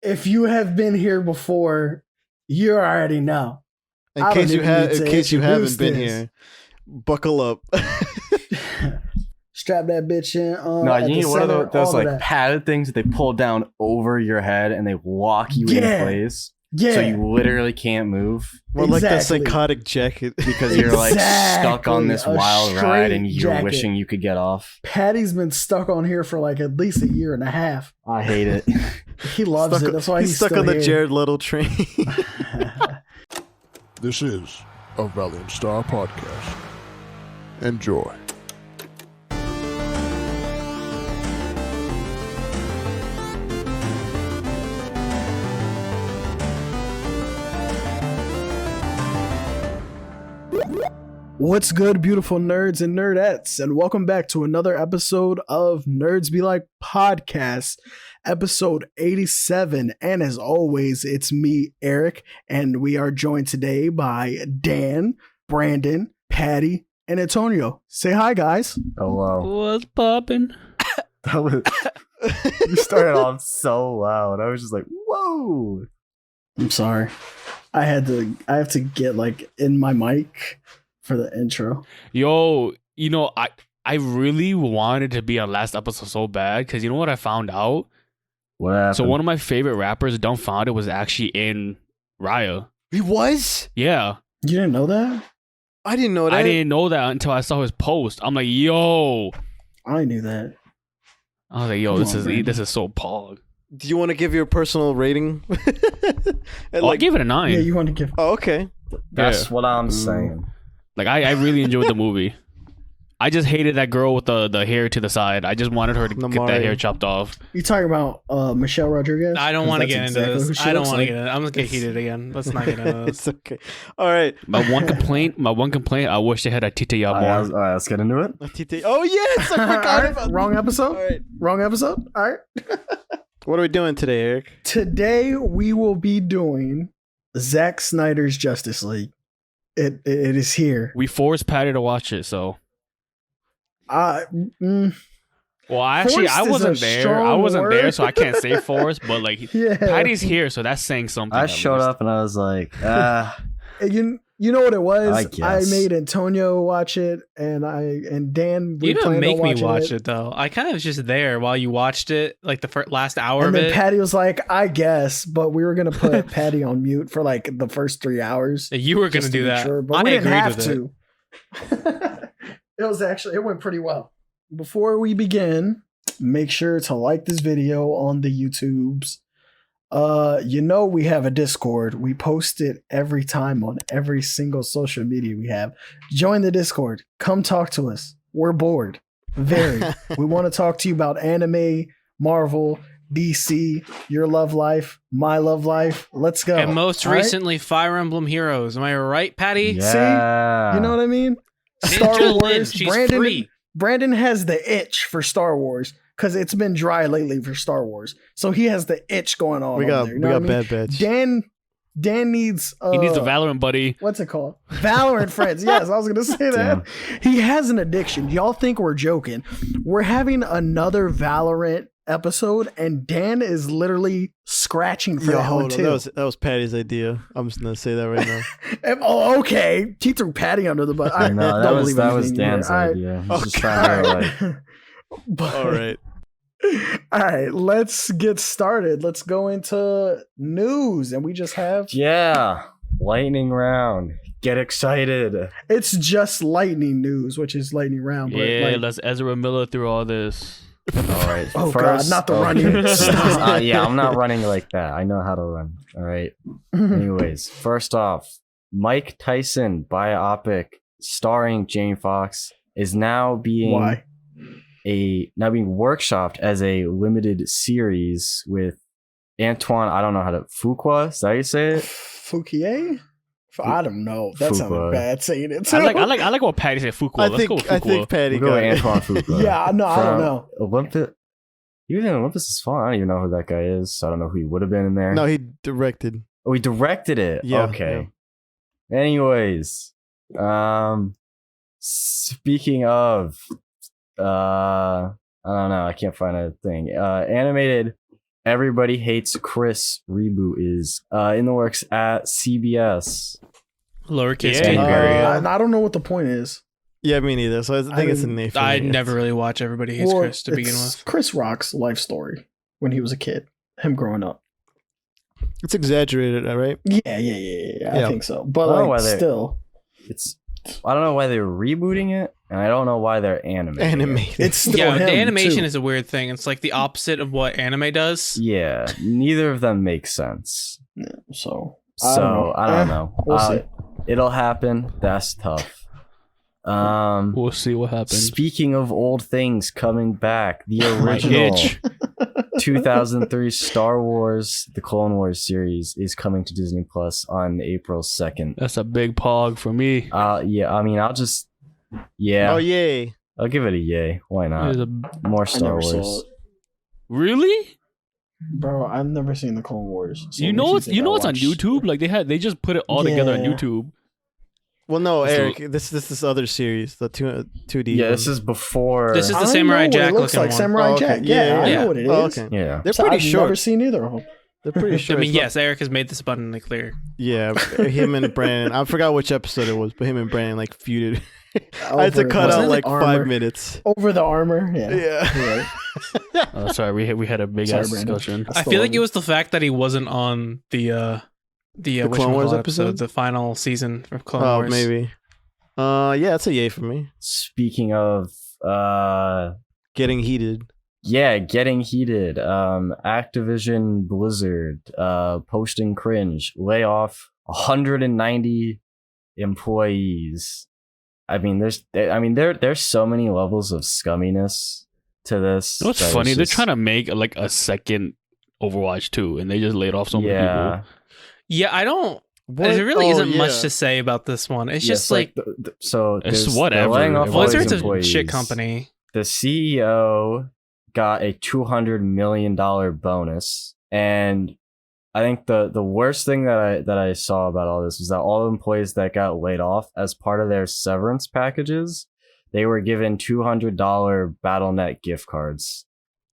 if you have been here before, you already know. In case you haven't been here, buckle up. Strap that bitch in. No, you need one of those like padded things that they pull down over your head and they lock you in place. Yeah. So you literally can't move. More like that psychotic jacket. Because you're like stuck on this wild ride and you're wishing you could get off. Patty's been stuck on here for like at least a year and a half. I hate it. He loves it. That's why he's stuck on the Jared Leto train. This is a Valiant Star podcast. Enjoy. What's good, beautiful nerds and nerdettes, and welcome back to another episode of Nerds Be Like Podcast, episode 87. And as always, it's me, Eric, and we are joined today by Dan, Brandon, Patty, and Antonio. Say hi, guys. Hello. What's poppin'? You started off so loud. I was just like, whoa. I'm sorry. I have to get like in my mic for the intro. Yo, I really wanted to be on last episode so bad because you know what I found out? What happened? So one of my favorite rappers, Don't Found It, was actually in Raya. He was? Yeah. You didn't know that? I didn't know that. I didn't know that until I saw his post. I'm like, yo. I knew that. I was like, yo, this is so pog. Do you want to give your personal rating? I gave it a 9. Yeah, you want to give. Oh, okay. That's what I'm saying. Like, I really enjoyed the movie. I just hated that girl with the hair to the side. I just wanted her to get that hair chopped off. You talking about Michelle Rodriguez? I don't want to get into this. I don't want to get into it. I'm going to get heated again. Let's not get into this. It's okay. All right. My one complaint, I wish they had a Tita more. All right, let's get into it. Oh, yes. I forgot about Wrong episode? All right. Wrong episode? All right. What are we doing today, Eric? Today we will be doing Zack Snyder's Justice League. It is here. We forced Patty to watch it, so. Well, actually, I wasn't there, so I can't say forced. But like, Patty's here, so that's saying something. I showed up and I was like, You know what it was? I guess. I made Antonio watch it, and Dan. You didn't make me watch it though. I kind of was just there while you watched it, like the last hour and of then it. Patty was like, "I guess," but we were gonna put Patty on mute for like the first 3 hours. You were gonna do that, but we didn't have to. It went pretty well. Before we begin, make sure to like this video on the YouTubes. We have a Discord. We post it every time on every single social media we have. Join the Discord. Come talk to us. We're bored. Very. We want to talk to you about anime, Marvel, DC, your love life, my love life. Let's go. And most recently, Fire Emblem Heroes. Am I right, Patty? yeah. See? You know what I mean? Star Wars. She's free. Brandon has the itch for Star Wars. Because it's been dry lately for Star Wars, so he has the itch going on. We got Bad Batch. Dan needs. He needs a Valorant buddy. What's it called? Valorant friends. Yes, I was gonna say that. He has an addiction. Y'all think we're joking? We're having another Valorant episode, and Dan is literally scratching for that one too. That was Patty's idea. I'm just gonna say that right now. Oh, okay. He threw Patty under the bus. That was Dan's idea. He's just trying to all right. All right, let's get started. Let's go into news, and we just have lightning round. Get excited. It's just lightning news, which is lightning round. But let's Ezra Miller through all this. All right. Oh God, not the running. I'm not running like that. I know how to run. All right. Anyways, first off, Mike Tyson biopic starring Jamie Foxx is now being workshopped as a limited series with Antoine. I don't know how to Fuqua. Is that how you say it? Fouquier? I don't know. That sounded bad saying it. I like what Patty said. Fuqua. I think Patty go with Antoine Fuqua. Yeah, no, I don't know. Olympus. Even Olympus is fun. I don't even know who that guy is. So I don't know who he would have been in there. No, he directed. Oh, he directed it. Yeah. Okay. Yeah. Anyways, speaking of. I don't know. I can't find a thing. Animated Everybody Hates Chris reboot is in the works at CBS. Lowercase Yeah. K period. And I don't know what the point is. Yeah, me neither. So I think it's a name for I me. never really watch Everybody Hates Well, Chris to begin it's with. Chris Rock's life story when he was a kid, him growing up. It's exaggerated, right? Yeah. I Yeah. think so. But I don't know why like, they- still, I don't know why they're rebooting it, and I don't know why they're animating. Animated. it's still Yeah, him, the animation too. is a weird thing. It's like the opposite of what anime does. Yeah, neither of them make sense. So So I don't know. We'll see. It'll happen. That's tough. We'll see what happens. Speaking of old things coming back, the My original itch. 2003 Star Wars, the Clone Wars series, is coming to Disney Plus on April 2nd. That's a big pog for me. Yeah, I mean, I'll just, yeah, Oh, yay. I'll give it a yay. Why It not? is a- More I Star never saw Wars. it. really? Bro, I've never seen the Clone Wars. so You it know makes it's think I on watched YouTube. it. Like they just put it all together on Yeah. YouTube. Well, no, So- Eric. This other series, the 2D. Yeah, one. this is before. This is I the Samurai know what Jack it looks looking like. one. Samurai Oh, okay. Jack. Yeah, Yeah, I yeah. know what it is. Oh, okay. Yeah. They're So pretty I've short. never seen either of them. They're pretty short. I mean, It's not- yes, Eric has made this abundantly clear. Yeah, him and Brandon. I forgot which episode it was, but him and Brandon like feuded. I had to Over- cut wasn't out it like armor? 5 minutes. Over the armor. Yeah. Yeah. Right. Oh, sorry, we had a big Sorry, ass Brandon. discussion. I I still feel love like you. it was the fact that he wasn't on the Clone Wars whatchamacallit episode? the final season of Clone Oh, Wars. maybe. Yeah, that's a yay for me. Speaking of, Getting heated. yeah, getting heated. Activision Blizzard, posting cringe, lay off 190 employees. I mean, there's so many levels of scumminess to this. You know what's that it's funny? They're just- trying to make like a second Overwatch 2, and they just laid off so many people. yeah. Yeah, I don't. What? There really isn't yeah. much to say about this one. It's Yes, just like so. It's there's- whatever. they're laying off all these Blizzard's a employees. shit company. The CEO got a $200 million bonus, and I think the worst thing that I saw about all this was that all the employees that got laid off, as part of their severance packages, they were given $200 BattleNet gift cards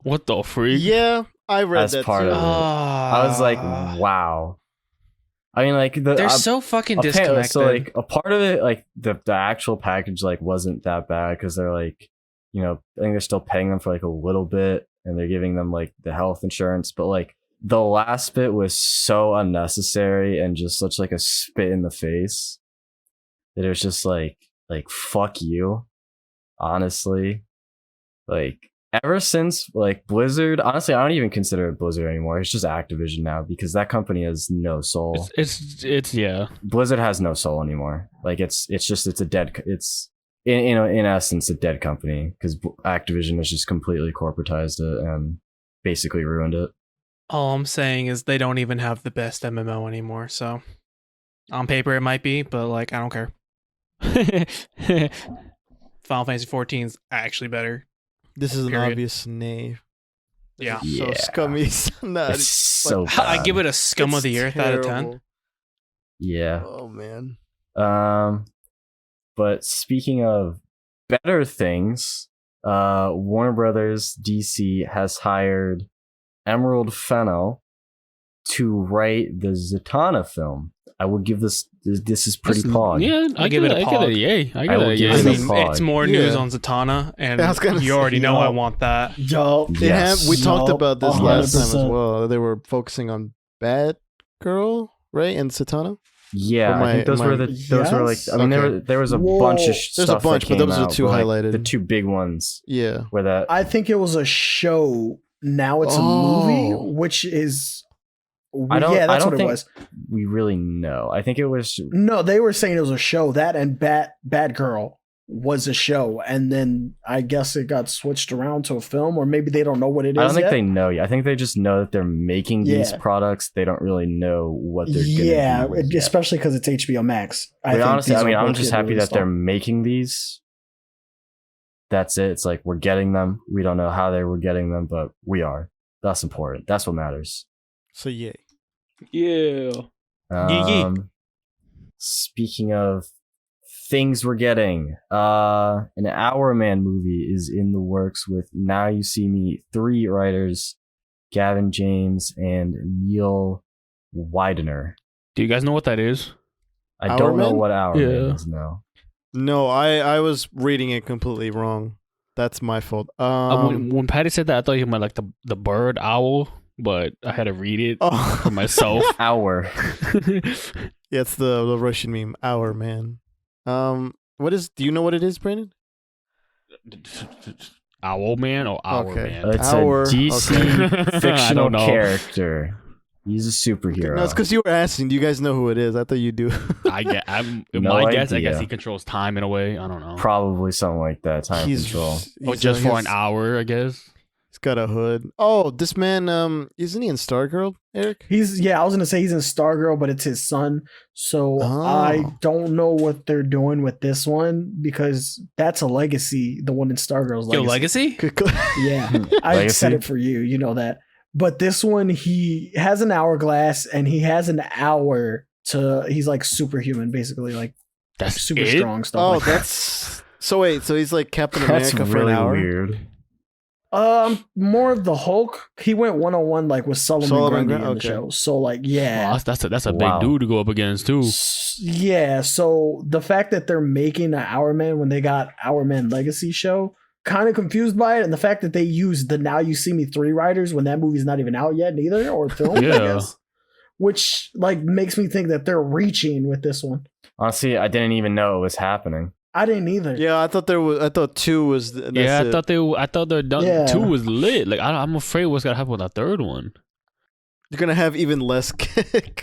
What the freak? Yeah, I read as that part too. of it. I was like, wow. I mean, like They're so fucking disconnected. So like a part of it, like the actual package, like wasn't that bad because they're like, you know, I think they're still paying them for like a little bit, and they're giving them like the health insurance, but like the last bit was so unnecessary and just such like a spit in the face that it was just like fuck you, honestly. Like ever since like Blizzard, honestly, I don't even consider it Blizzard anymore. It's just Activision now because that company has no soul. It's yeah. Blizzard has no soul anymore. Like it's a dead. It's in essence a dead company because Activision has just completely corporatized it and basically ruined it. All I'm saying is they don't even have the best MMO anymore. So on paper it might be, but like I don't care. Final Fantasy 14 is actually better. This is an Period. obvious nay. Yeah. So Yeah. scummy. It's not. It's so like, bad. I give it a scum of it's the earth out of 10. terrible. Yeah. Oh man. But speaking of better things, Warner Brothers DC has hired Emerald Fennell to write the Zatanna film. I will give this is pretty pog. Yeah, I give it a pog. yay. I I give it will a give yay. I it a mean, pog. it's more news Yeah. on Zatanna, and I was gonna you already say, know yo. I want that. Yo, Yes. We talked about this last time as 100%. well. They were focusing on Batgirl, right, and Satana. Yeah, Or I think those my- were like Yes? I mean Okay. there was a Whoa. bunch of There's a stuff bunch, that but came those are the out, two but, like, highlighted. the two big ones Yeah. were that I think it was a show. Now it's a Oh. movie, which is. I don't Yeah, that's I don't what think it was. we really know. I think it was No, they were saying it was a show. That and Bad Girl was a show, and then I guess it got switched around to a film, or maybe they don't know what it is. I don't think yet. they know yet. I think they just know that they're making these Yeah. products. They don't really know what they're gonna Yeah, do yet. especially because it's HBO Max. But honestly, these I mean, are I'm both just getting happy released that they're on- making these. That's it. It's like we're getting them. We don't know how they were getting them, but we are. That's important. That's what matters. So yay. Yeah. Yeah. Speaking of things we're getting, an Hour Man movie is in the works with Now You See Me 3 writers Gavin James, and Neil Widener. Do you guys know what that is? I don't know Hourman? what hour Yeah. is now. No, I was reading it completely wrong. That's my fault. When Patty said that, I thought he meant like the bird owl, but I had to read it Oh. for myself. Hour. Yeah, it's the Russian meme. Hour man. What is? Do you know what it is, Brandon? Owl man or Hour Okay. man? It's Hour, a DC okay. I fictional don't know. character. He's a superhero. No, it's because you were asking. Do you guys know who it is? I thought you do. I'm No my guess. I guess idea. he controls time in a way. I don't know. Probably something like that. Time control. Or just for an hour, I guess. He's got a hood. Oh, this man. Isn't he in Stargirl, Eric? I was gonna say he's in Stargirl, but it's his son. So I Oh. don't know what they're doing with this one because that's a legacy. The one in Stargirl's Yo, legacy. legacy. Yeah, I Legacy? said it for you. You know that. But this one, he has an hourglass and he has an hour to. He's like superhuman, basically, like That's super it? strong stuff. Oh, like that. that's so. Wait, so he's like Captain That's America for really an hour. weird. More of the Hulk. He went 1-on-1 like with Solomon Solomon Grundy Grundy, in the okay. show. So like, yeah. Well, that's a Wow. big dude to go up against too. Yeah, so the fact that they're making an Hour Man when they got Hour Man Legacy show, kind of confused by it, and the fact that they used the Now You See Me 3 writers when that movie's not even out yet, neither, or filmed, I Yeah. guess. Which like makes me think that they're reaching with this one. Honestly, I didn't even know it was happening. I didn't either. Yeah, I thought 2 was. That's Yeah, it. I thought they're done. Yeah. 2 was lit. Like I'm afraid what's gonna happen with that third one. You're gonna have even less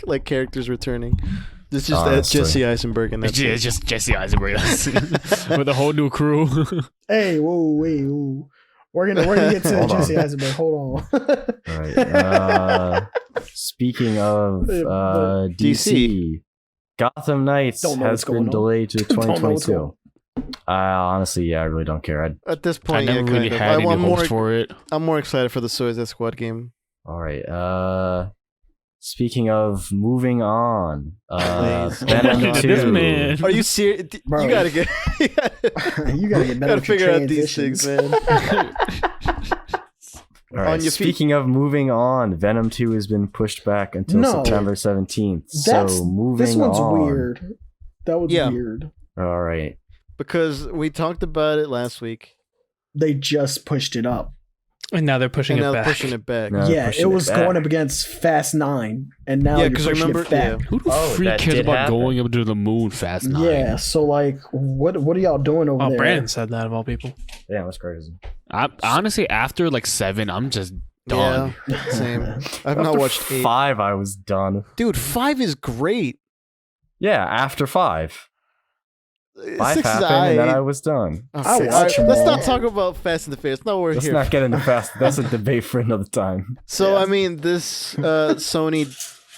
like characters returning. It's just Honestly. Jesse Eisenberg and that's It's just Jesse Eisenberg with a whole new crew. Hey, whoa. We're gonna get to Hold on. Jesse Eisenberg. Hold on. All right. Speaking of But DC, Gotham Knights Don't know has what's going been on. delayed to Don't know what's 2022. Honestly, I really don't care. At this I point, never yeah, really kind of. had any I'm hopes for it. I'm more excited for the Suicide Squad game. All right. Speaking of moving on, Please. Venom Oh my God. 2. This man. Are you serious? Bro. You gotta get. You gotta get better Gotta with your figure out these transitions. things, man. All right. On your feet. Speaking of moving on, Venom 2 has been pushed back until No. September 17th. That's So moving this one's on. weird. That was Yeah. weird. All right. Because we talked about it last week, They just pushed it up. And now they're pushing and it now back. they're pushing it back. No. Yeah, pushing it it was back. going up against Fast 9, and now Yeah, you're 'cause pushing remember- it back. Who the Oh, freak that cares did about happen. going up to the moon fast 9? Yeah, so like, what are y'all doing over Oh, there? Brandon said that of all people. Yeah, that's crazy. I honestly after like 7, I'm just done. Yeah, same. I've After not watched 8. 5, I was done. Dude, 5 is great. Yeah, after 5. 5 6 is happened, and then I aight. was done. Okay, I watch alright, let's them all. not talk about Fast and the Furious. No, we're Let's here. not get into fast. That's a debate for another time. So Yeah. I mean, this Sony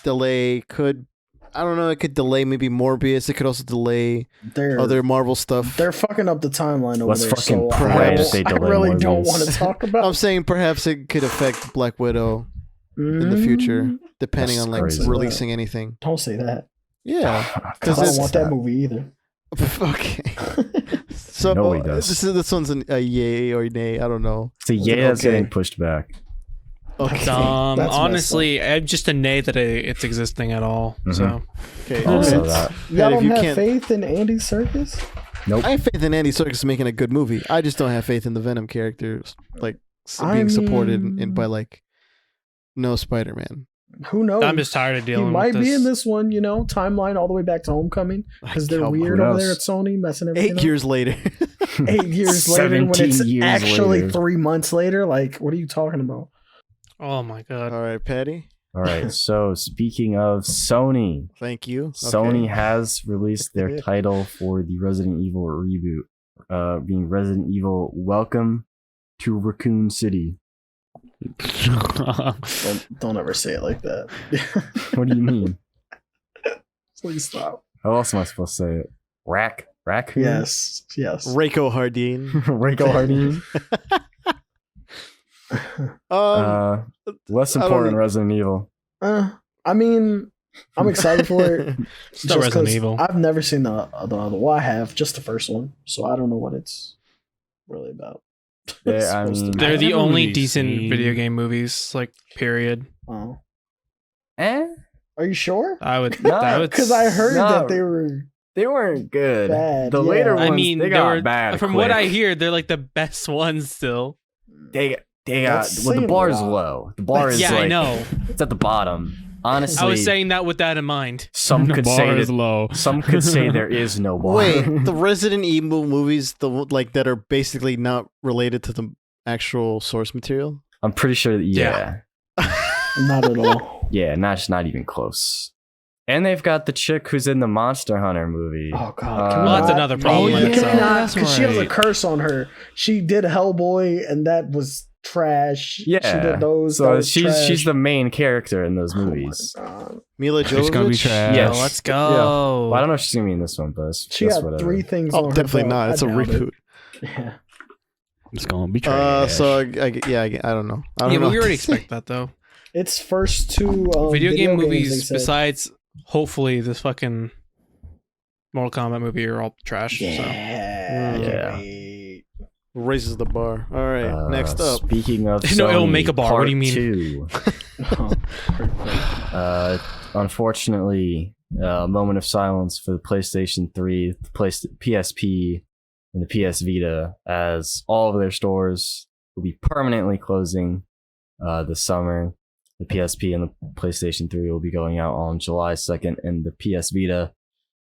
delay could, I don't know, it could delay maybe Morbius. It could also delay They're other Marvel stuff. they're fucking up the timeline over Let's there. fucking So pray that they I delay really don't Morbius. want to talk about I'm saying perhaps it could affect Black Widow in the future, depending That's on like crazy. releasing anything. Don't say that. Yeah. I Because don't it's want that movie either. okay. So No, he does. this one's a yay or nay. I don't know. So yeah, that's Okay. getting pushed back. Okay. That's messed Honestly, I'm just a nay that it's existing at all. Mhm. So Okay. Also okay. that. Y'all Pat, if don't you have can't- faith in Andy Serkis? Nope. I have faith in Andy Serkis making a good movie. I just don't have faith in the Venom characters, like I being supported mean- by like no Spider-Man. Who knows? I'm just tired of He dealing might with be this. in this one, timeline all the way back to Homecoming because they're Come on. weird Who over there knows? at Sony, messing everything 8 up. years later. 8 years later, when 17 it's years actually later. 3 months later. Like, what are you talking about? Oh my god. All right, Patty. All right. So speaking of Sony, Thank you. Sony Okay. has released their title for the Resident Evil reboot, being Resident Evil Welcome to Raccoon City. Don't ever say it like that. What do you mean? Please stop. How else am I supposed to say it? Raccoon? Yes. Reiko Hardin. Rico Hardin? Less I don't important know. Resident Evil. I mean, I'm excited for it. Still just Resident 'cause Evil. I've never seen the other. Well, I have just the first one, so I don't know what it's really about. They're the only decent video game movies, like, period. Oh. Eh? Are you sure? I would, No, Because I heard that they weren't good. Bad, The yeah. later ones, I mean, they got bad. From what I hear, they're like the best ones still. They got That's well. The saying a bar's lot. low. The bar is Yeah, like, I know. it's at the bottom. Honestly, I was saying that with that in mind. some The could bar say is that, low. some could say there is no bar. Wait, the Resident Evil movies, that are basically not related to the actual source material. I'm pretty sure. Yeah, Not at all. yeah, not even close. And they've got the chick who's in the Monster Hunter movie. Oh God! Can we Well, that's not- another problem No, in you itself. cannot, because she has a right. curse on her. She did Hellboy, and that was trash. Yeah, she did those. that so was she's trash. the main character in those Oh my movies. God. Mila She's gonna be Jovovich. trash. Yeah. Let's go. Well, I don't know if she's gonna be in this one, but She that's had whatever. 3 things. Oh, on her definitely belt. not. It's I a doubt it. reboot. Yeah. It's gonna be trash. So I don't know. I don't Yeah, know. but we already expect that though. It's first 2 Video game games, they movies, said. besides hopefully this fucking Mortal Kombat movie, are all trash. So. Yeah. Wait. Raises the bar. All right, next up. Speaking of No, it'll Sony, make a bar. What do you mean? Part 2. Oh, Unfortunately, a moment of silence for the PlayStation 3, the PSP, and the PS Vita, as all of their stores will be permanently closing this summer. The PSP and the PlayStation 3 will be going out on July 2nd, and the PS Vita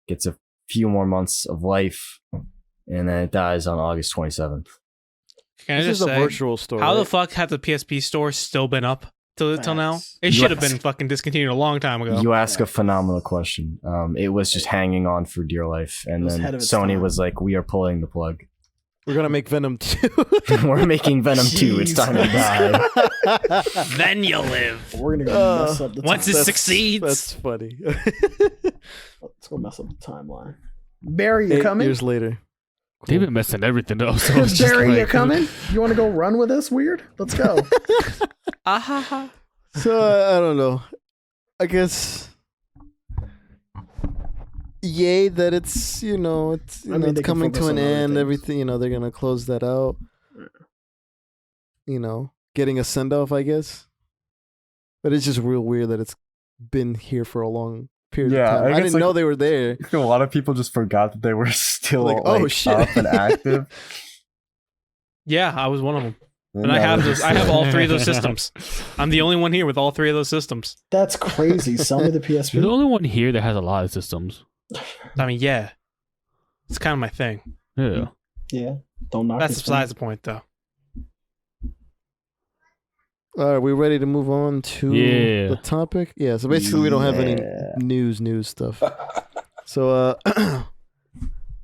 gets a few more months of life, and then it dies on August 27th. Can I This just is a say, virtual store. how the right? fuck have the PSP store still been up till now? Facts. It should have Yes. been fucking discontinued a long time ago. You ask a phenomenal question. It was just hanging on for dear life, and It was then ahead of its Sony time. was like, "We are pulling the plug. We're gonna make Venom 2. We're making Venom 2. It's time to die." Then you live. We're gonna go mess up the Once time. it succeeds. That's funny. Let's go mess up the timeline. Barry, you 8 coming? years later. They've been messing everything up. So it's just Barry, you like- coming? You want to go run with us? Weird. Let's go. Ahaha. So I don't know. I guess. Yay that it's I mean, it's they can coming to focus an on other end. things. Everything they're gonna close that out. Getting a send off, I guess. But it's just real weird that it's been here for a long period Yeah, of time. I I guess, didn't like- know they were there. A lot of people just forgot that they were still Like, oh, shit. up and active. Yeah, I was one of them. And I have those. I have all 3 of those systems. I'm the only one here with all 3 of those systems. That's crazy. Sell me the You're the PSP. only one here that has a lot of systems. I mean, yeah, it's kind of my thing. Yeah. Yeah. Don't knock That's his besides the point, though. All right, we ready to move on to Yeah. the topic? Yeah. So basically, we don't have any Yeah. news stuff. So,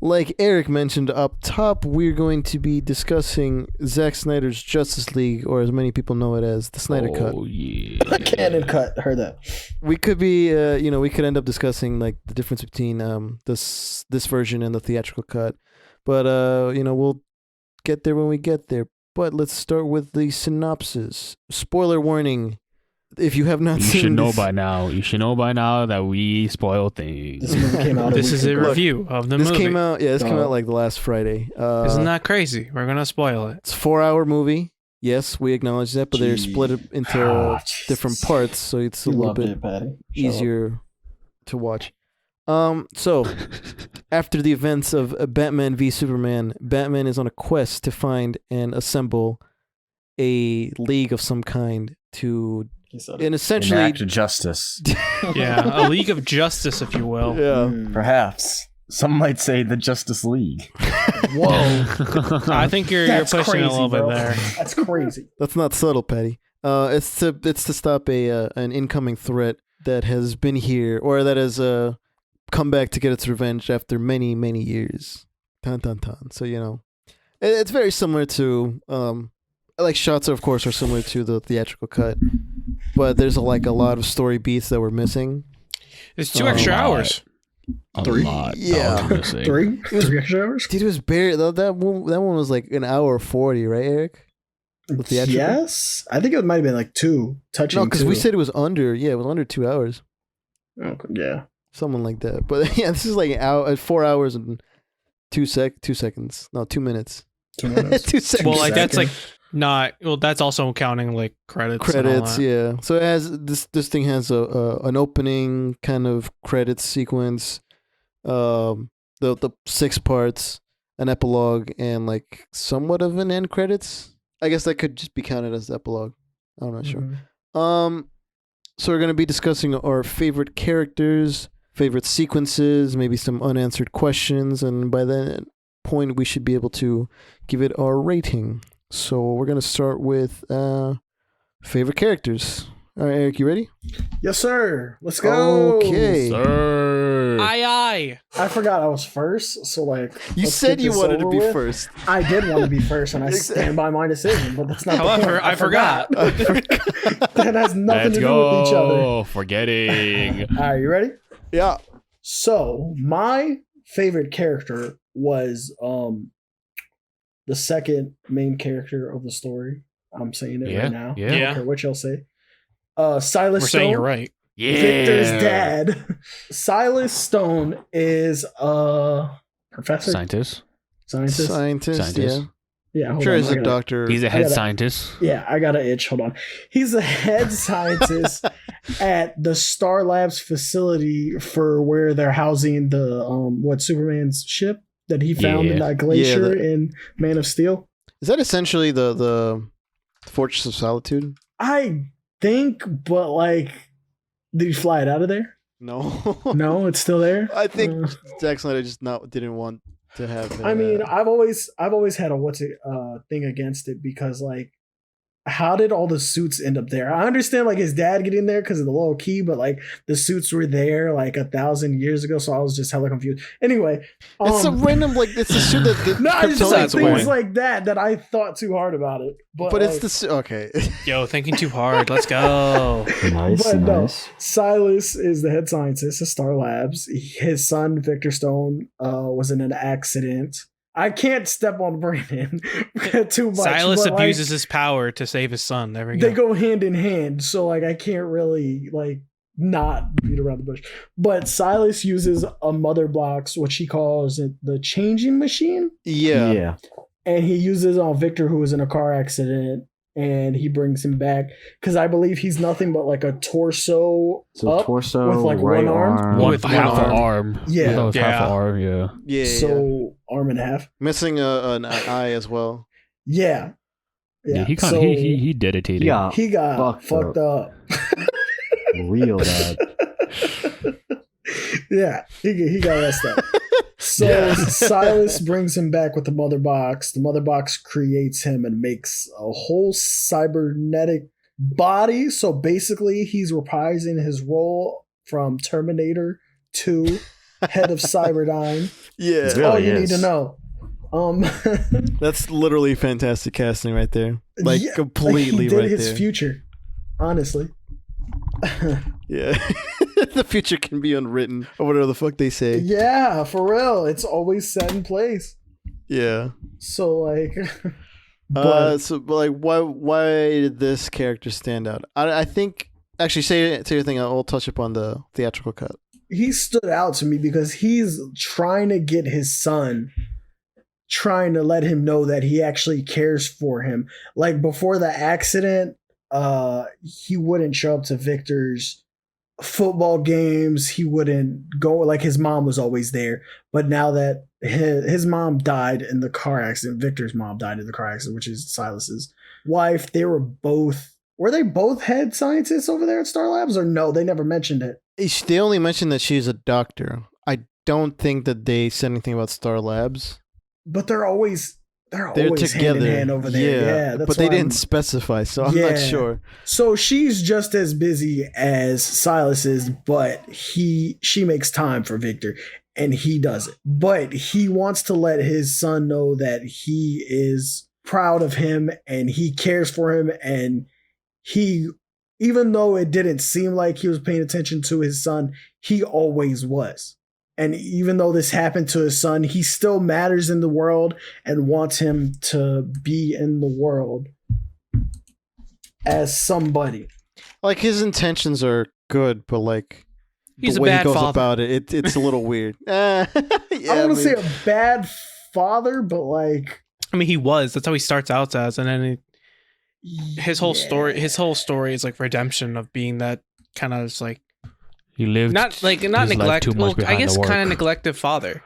like Eric mentioned up top, we're going to be discussing Zack Snyder's Justice League, or as many people know it as the Snyder Cut. Oh yeah. Cannon cut. Heard that. We could be, we could end up discussing like the difference between this version and the theatrical cut, but we'll get there when we get there. But let's start with the synopsis. Spoiler warning: if you have not You seen should know this, by now. You should know by now that we spoil things. This movie came out. This week is a ago. review of the this movie. came out. Yeah, this came Oh. out like the last Friday. Isn't that crazy? We're gonna spoil it. It's a 4-hour movie. Yes, we acknowledge that, but they're split it into Oh, different Jesus. parts, so it's a You little loved bit it, Patty. Shut up. easier to watch. So after the events of Batman v Superman, Batman is on a quest to find and assemble a league of some kind to, He said it. and essentially, Enact justice. Yeah, a league of justice, if you will. yeah. Mm. Perhaps some might say the Justice League. Whoa. I think you're That's pushing crazy, a little bit bro. there. That's crazy. That's not subtle, Patty. It's to stop an incoming threat that has been here, or that has come back to get its revenge after many, many years. Tan tan tan. So it's very similar to like shots, of course, are similar to the theatrical cut, but there's a lot of story beats that were missing. It's 2 Oh, extra wow. hours. A Three? lot. Yeah. I was gonna say. 3 extra hours. Dude, it was barely that one was like an hour 40, right, Eric? The theatrical? Yes, I think it might have been like 2 touching. No, because we 2. said it was under. Yeah, it was under 2 hours. Oh, yeah. Something like that. But yeah, this is like 4 hours and 2 seconds. No, 2 minutes. 2 minutes. 2 seconds. Well, like that's Second. like not. Well, that's also counting like credits. and all Credits, that. yeah. So it has this thing has an opening kind of credits sequence, the 6 parts, an epilogue, and like somewhat of an end credits. I guess that could just be counted as the epilogue. I'm not sure. Mhm. So we're gonna be discussing our favorite characters, favorite sequences, maybe some unanswered questions, and by that point we should be able to give it our rating. So we're gonna start with favorite characters. All right, Eric, you ready? Yes, sir. Let's go. Okay. Sir. Aye. I forgot I was first, so like You let's said get you this wanted to over be with. first. I did want to be first, and I stand by my decision. But that's not. the However, point. I forgot. That has nothing Let's to do with each other. go. Forgetting. All right, you ready? Yeah. So my favorite character was the second main character of the story. I'm saying it right now. Yeah. I don't Yeah. care what y'all say. Silas We're Stone, saying you're right. Yeah. Victor's dad. Silas Stone is a professor, Scientist. scientist. Scientist. Scientist. Yeah, I'm hold sure on, he's I a gotta- doctor. He's a head gotta- scientist. Yeah, I got an itch. Hold on. He's a head scientist at the Star Labs facility for where they're housing the Superman's ship that he found in Yeah. that glacier Yeah, in Man of Steel. Is that essentially the Fortress of Solitude? I think, but like, did he fly it out of there? No. No, it's still there. I think Uh, Zack Snyder just didn't want to have it. I mean, I've always had a thing against it because like, how did all the suits end up there? I understand like his dad getting there because of the little key, but like the suits were there like 1,000 years ago, so I was just hella confused. Anyway, it's a random like it's a suit that the no, it's just Kryptonians like won. things like that I thought too hard about it. but it's like, the suit. Okay. Yo, thinking too hard. Let's go. Nice, But no. nice. Silas is the head scientist at Star Labs. His son Victor Stone was in an accident. I can't step on Brandon too much. Silas but, like, abuses his power to save his son. There we they go. go hand in hand, so like I can't really like not beat around the bush. But Silas uses a mother box, which he calls it the changing machine, Yeah. and he uses on Victor, who was in a car accident, and he brings him back because I believe he's nothing but like a torso So up torso, with, like, right one arm? One With half one an arm. arm. Yeah. That was half Yeah. an arm. Yeah. Yeah. so arm and a half. Missing an eye as well. Yeah. Yeah. He kind of So he dedicated. Yeah, he got fucked fucked up. real bad. Yeah, he got messed up. So Silas brings him back with the mother box. The mother box creates him and makes a whole cybernetic body. So basically, he's reprising his role from Terminator to head of Cyberdyne. Yeah. That's Really all you need is. to know. That's literally fantastic casting right there. Like yeah, completely he did right his there. future. Honestly. Yeah. The future can be unwritten or whatever the fuck they say. Yeah, for real. It's always set in place. Yeah. So like but But like why did this character stand out? I think actually say your thing. I'll touch upon the theatrical cut. he stood out to me because he's trying to get his son, trying to let him know that he actually cares for him. Like before the accident, he wouldn't show up to Victor's football games. He wouldn't go, like his mom was always there. But now that his mom died in the car accident, Victor's mom died in the car accident, which is Silas's wife, were they both head scientists over there at Star Labs, or no? They never mentioned it. They only mentioned that she's a doctor. I don't think that they said anything about Star Labs. But they're always They're always together hand in hand over there. Yeah, that's but they why didn't specify, so I'm not Yeah. sure. So she's just as busy as Silas is, but she makes time for Victor, and he doesn't. But he wants to let his son know that he is proud of him and he cares for him, and he, even though it didn't seem like he was paying attention to his son, he always was. And even though this happened to his son, he still matters in the world and wants him to be in the world as somebody. Like his intentions are good, but like He's the a way he bad goes father. about it's a little weird. Yeah, I don't want to say a bad father, but like I mean, he was. That's how he starts out as, and then his whole story is like redemption of being that kind of just like he lived not neglect. Well, I guess kind of neglected father to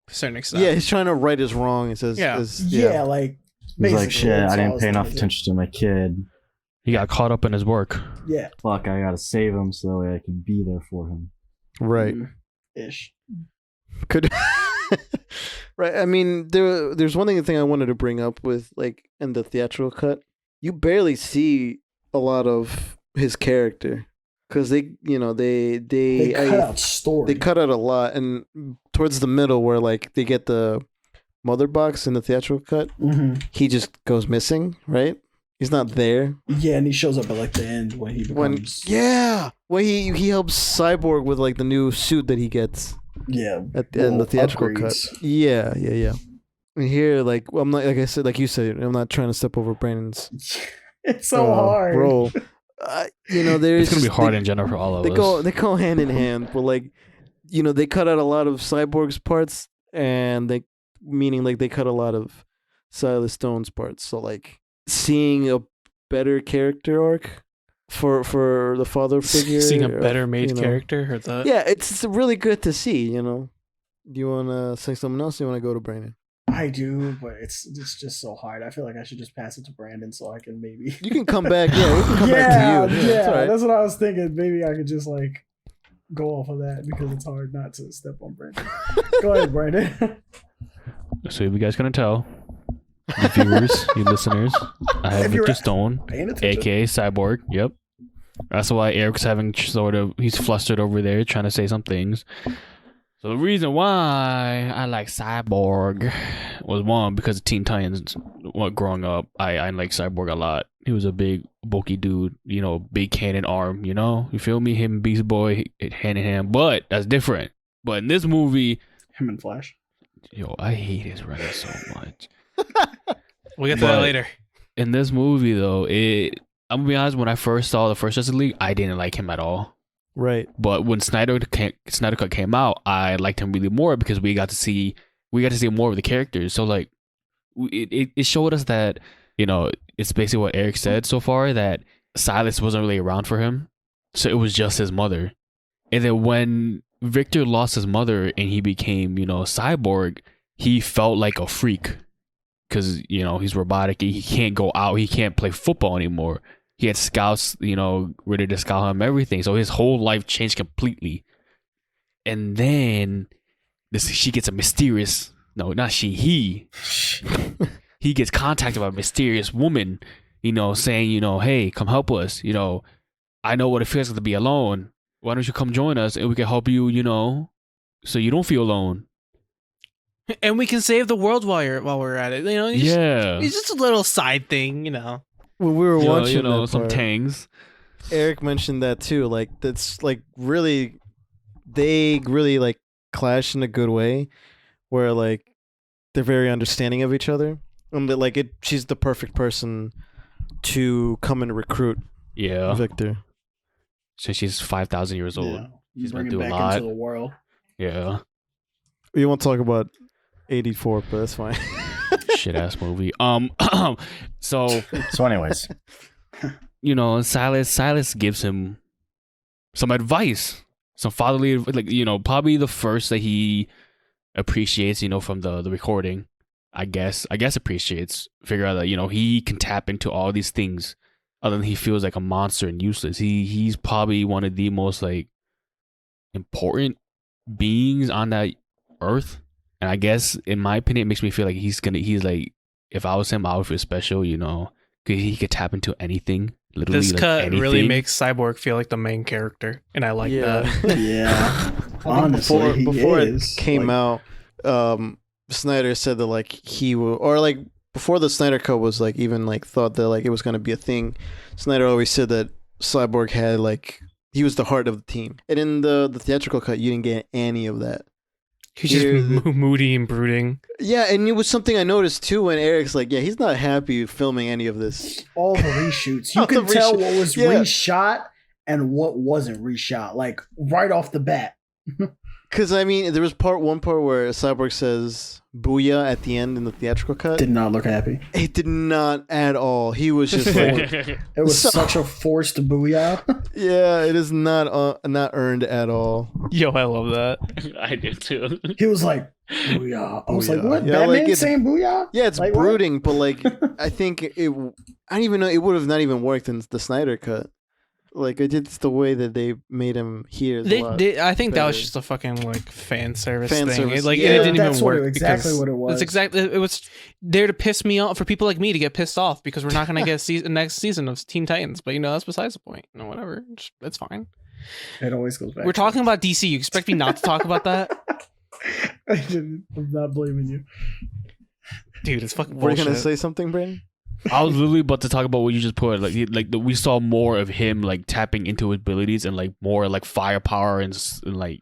a certain extent. Yeah, he's trying to right his wrong. He says, like he's like, shit, I didn't pay enough attention to my kid. He got caught up in his work. Yeah. Fuck, I gotta save him so that way I can be there for him. Right. Ish. Could right. I mean, there's one thing I wanted to bring up with like in the theatrical cut. You barely see a lot of his character because they cut out story. They cut out a lot, and towards the middle where like they get the mother box in the theatrical cut, he just goes missing. Right. He's not there. Yeah, and he shows up at like the end when he becomes. When he helps Cyborg with like the new suit that he gets. Yeah, at the end of the theatrical cut. Yeah. And here, like, I'm not like I said, like you said, I'm not trying to step over Brandon's. It's so hard. Role. There's it's gonna be hard in general for all of us. They go hand in hand, but like, they cut out a lot of Cyborg's parts, and they cut a lot of Silas Stone's parts. So like, seeing a better character arc for the father figure, seeing a better made character, or that. Yeah, it's really good to see. Do you want to say something else? Or you want to go to Brandon? I do, but it's just so hard. I feel like I should just pass it to Brandon so I can maybe. You can come back. Yeah, we can come back to you. Yeah, that's what I was thinking. Maybe I could just like go off of that because it's hard not to step on Brandon. Go ahead, Brandon. So if you guys couldn't tell, you viewers, you listeners, I have Victor Stone, aka Cyborg. Yep. That's why Eric's having he's flustered over there trying to say some things. So the reason why I like Cyborg was one, because of Teen Titans. Growing up, I like Cyborg a lot. He was a big, bulky dude, big cannon arm, you feel me? Him and Beast Boy, hand in hand, but that's different. But in this movie, him and Flash. Yo, I hate his running so much. We'll get to that later. In this movie, though, I'm gonna be honest. When I first saw the first Justice League, I didn't like him at all. Right. But when Snyder Cut came out, I liked him really more because we got to see more of the characters. So like, it showed us that it's basically what Eric said so far, that Silas wasn't really around for him, so it was just his mother. And then when Victor lost his mother and he became Cyborg, he felt like a freak. Because, he's robotic. He can't go out. He can't play football anymore. He had scouts, ready to scout him, everything. So his whole life changed completely. And then she gets a mysterious... No, not she. He. He gets contacted by a mysterious woman, saying, hey, come help us. I know what it feels like to be alone. Why don't you come join us and we can help you, so you don't feel alone. And we can save the world while we're at it. It's just a little side thing, When we were watching, some tangs. Eric mentioned that too. Like that's like really, they really like clash in a good way, where like they're very understanding of each other, and that like she's the perfect person to come and recruit. Yeah, Victor. So she's 5,000 years old. Yeah. She's bring been through back a lot. into the world. Yeah. You want to talk about 84, but that's fine. Shit ass movie. So anyways, Silas gives him some advice, some fatherly, like, probably the first that he appreciates, from the recording. I guess appreciates, figure out that he can tap into all these things, other than he feels like a monster and useless. He's probably one of the most like important beings on that earth. And I guess, in my opinion, it makes me feel like he's like, if I was him, I would feel special, because he could tap into anything. Literally, this cut anything. really makes Cyborg feel like the main character, and I like that. Yeah, honestly, before it came out, Snyder said that like he will, or like before the Snyder cut was like even like thought that like it was gonna be a thing. Snyder always said that Cyborg had like he was the heart of the team, and in the theatrical cut, you didn't get any of that. He's just moody and brooding. Yeah, and it was something I noticed too when Eric's like, yeah, he's not happy filming any of this. All the reshoots. You can tell what was reshot and what wasn't reshot, like right off the bat. Because I mean, there was one part where Cyborg says "booyah" at the end in the theatrical cut. Did not look happy. It did not at all. He was just like, It was such a forced booyah. yeah, it is not earned at all. Yo, I love that. I did too. He was like, booyah. I was like, Booyah. what? Yeah, Batman like it's- saying booyah? Yeah, it's Like, what? brooding, but like I think I don't even know. It would have not even worked in the Snyder cut. Like it's the way that they made him hear. I think that was better. just a fucking like fan service Fan thing. service. It, like Yeah, it didn't that's even what work. exactly because what it was. It's exactly. It was there to piss me off for people like me to get pissed off because we're not gonna get next season of Teen Titans. But that's besides the point. No, whatever. It's fine. It always goes back. We're talking about DC. You expect me not to talk about that, I'm not blaming you. dude? It's fucking Were you bullshit. gonna say something, Brandon? I was literally about to talk about what you just put. We saw more of him like tapping into his abilities and like more like firepower and like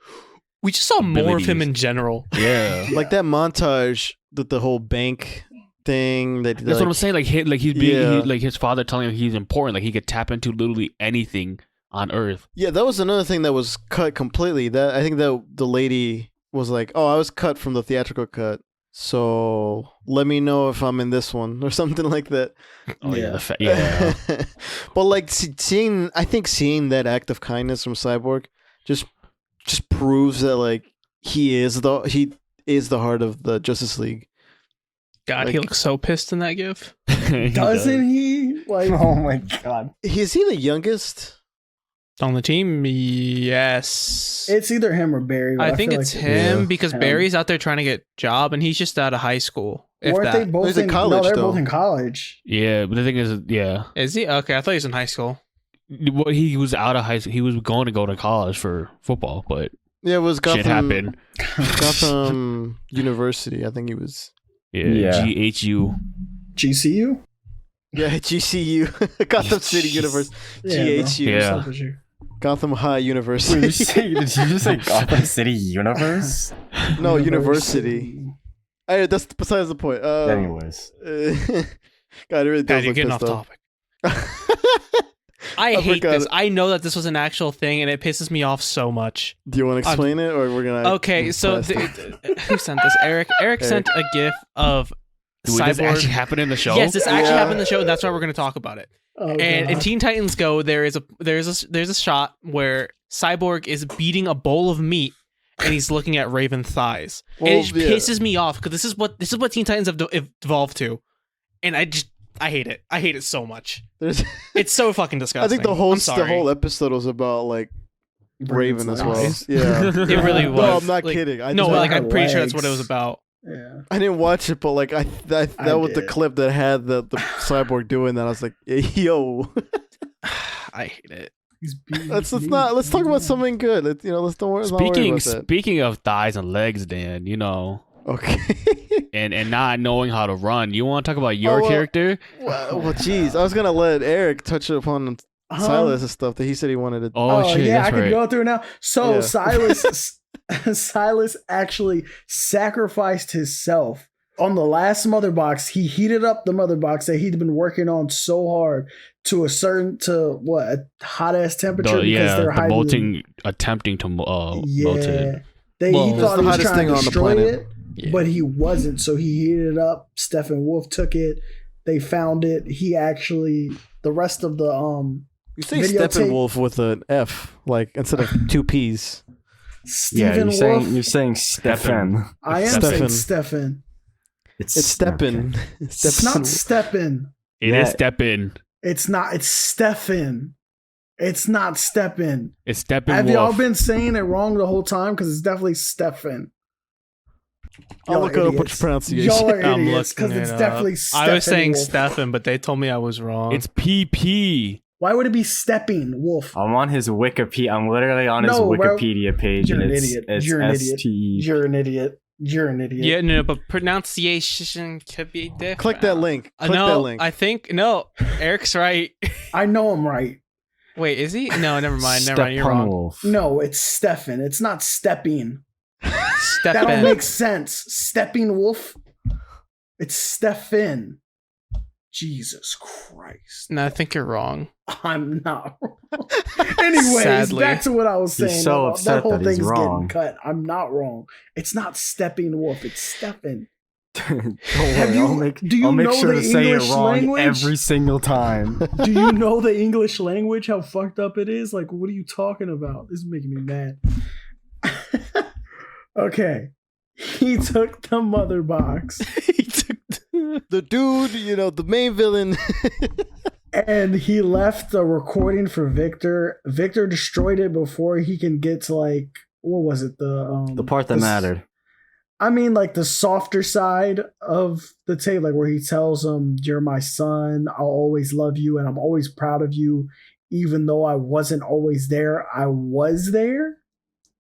We just saw more of abilities. him in general. yeah. Like that montage with the whole bank thing. That That's what I'm saying. Like he's being Yeah. like his father telling him he's important. Like he could tap into literally anything on Earth. Yeah, that was another thing that was cut completely. That I think that the lady was like, "Oh, I was cut from the theatrical cut, so let me know if I'm in this one or something like that." Oh Yeah. yeah. But like seeing that act of kindness from Cyborg just proves that like he is the heart of the Justice League. God, he Like- looks so pissed in that gif. Doesn't he? Like, Oh my god. Is he the youngest? On the team, yes. it's either him or Barry. but I think feel it's like him Yeah. because him. Barry's out there trying to get job and he's just out of high school. If Weren't that. they both He's in in college, No, they're though. both in college. Yeah, but the thing is, yeah, Is he? Okay, I thought he was in high school. well, he was out of high school. He was going to go to college for football, but Yeah, it was Gotham. shit happened. Gotham University. I think he was. Yeah, GHU. GCU? Yeah, GCU, Gotham City University, Yeah, bro. GHU, Yeah. What's up with you? Gotham High University. Did you just say Gotham City Universe? No, University. That's besides the point. Anyways. God, it really God, does you're look getting off pissed off. topic. I hate forgot this. it. I know that this was an actual thing and it pisses me off so much. Do you want to explain it, or we're gonna? Okay, so pass it? who sent this? Eric sent a gif of Wait, this Cyborg. actually happened in the show? Yes, this actually Yeah. happened in the show, and that's why we're going to talk about it. Oh, And in God. Teen Titans Go, there's a shot where Cyborg is beating a bowl of meat, and he's looking at Raven thighs, and it just yeah. pisses me off because this is what Teen Titans have evolved to, and I hate it. I hate it so much. There's, It's so fucking disgusting. I think the I'm sorry. whole episode was about like Raven as well. Legs. Yeah. It really was. No, I'm not Like, kidding. I No, just, like her I'm pretty sure that's what it legs. was about. Yeah. I didn't watch it, but like that was the did. clip that had the Cyborg doing that. I was like, yo, I hate it. He's beating let's meat. talk about something good. Let's let's don't worry. Let's not worry about that. Speaking of thighs and legs, Dan, Okay. and not knowing how to run, you want to talk about your Oh, well, character? well, geez, I was gonna let Eric touch upon Silas and stuff that he said he wanted to. Oh, shit, yeah, that's I could right. go through now. So Yeah. Silas actually sacrificed himself on the last mother box. He heated up the mother box that he'd been working on so hard to a hot ass temperature because they're the hiding. molting, attempting to melt it. Yeah, Well, he it's thought the he was hottest trying thing to on the destroy planet. it, Yeah. but he wasn't. So he heated it up. Stephen Wolf took it. They found it. He actually the rest of the You say videotape- Steppenwolf with an F, like instead of two P's. Stephen you're Wolf. saying Stefan. I am Stephen. saying Stephen. It's Steppen. It's not Stephen. It Yeah. is Steppen. It's not. It's Stephen. It's not Stephen. It's Steppen Have y'all Wolf. been saying it wrong the whole time? Because it's definitely Stephen. I'll Y'all look are it up with idiots. pronunciation. Y'all are I'm idiots because looking it's it definitely up. Stephen. I was saying Wolf. Stefan, but they told me I was wrong. It's PP. Why would it be stepping Wolf? I'm on his Wikipedia. I'm literally on his No, bro. Wikipedia page, You're and an it's idiot. it's You're an idiot. STE. You're an idiot. You're an idiot. Yeah, no, but pronunciation could be different. Click that link. Click no, that link. I think no. Eric's right. I know I'm right. Wait, is he? No, never mind. Never mind. You're wrong. Steppenwolf. No, it's Stephen. It's not stepping. That Stefan. don't make sense. Stepping Wolf. It's Stephen. Jesus Christ. No, I think you're wrong. I'm not wrong. Anyways, Sadly. back to what I was saying. He's so upset that whole that he's thing's wrong. getting cut. I'm not wrong. It's not Stepping Wolf. It's Steppin'. Don't Have worry, you- I'll make, do you I'll make know sure the to say English it wrong language? every single time. Do you know the English language? How fucked up it is? Like, what are you talking about? This is making me mad. Okay. He took the mother box He took The dude, the main villain. and he left the recording for Victor. Victor destroyed it before he can get to what was it? The part that the- mattered. I mean, the softer side of the tape, where he tells him, "You're my son. I'll always love you, and I'm always proud of you, even though I wasn't always there. I was there."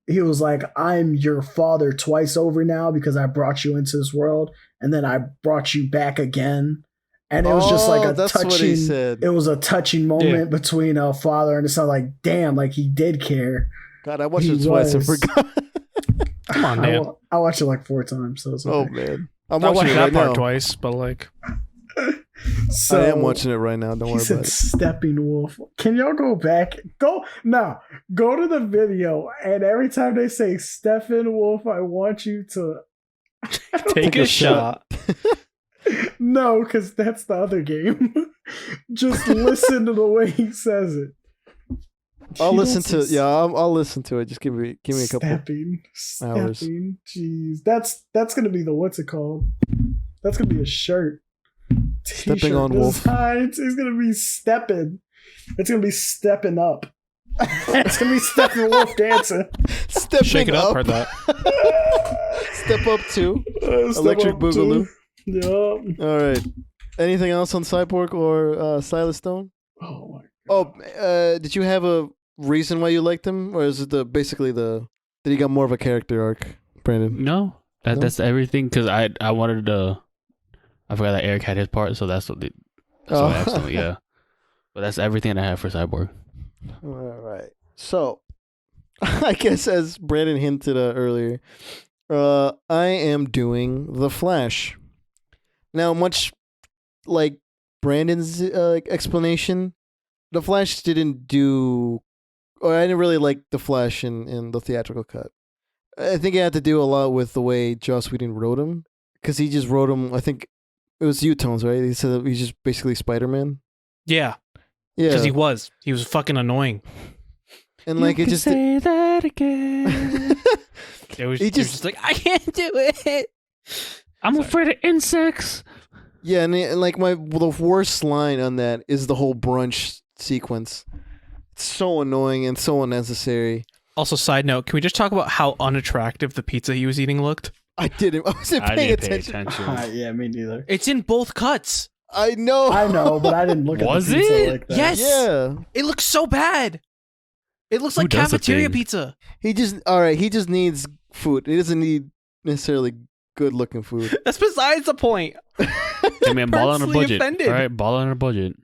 He was like, "I'm your father twice over now because I brought you into this world, and then I brought you back again." And it was just a that's what he touching. said. It was a touching moment between a father and a son. Like, damn, he did care. God, I watched He it twice and was. forgot. Come on, Dan. I watched it 4 times, so it's okay. Oh man, I'm I watching watched it that right part now. twice, but So, I am watching it right now. Don't He worry said about it. Stepping Wolf. Can y'all go back? Go to the video, and every time they say Stephen Wolf, I want you to take a shot. no, because that's the other game. Just listen to the way he says it. I'll He listen don't to say I'll listen to it. Just give me a couple. hours. Stepping. Jeez, that's gonna be the what's it called? That's gonna be a shirt. Stepping T-shirt on Wolf. designs. He's gonna be stepping. It's gonna be stepping up. It's gonna be Stepping Wolf dancing. Stepping Shake it up, up. heard that. Step up too. Step Electric up Boogaloo. too. Yup. All right. Anything else on Cyborg or Silas Stone? Oh my. Oh, did you have a reason why you liked him, or is it basically that he got more of a character arc, Brandon? No, No? that's everything. Because I wanted to. I forgot that Eric had his part, so that's what. So I accidentally, yeah. But that's everything I have for Cyborg. All right. So, I guess as Brandon hinted earlier, I am doing The Flash. Now, much like Brandon's explanation, The Flash didn't do, or I didn't really like The Flash in the theatrical cut. I think it had to do a lot with the way Joss Whedon wrote him, because he just wrote him, I think it was U-Tones, right? He said that he's just basically Spider-Man. Yeah, Yeah. because he was fucking annoying. And like it just say that again. It was, He he was just- just like, I can't do it. I'm afraid of insects. Yeah, and the worst line on that is the whole brunch sequence. It's so annoying and so unnecessary. Also, side note, can we just talk about how unattractive the pizza he was eating looked? I wasn't I paying didn't pay attention. attention. Yeah, me neither. It's in both cuts. I know. I know, but I didn't look at Was the pizza it? like that. Yes. Yeah. It looks so bad. It looks Who like does the cafeteria thing? pizza. He just needs food. He doesn't need necessarily good looking food. That's besides the point. Hey man, ball on a Personally budget. offended. All right, ball on a budget.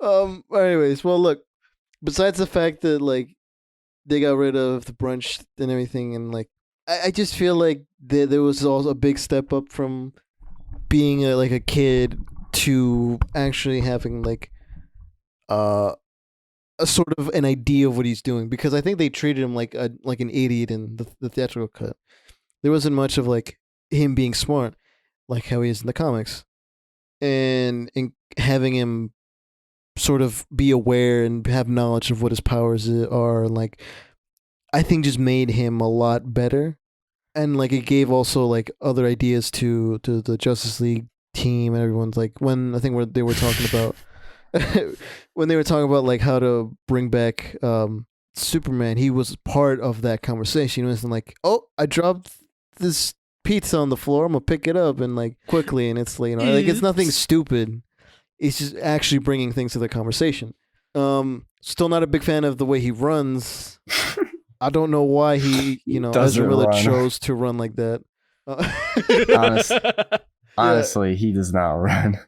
Anyways, well look, besides the fact that they got rid of the brunch and everything, and I just feel like there was also a big step up from being a kid to actually having a sort of an idea of what he's doing, because I think they treated him like an idiot in the theatrical cut. There wasn't much of him being smart like how he is in the comics, and having him sort of be aware and have knowledge of what his powers are, and I think just made him a lot better. And it gave also other ideas to the Justice League team, and everyone's when I think they were talking about when they were talking about how to bring back Superman, he was part of that conversation. He wasn't oh, I dropped this pizza on the floor, I'm gonna pick it up and quickly, and it's it's nothing stupid. It's just actually bringing things to the conversation. Still not a big fan of the way he runs. I don't know why he, Doesn't Ezra Miller run. chose to run like that. Honestly, he does not run.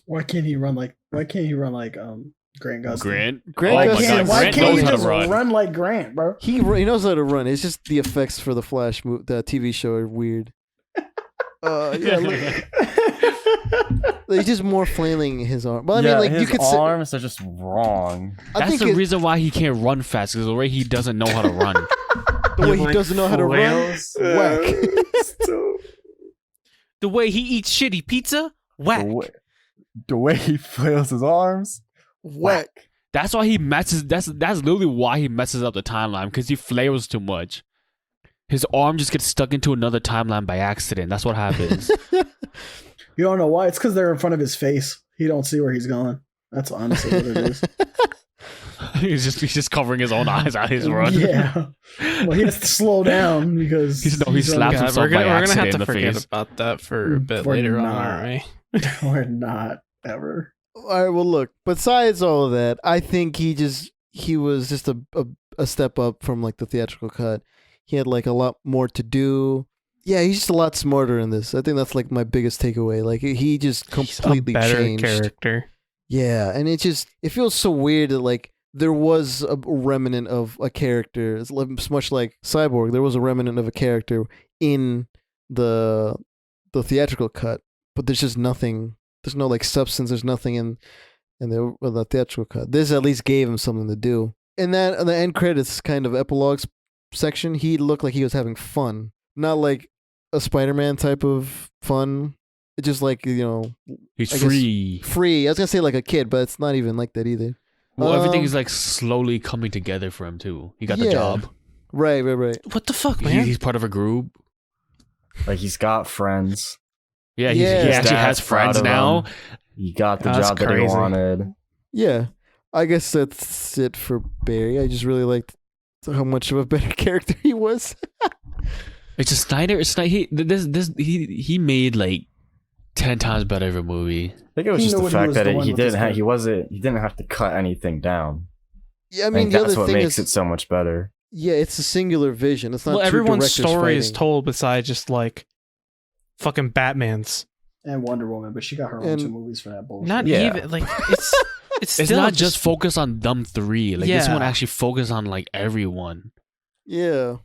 Why can't he run like Grant Gustin? Grant. Grant Why Oh my Gustin- can't, God, why Grant can't he knows how to just run. run like Grant, bro? He knows how to run. It's just the effects for the Flash, the TV show, are weird. Yeah, look, He's just more flailing his arm. But I yeah, mean, like his you could arms are just wrong. That's the reason why he can't run fast, because the way he doesn't know how to run. the way he doesn't know how to run. Whack. The way he eats shitty pizza, whack. The way he flails his arms, Whack. That's why he messes. That's literally why he messes up the timeline, because he flails too much. His arm just gets stuck into another timeline by accident. That's what happens. You don't know why? It's because they're in front of his face. He don't see where he's going. That's honestly what it is. he's just covering his own eyes out his run. Yeah. Well, he has to slow down because he slaps God, himself we're gonna by have accident to in the forget face. about that for a bit We're later on, not. aren't we? We're not ever. All right. Well, look. Besides all of that, I think he was just a step up from like the theatrical cut. He had like a lot more to do. Yeah, he's just a lot smarter in this. I think that's like my biggest takeaway. Like he just completely He's a better changed. character. Yeah, and it feels so weird that like there was a remnant of a character. It's much like Cyborg. There was a remnant of a character in the theatrical cut, but there's just nothing. There's no like substance. There's nothing in the theatrical cut. This at least gave him something to do. And that on the end credits kind of epilogues section, he looked like he was having fun, not like a Spider-Man type of fun. It's just like, you know, He's I guess free. free. I was gonna say like a kid, but it's not even like that either. Well, everything is like slowly coming together for him too. He got the Yeah. job. Right. What the fuck, man? He's part of a group. like he's got friends. Yeah, Yeah. he His actually has dad's proud friends of now. him. He got the That's job that he crazy. wanted. Yeah, I guess that's it for Barry. I just really liked how much of a better character he was. It's just Snyder. He made like 10 times better of a movie. I think it was He just knew the what he fact was that doing he with his didn't character. he didn't have to cut anything down. Yeah, I I mean think the that's other what thing makes is, it so much better. yeah, it's a singular vision. It's not Well, two everyone's directors story is fighting. told besides just like fucking Batman's. And Wonder Woman, but she got her own And- 2 movies for that bullshit. Not Yeah. even like it's It's still not just focused on them three. Like this Yeah. one actually focused on like everyone. Yeah,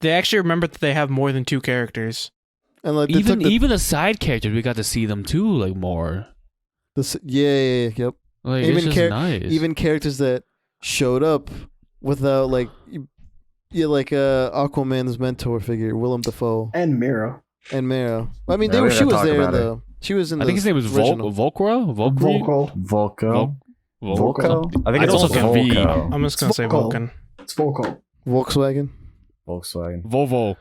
They actually remember that they have more than 2 characters. and like they Even took even the side characters, we got to see them too, like more. yep. Like Even it's just char- nice. Even characters that showed up without like, like Aquaman's mentor figure, Willem Dafoe And Mira. and Mara. I mean, Yeah, we she gotta was talk there in about the. She was in. I think his name was original. Volcra. Volko. Volko. Volko? I think It's it's also also V. Volko. I'm just gonna say Volko. Vulcan. It's Volko. Volkswagen. Volkswagen. Volvo.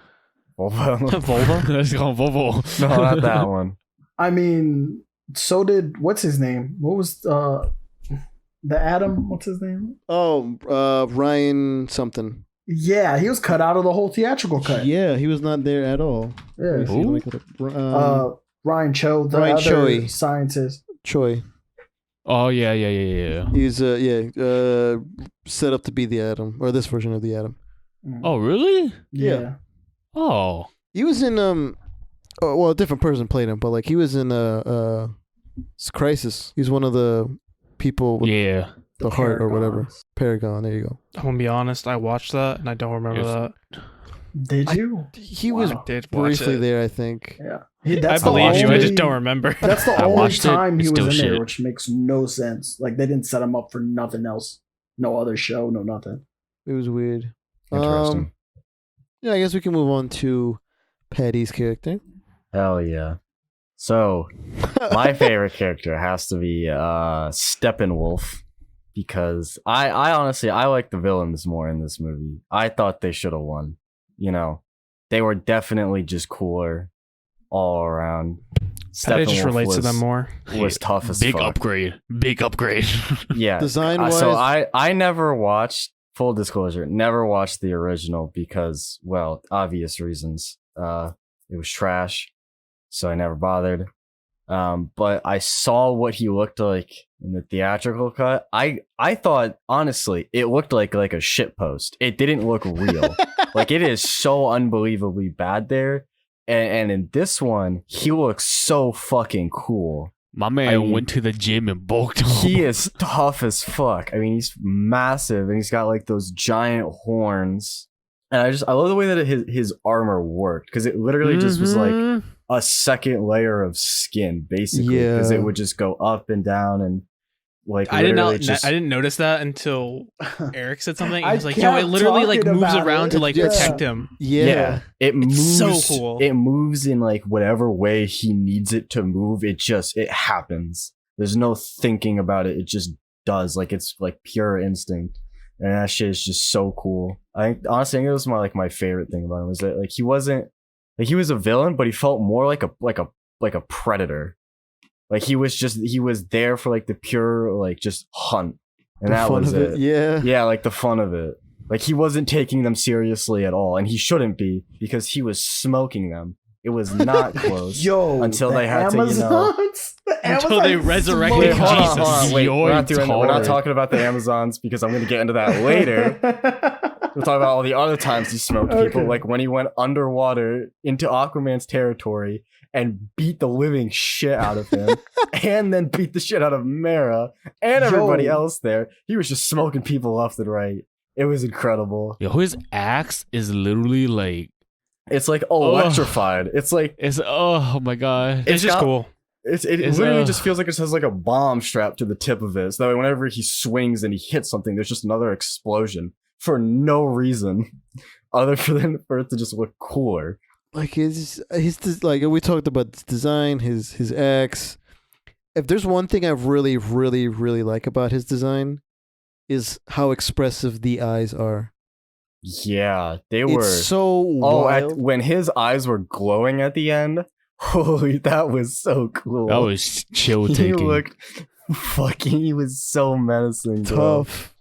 Volvo. Volvo. Let's call him Volvo. No, not that one. I mean, so did what's his name? What was the Atom? What's his name? Oh, Ryan something. Yeah, he was cut out of the whole theatrical cut. Yeah, he was not there at all. Yeah. Let me see, let me look it up. Ryan Cho, the Ryan other Choi. scientist. Choi. Oh yeah. He's set up to be the Atom, or this version of the Atom. Oh really? Yeah. Oh. He was in a different person played him, but like he was in Crisis. He's one of the people with Yeah. the heart or whatever. Paragons. Paragon. There you go. I'm gonna be honest. I watched that and I don't remember Yes. that. Did you? He Wow. was I did watch briefly it. there, I think. Yeah. I That's the believe you. I just only- don't remember. That's the I only watched it. time he It's was still in there, shit. which makes no sense. Like they didn't set him up for nothing else. No other show, no nothing. It was weird. Interesting. Yeah, I guess we can move on to Patty's character. Hell yeah. So, my favorite character has to be Steppenwolf, because I honestly I like the villains more in this movie. I thought they should have won. You know, they were definitely just cooler all around. Patty just Steppenwolf relates to them more. Was tough as Big fuck. upgrade. Big upgrade. Yeah. Design-wise, So I never watched, full disclosure, never watched the original because, well, obvious reasons. It was trash, so I never bothered. But I saw what he looked like in the theatrical cut. I thought, honestly, it looked like a shit post. It didn't look real. Like, it is so unbelievably bad there. And in this one, he looks so fucking cool. My man I mean, went to the gym and bulked up. He is tough as fuck. I mean, he's massive and he's got like those giant horns. And I love the way that his armor worked, because it literally just was like a second layer of skin, basically, because Yeah. it would just go up and down and like I literally I didn't notice that until Eric said something. He I was like, "Yo, it kept literally like talking moves about around it. to like Yeah. protect him." Yeah. it moves so cool. It moves in like whatever way he needs it to move. It happens. There's no thinking about it. It just does. Like it's like pure instinct. And that shit is just so cool. I think it was my favorite thing about him was that like he wasn't like he was a villain, but he felt more like a predator. Like he was there for like the pure like just hunt. And The that fun was of it. Yeah. Yeah, like the fun of it. Like he wasn't taking them seriously at all, and he shouldn't be because he was smoking them. It was not close. Yo, until the they had to, you know. Amazons, the Until they Amazons resurrected Wait, smoke- hold on. Wait, we're not Yoinked we're not hard. talking about the Amazons because I'm going to get into that later. We'll talk about all the other times he smoked people, Okay. like when he went underwater into Aquaman's territory and beat the living shit out of him, and then beat the shit out of Mara and everybody Yo. else there. He was just smoking people left and right. It was incredible. Yo, his axe is literally like It's like electrified. It's like it's oh my god. It's just got- cool. it It's, literally just feels like it has like a bomb strapped to the tip of it. So that way whenever he swings and he hits something, there's just another explosion for no reason other than for it to just look cooler. Like like we talked about his design, his axe. If there's one thing I really, really, really like about his design, is how expressive the eyes are. Yeah, they were. It's so Oh, wild. when his eyes were glowing at the end, holy, that was so cool. That was chill he taking. looked fucking. He was so menacing, bro. Tough.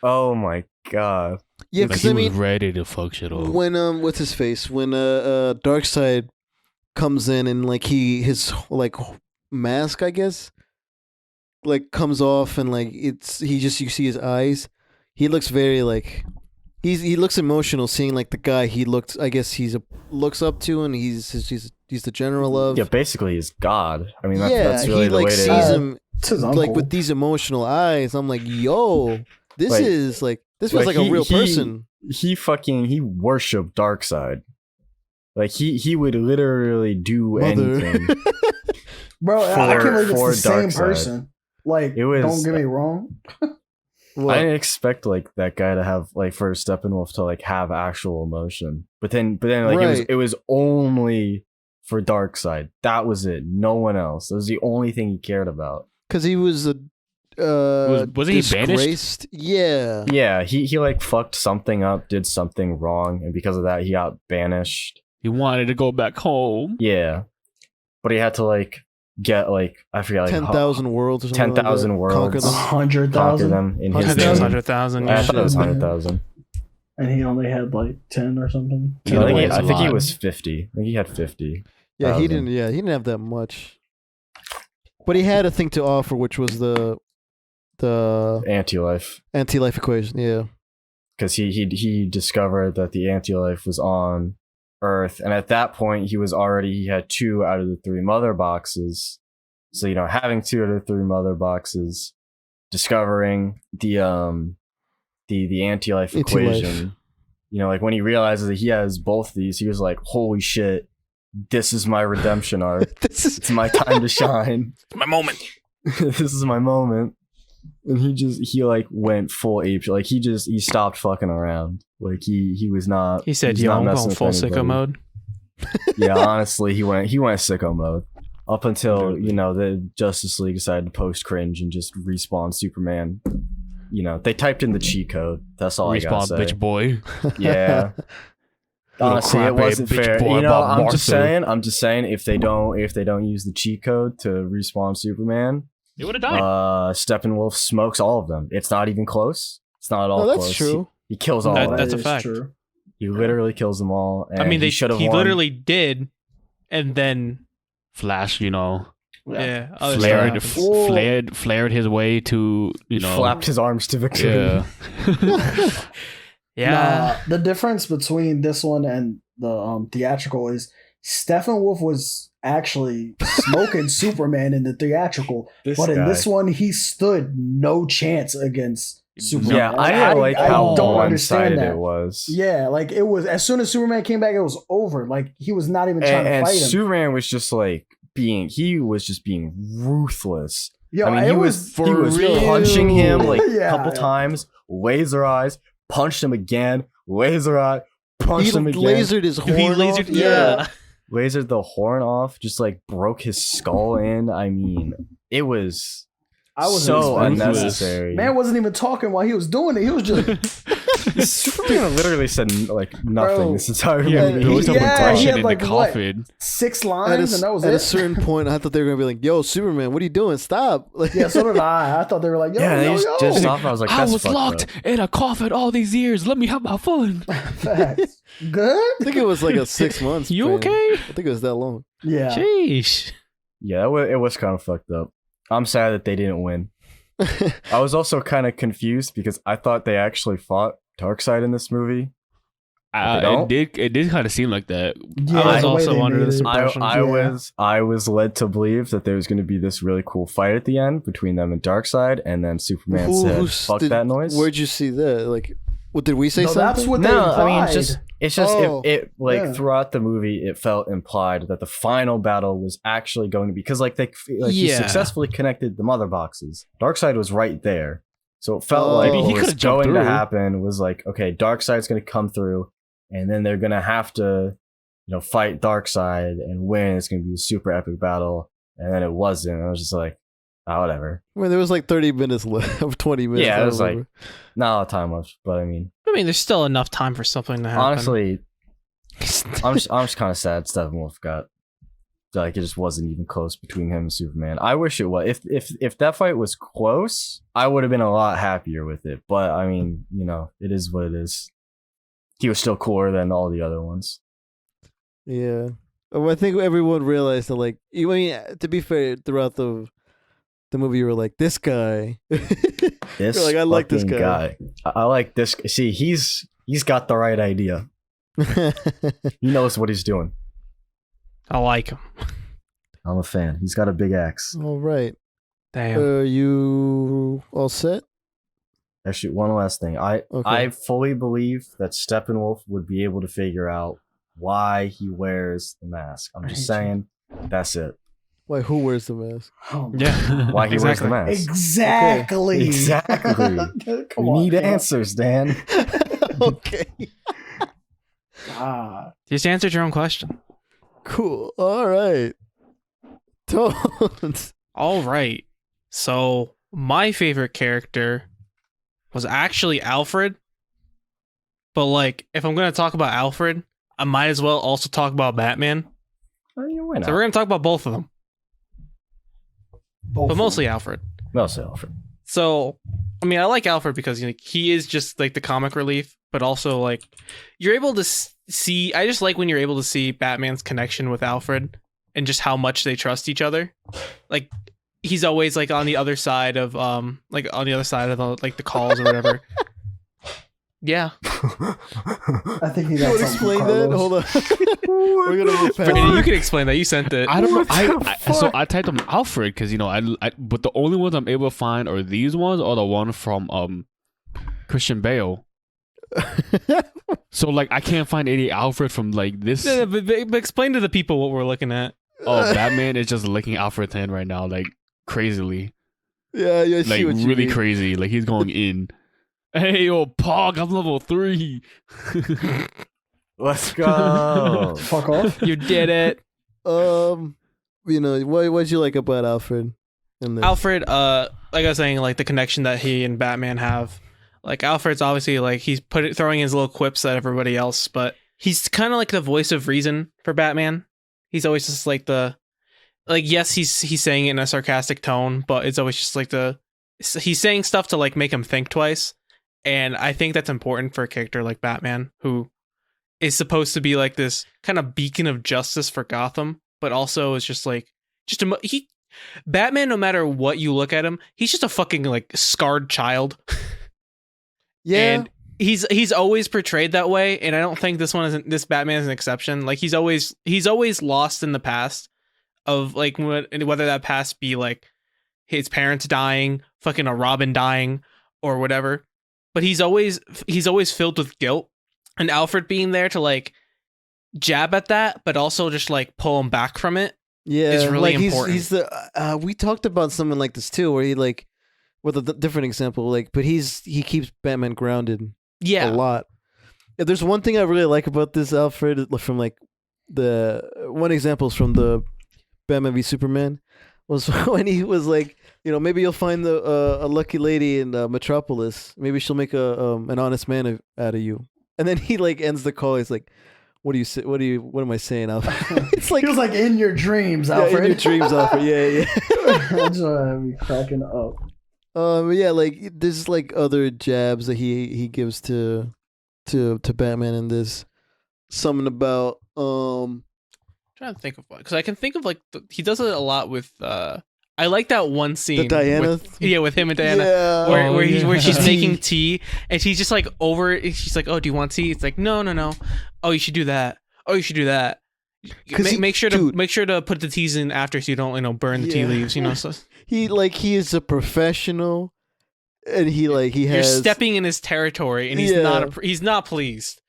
Oh my god. Yeah, like because he I was mean, ready to fuck shit up. when what's his face? When Darkseid comes in and like his like mask, I guess, like comes off and like you see his eyes. He looks very like he looks emotional seeing like the guy he looks up to, and he's the general of. Yeah, basically he's God. I mean, Yeah, that's really he the like way to. sees him It's his like uncle. with these emotional eyes. I'm like, yo, this Like- is like this feels like like, a real person. He worshipped Darkseid. Like he would literally do Mother. anything. Bro, I for- can't believe it's for the same Darkseid. person. Like, It was- don't get me wrong. What? I didn't expect like that guy to have like for Steppenwolf to like have actual emotion. But then like Right. it was only for Darkseid. That was it. No one else. That was the only thing he cared about. Because he was a wasn't he banished? disgraced? Yeah. Yeah, he like fucked something up, did something wrong, and because of that he got banished. He wanted to go back home. Yeah. But he had to like get like I forget like 10,000 worlds or something. 10,000 like that. worlds. Conquer them. 100,000. them in his I think it was name. 100,000. I thought it was Yeah. 100,000. And he only had like 10 or something. Either way, it's I a think he lot. was 50. I think he had 50. Yeah, he 1,000. didn't. Yeah, he didn't have that much. But he had a thing to offer, which was the Anti-life. anti-life equation. Yeah. Because he discovered that the anti-life was on Earth, and at that point he had 2 out of the 3 mother boxes. So having 2 out of the 3 mother boxes, discovering the anti-life Anti-life. equation. Like when he realizes that he has both these, he was like, "Holy shit, this is my redemption arc. This is It's my time to shine. My moment. This is my moment." And he like went full ape. Like he stopped fucking around. Like he was not. He said, was "Yo, not I'm messing going with full sicko anybody. mode." Yeah, honestly, he went sicko mode up until the Justice League decided to post cringe and just respawn Superman. They typed in the cheat code. That's all I Respawn, gotta say. bitch boy. Yeah. Honestly, it crappy wasn't bitch fair. boy Bob I'm just Marcel. saying, if they don't use the cheat code to respawn Superman, He would have died. Steppenwolf smokes all of them. It's not even close. It's not at all No, that's close. true. He kills all That- of that's them. a fact. True. He literally kills them all. And I mean, he should have he won. literally did, and then Flash, yeah, other flared, stuff happens. flared his way to, He flapped his arms to victory. Yeah. Yeah, Nah, the difference between this one and the theatrical is Steppenwolf was actually smoking Superman in the theatrical, This but in guy. this one he stood no chance against Superman. Yeah, I didn't like how don't one-sided understand that. it was. Yeah, like it was as soon as Superman came back, it was over. Like he was not even trying And to fight him. Superman was just like he was just being ruthless. Yo, I mean, it he was real. punching him like a Yeah. couple times, laser eyes, punched him again, laser eye, punched him again. Lasered his horn. He lasered. off. Yeah. Lasered the horn off, just like broke his skull in. I mean, it was I was so expecting that. unnecessary. Man wasn't even talking while he was doing it. He was just Superman literally said like nothing Bro. this entire Yeah, movie. built up Yeah, he aggression had, in like, the what? coffin. 6 At, lines, and that was at it. a certain point, I thought they were gonna be like, "Yo, Superman, what are you doing? Stop!" Like, Yeah, so did I. I thought they were like, yo, Yeah, yo, they yo. just stopped. I was like, I that's was fucked locked up. in a coffin all these years. Let me have my fun. Facts. Good? I think it was like a 6 months. You span. okay? I think it was that long. Yeah. Sheesh. Yeah, it was kind of fucked up. I'm sad that they didn't win. I was also kind of confused because I thought they actually fought Darkseid in this movie. They don't? It did kind of seem like that. Yeah, I was the way also they under made this it. impression. I was led to believe that there was going to be this really cool fight at the end between them and Darkseid, and then Superman said, "Fuck that noise." Where'd you see that? Like, what did we say? No, something? that's what they No, implied. I mean it's just Oh, it like yeah. throughout the movie it felt implied that the final battle was actually going to be because like he Yeah. successfully connected the mother boxes. Darkseid was right there, so it felt Oh. like Maybe what he was could've jumped going to through. happen was like, okay, Darkseid's going to come through, and then they're going to have to fight Darkseid and win. It's going to be a super epic battle, and then it wasn't. I was just like, whatever. I mean, there was like 30 minutes left of 20 minutes. Yeah, I it was like remember. not a lot of time left, but I mean, There's still enough time for something to happen. honestly, I'm just kind of sad Steppenwolf got like it just wasn't even close between him and Superman. I wish it was. If that fight was close, I would have been a lot happier with it. But I mean, it is what it is. He was still cooler than all the other ones. Yeah. I think everyone realized that, like, I mean, to be fair, throughout the movie, you were like, this guy. This You're like, I like this fucking guy. I like this. See, he's got the right idea. He knows what he's doing. I like him. I'm a fan. He's got a big axe. All right. Damn. Are you all set? Actually, one last thing. I fully believe that Steppenwolf would be able to figure out why he wears the mask. I'm just saying, that's it. Why, who wears the mask? Oh, Yeah. Why he wears the Exactly. mask. Exactly. Exactly. Come We on, need man. answers, Dan. Okay. God. Just answered your own question. Cool. All right. Tones. All right. So my favorite character was actually Alfred. But like, if I'm gonna talk about Alfred, I might as well also talk about Batman. Oh, yeah, why not? So we're gonna talk about both of them, Both but of mostly Alfred. Mostly Alfred. So, I mean, I like Alfred because he is just like the comic relief, but also like you're able to see. I just like when you're able to see Batman's connection with Alfred and just how much they trust each other. Like he's always like on the other side of the calls or whatever. Yeah, I think he You got want to something explain from that? Carlos. Hold on. We're going to move past Brandon, you it. can explain that. You sent it. I don't know. What the So fuck? I typed them Alfred because but the only ones I'm able to find are these ones or the one from Christian Bale. So like I can't find any Alfred from like this. No, but explain to the people what we're looking at. Oh, Batman is just licking Alfred's hand right now, like crazily, Yeah, I see like what you really mean. crazy. Like he's going in. Hey, yo, Pog, I'm level 3. Let's go. Fuck off. You did it. What'd you like about Alfred? in this? Alfred, like I was saying, like the connection that he and Batman have. Like Alfred's obviously like he's throwing his little quips at everybody else, but he's kind of like the voice of reason for Batman. He's always just like yes, he's saying it in a sarcastic tone, but it's always just like he's saying stuff to like make him think twice. And I think that's important for a character like Batman, who is supposed to be like this kind of beacon of justice for Gotham, but also is just like Batman, no matter what you look at him, he's just a fucking like scarred child. Yeah. And he's always portrayed that way, and I don't think this Batman is an exception. Like he's always lost in the past of like whether that past be like his parents dying, fucking a Robin dying, or whatever. but he's always filled with guilt, and Alfred being there to like jab at that, but also just like pull him back from it. Yeah, is really like important. He's the we talked about someone like this too, where he like with a different example, like, but he keeps Batman grounded a lot. Yeah, there's one thing I really like about this Alfred from like the one example is from the Batman v Superman was when he was like, you know, maybe you'll find a lucky lady in Metropolis. Maybe she'll make an honest man out of you. And then he like ends the call. He's like, "What do you say? What am I saying, Alfred?" It's like he was like in your dreams, Alfred. Yeah, in your dreams, Alfred. Yeah. I'm just gonna be cracking up. Yeah, like there's like other jabs that he gives to Batman in this. Something about trying to think of one because I can think of like he does it a lot with. I like that one scene. The Diana, with him and Diana, where she's making tea and she's just like over. She's like, "Oh, do you want tea?" It's like, no. Oh, you should do that. Oh, you should do that. Make sure to put the teas in after so you don't burn the tea leaves. So he is a professional, and you're stepping in his territory, and he's not pleased.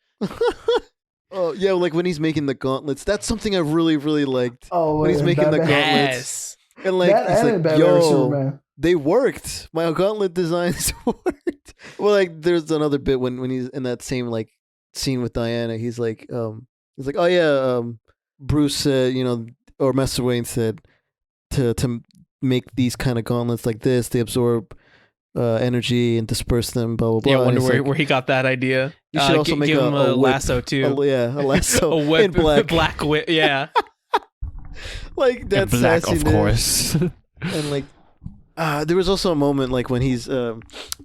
Oh yeah, like when he's making the gauntlets. That's something I really really liked. Oh, when he's making the gauntlets. Yes. And like, that it's like, yo, they worked. My gauntlet designs worked. Well, like, there's another bit when he's in that same like scene with Diana. He's like, oh yeah, Bruce said, or Master Wayne said to make these kind of gauntlets like this, they absorb energy and disperse them. Blah blah blah. Yeah, I wonder where he got that idea. You should also make him a lasso too. A lasso. A whip, in black whip. Yeah. Like that's black, of course. And like, there was also a moment like when he's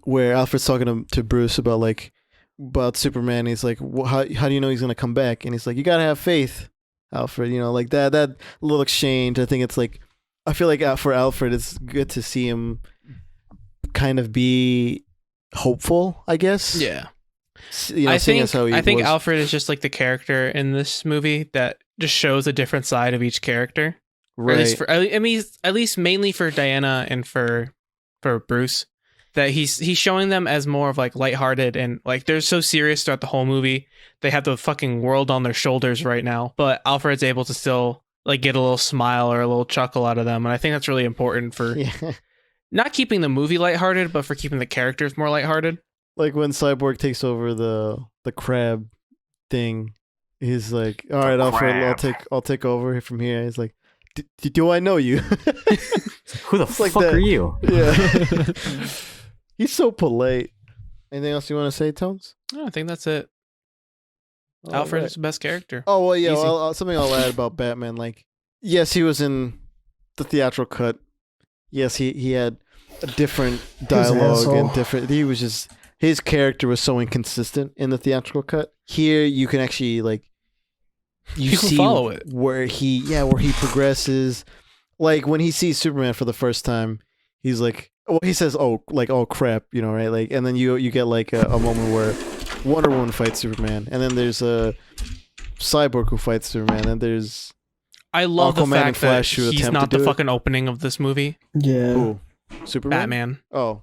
where Alfred's talking to Bruce about Superman. He's like, how do you know he's gonna come back? And he's like, you gotta have faith, Alfred. Like that little exchange. I think it's like, I feel like for Alfred, it's good to see him kind of be hopeful, I guess. Yeah. I think Alfred is just like the character in this movie that just shows a different side of each character. Right. At least mainly for Diana and for Bruce, that he's showing them as more of like lighthearted and like they're so serious throughout the whole movie. They have the fucking world on their shoulders right now, but Alfred's able to still like get a little smile or a little chuckle out of them, and I think that's really important for not keeping the movie lighthearted, but for keeping the characters more lighthearted. Like when Cyborg takes over the crab thing, he's like, "All right, Alfred, I'll take over from here." He's like, "Do I know you?" Who the fuck are you? Yeah, he's so polite. Anything else you want to say, Tones? I think that's it. Alfred is the best character. Oh well, yeah. Something I'll add about Batman. Like, yes, he was in the theatrical cut. Yes, he had a different dialogue and different. He was just. His character was so inconsistent in the theatrical cut. Here, you can actually you see follow it where he progresses. Like when he sees Superman for the first time, he's like, well, he says, "Oh crap," right? Like, and then you get like a moment where Wonder Woman fights Superman, and then there's a Cyborg who fights Superman, and there's I love Aquaman the fact and Flash that he's not the fucking opening of this movie. Yeah, Ooh, Superman, Batman. Oh.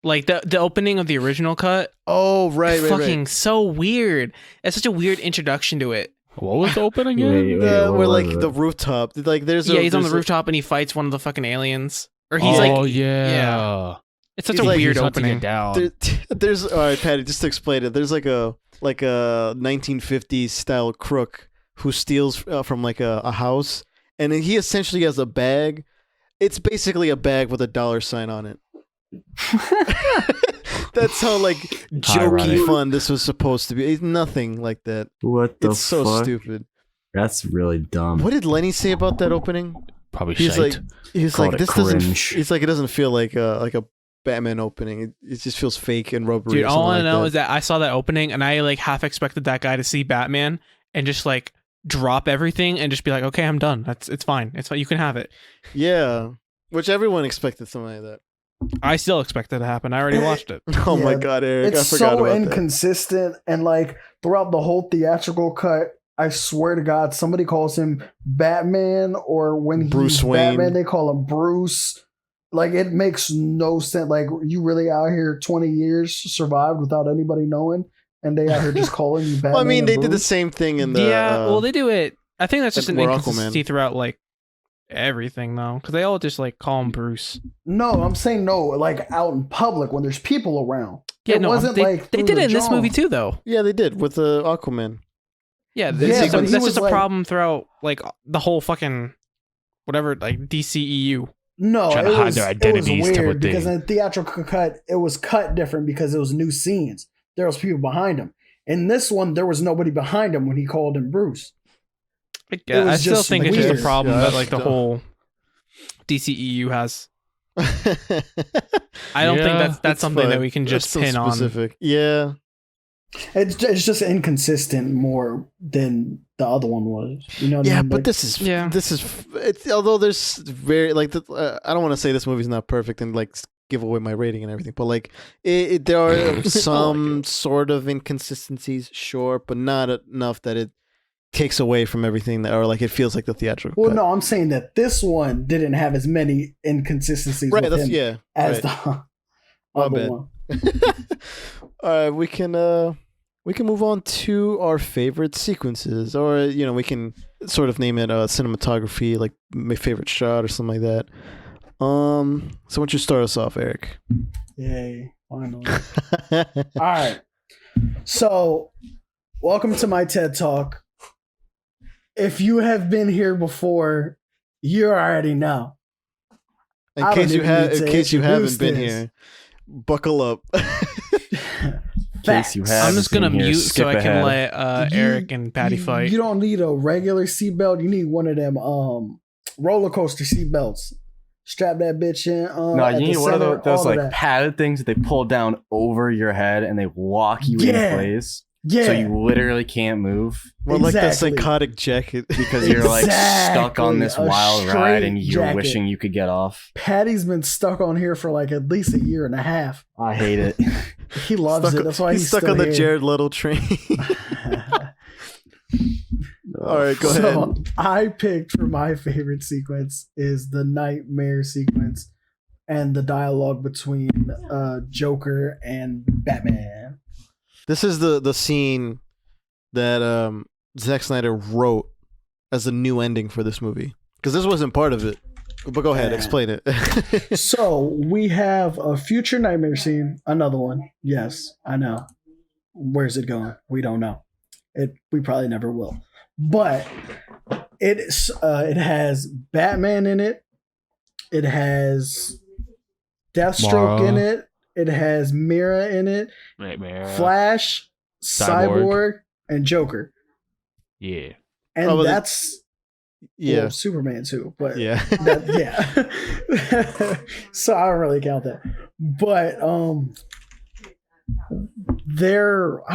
Like the opening of the original cut. Oh, right. Fucking so weird. It's such a weird introduction to it. What was the opening again? Where like the rooftop. Like he's on the rooftop and he fights one of the fucking aliens. Or he's yeah. It's such a weird opening. There's all right, Patty. Just to explain it, there's like a 1950s style crook who steals from like a house, and then he essentially has a bag. It's basically a bag with a $sign on it. That's how like jokey fun this was supposed to be. It's nothing like that. What the It's so fuck? stupid. That's really dumb. What did Lenny say about that opening? Probably He's shite. Called this it doesn't. cringe. He's like, it doesn't feel like a Batman opening. It just feels fake and rubbery. Dude, all I know that. is that I saw that opening and I like half expected that guy to see Batman and just like drop everything and just be like, okay, I'm done. It's fine. It's fine. You can have it. Yeah, which everyone expected something like that. I still expect that to happen. I already watched it. Oh Yeah, my god, Eric! it's I forgot so about inconsistent, and like throughout the whole theatrical cut, I swear to God, somebody calls him Batman, or when Bruce he's Wayne. Batman, they call him Bruce. Like, it makes no sense. Like, you really out here 20 years survived without anybody knowing, and they out here just calling you Batman. Well, I mean, and they did the Bruce? same thing in the. well, they do it. I think that's just an more inconsistency Aquaman. throughout like everything, though, because they all just like call him Bruce. No, I'm saying no. Like, out in public when there's people around. Yeah, It no, wasn't they, like they through did the it in this movie drum. too, though. Yeah, they did with Aquaman. Yeah, Yeah, that's but he just was a like- problem throughout like the whole fucking whatever like DCEU. No, Trying it to hide was, their it was identities type of weird because thing. in the theatrical cut, it was cut different because it was new scenes. There was people behind him. In this one, there was nobody behind him when he called him Bruce. I was still just think it's just weird. a problem Yeah, that that's like the dumb. whole DCEU has. I don't think Yeah, that's It's something that fine. we can That's just so pin on. specific. Yeah. It's just inconsistent more than the other one was. You know what I Yeah, mean? but Like, this is Yeah. it's although there's very like I don't want to say this movie's not perfect and like give away my rating and everything, but like there are some sort of inconsistencies, sure, but not enough that it takes away from everything that, or like it feels like the theatrical. well, cut. no, I'm saying that this one didn't have as many inconsistencies right? with That's him yeah. as right. the My other bad. one. All right, we can move on to our favorite sequences, or we can sort of name it cinematography, like my favorite shot or something like that. So why don't you start us off, Eric? Yay! Finally. All right. So, welcome to my TED Talk. If you have been here before, you already know. In I case don't you even have, need in to case you haven't introduce been this. here, buckle up. In case you Facts. have. I'm just gonna Here, mute skip so I can ahead. let You- Eric and Patty you- fight. You don't need a regular seatbelt. You need one of them roller coaster seatbelts. Strap that bitch in. No, at you the need one of center, those all like that. padded things that they pull down over your head and they lock you Yeah. in place. Yeah. So you literally can't move More like the Exactly. psychotic jacket. because you're like stuck on this Exactly. A wild ride and straight you're jacket. wishing you could get off. Patty's been stuck on here for like at least a year and a half. I hate it. He loves it. That's why he's stuck still on the here. Jared Leto train. All right, go So ahead. I picked for my favorite sequence is the nightmare sequence and the dialogue between Joker and Batman. This is the scene that Zack Snyder wrote as a new ending for this movie, because this wasn't part of it. But go ahead, Yeah. explain it. So we have a future nightmare scene, another one. Yes, I know. Where's it going? We don't know. We probably never will. But it has Batman in it. It has Deathstroke Mara. in it. It has Mira in it. Nightmare. Flash, Cyborg, and Joker. Yeah. And Oh, well, that's yeah, Superman too. But yeah. yeah. So I don't really count that. But I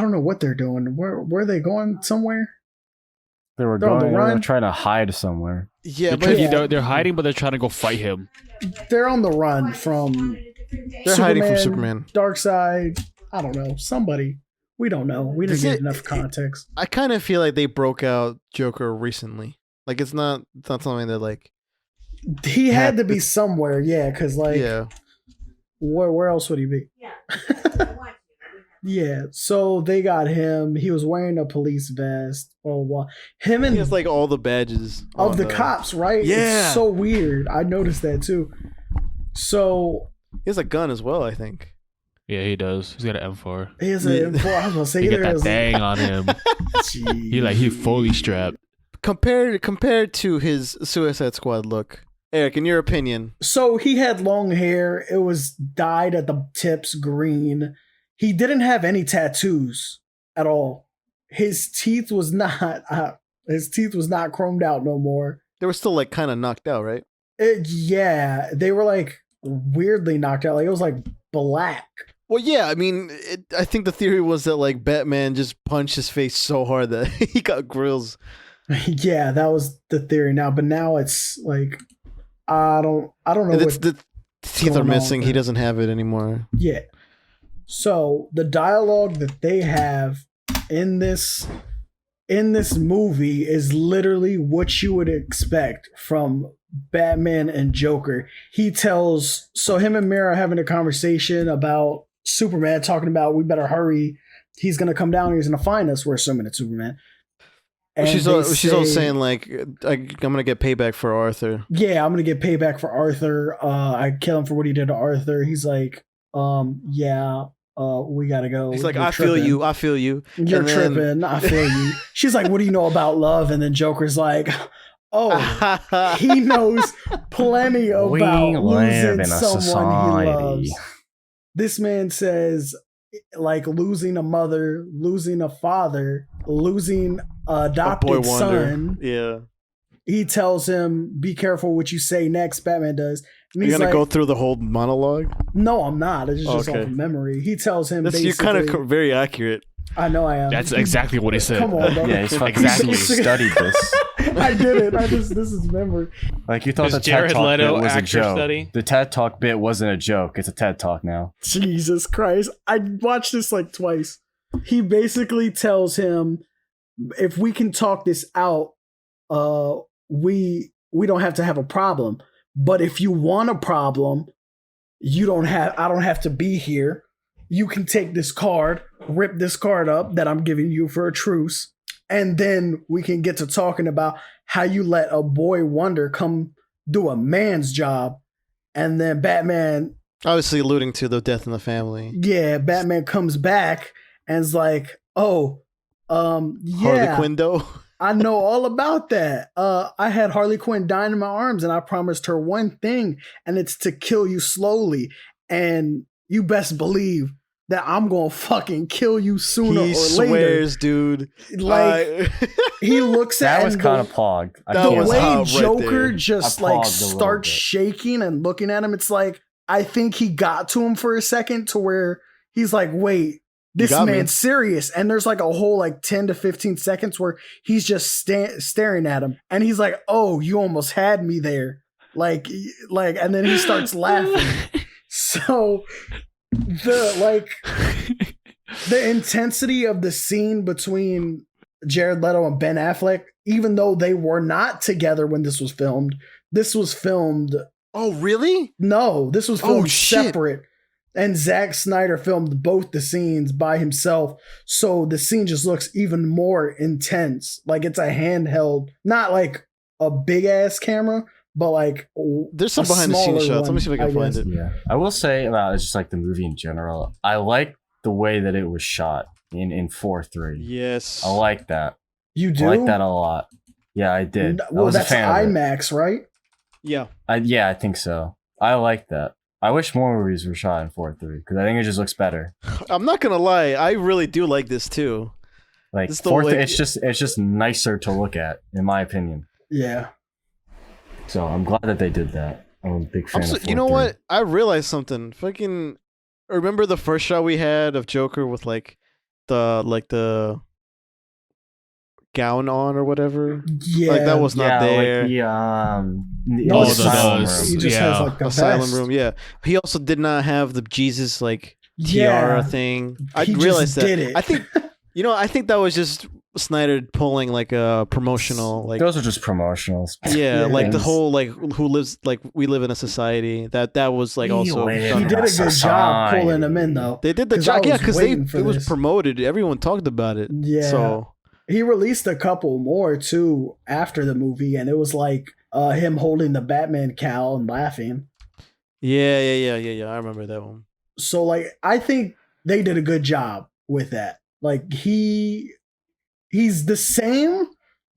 don't know what they're doing. Where are they going? Somewhere? They were They're on the going. They run. were trying to hide somewhere. Yeah, They're, but they're hiding, but they're trying to go fight him. They're on the run from they're hiding from Superman. Darkseid. I don't know. Somebody. We don't know. We didn't Is get it- enough context. I kind of feel like they broke out Joker recently. Like it's not something that like He had to be somewhere, yeah, because like yeah. where else would he be? Yeah, so they got him. He was wearing a police vest. Blah, blah, blah. Him and He has like all the badges of on the cops, right? Yeah. It's so weird. I noticed that too. So He has a gun as well, I think. Yeah, he does. He's got an M4. he has a. Yeah. I was gonna say He got either that is- thing on him. He fully strapped. Compared to his Suicide Squad look, Eric, in your opinion, So he had long hair. It was dyed at the tips green. He didn't have any tattoos at all. His teeth was not. His teeth was not chromed out no more. they were still like kind of knocked out, right? Yeah, they were like weirdly knocked out. Like it was like black. Well, yeah. I mean, I think the theory was that like Batman just punched his face so hard that he got grills. Yeah, that was the theory now. But now it's like I don't know And it's what. the teeth are going on missing. with He that? doesn't have it anymore. Yeah. So the dialogue that they have in this movie is literally what you would expect from Batman and Joker. So him and Mira are having a conversation about Superman, talking about we better hurry. He's gonna come down. He's gonna find us. We're assuming it's Superman. And she's all saying like, I'm gonna get payback for Arthur. Yeah, I'm gonna get payback for Arthur. I kill him for what he did to Arthur. He's like, yeah, we gotta go. He's like, I feel you. You're tripping. I feel you. She's like, what do you know about love? And then Joker's like, oh, he knows plenty about losing someone he loves. This man says, like, losing a mother, losing a father, losing a adopted son. Yeah. He tells him, be careful what you say next. Batman does. And You're gonna go through the whole monologue? No, I'm not. It's just off of memory. He tells him basically... You're kind of very accurate. I know I am. That's exactly what he said. Come on, bro. Yeah, he's exactly studied this. I did it. This is memory. Like, you thought the TED Talk bit was a joke. The TED Talk bit wasn't a joke. It's a TED Talk now. Jesus Christ. I watched this like twice. He basically tells him, if we can talk this out, we don't have to have a problem. But if you want a problem, I don't have to be here. You can take this card, rip this card up that I'm giving you for a truce, and then we can get to talking about how you let a boy wonder come do a man's job. And then Batman, obviously alluding to the death in the family. Yeah, Batman comes back and is like, yeah, Harley Quinn though. I know all about that. I had Harley Quinn dying in my arms, and I promised her one thing, and it's to kill you slowly. And you best believe that I'm gonna fucking kill you sooner or later. He swears, dude. Like, he looks at that was kind of pogged. The way Joker just like starts shaking and looking at him, it's like, I think he got to him for a second to where he's like, wait, this man's serious. And there's like a whole like 10 to 15 seconds where he's just staring at him. And he's like, oh, you almost had me there. Like, and then he starts laughing. So the intensity of the scene between Jared Leto and Ben Affleck, even though they were not together when this was filmed. Oh, really? No, this was filmed separate. And Zack Snyder filmed both the scenes by himself. So the scene just looks even more intense. Like it's a handheld, not like a big ass camera, but like there's some behind the scenes shots. Let me see if I can find it. Yeah, I will say about just like the movie in general, I like the way that it was shot in 4:3. Yes, I like that. You do? I like that a lot. Yeah, I did. Well, I was that's a fan IMAX, right? Yeah. Yeah, I think so. I like that. I wish more movies were shot in 4:3 because I think it just looks better. I'm not gonna lie, I really do like this too. Like 4:3, it's just nicer to look at, in my opinion. Yeah. So I'm glad that they did that. I'm a big fan of 4:3. You know what? I realized something. Fucking remember the first shot we had of Joker with like the gown on or whatever? Yeah. Like that was not there. Like asylum room. He just has like a asylum vest. room, yeah. He also did not have the Jesus like tiara thing. I realized that. Did it. I think that was just Snyder pulling like a promotional like those are just promotionals. Yeah, like the whole like who lives like we live in a society that was like also he did a good job pulling them in though. They did the job, yeah, because it was promoted. Everyone talked about it. Yeah. So he released a couple more too after the movie, and it was like him holding the Batman cowl and laughing. Yeah. I remember that one. So like I think they did a good job with that. Like he's the same,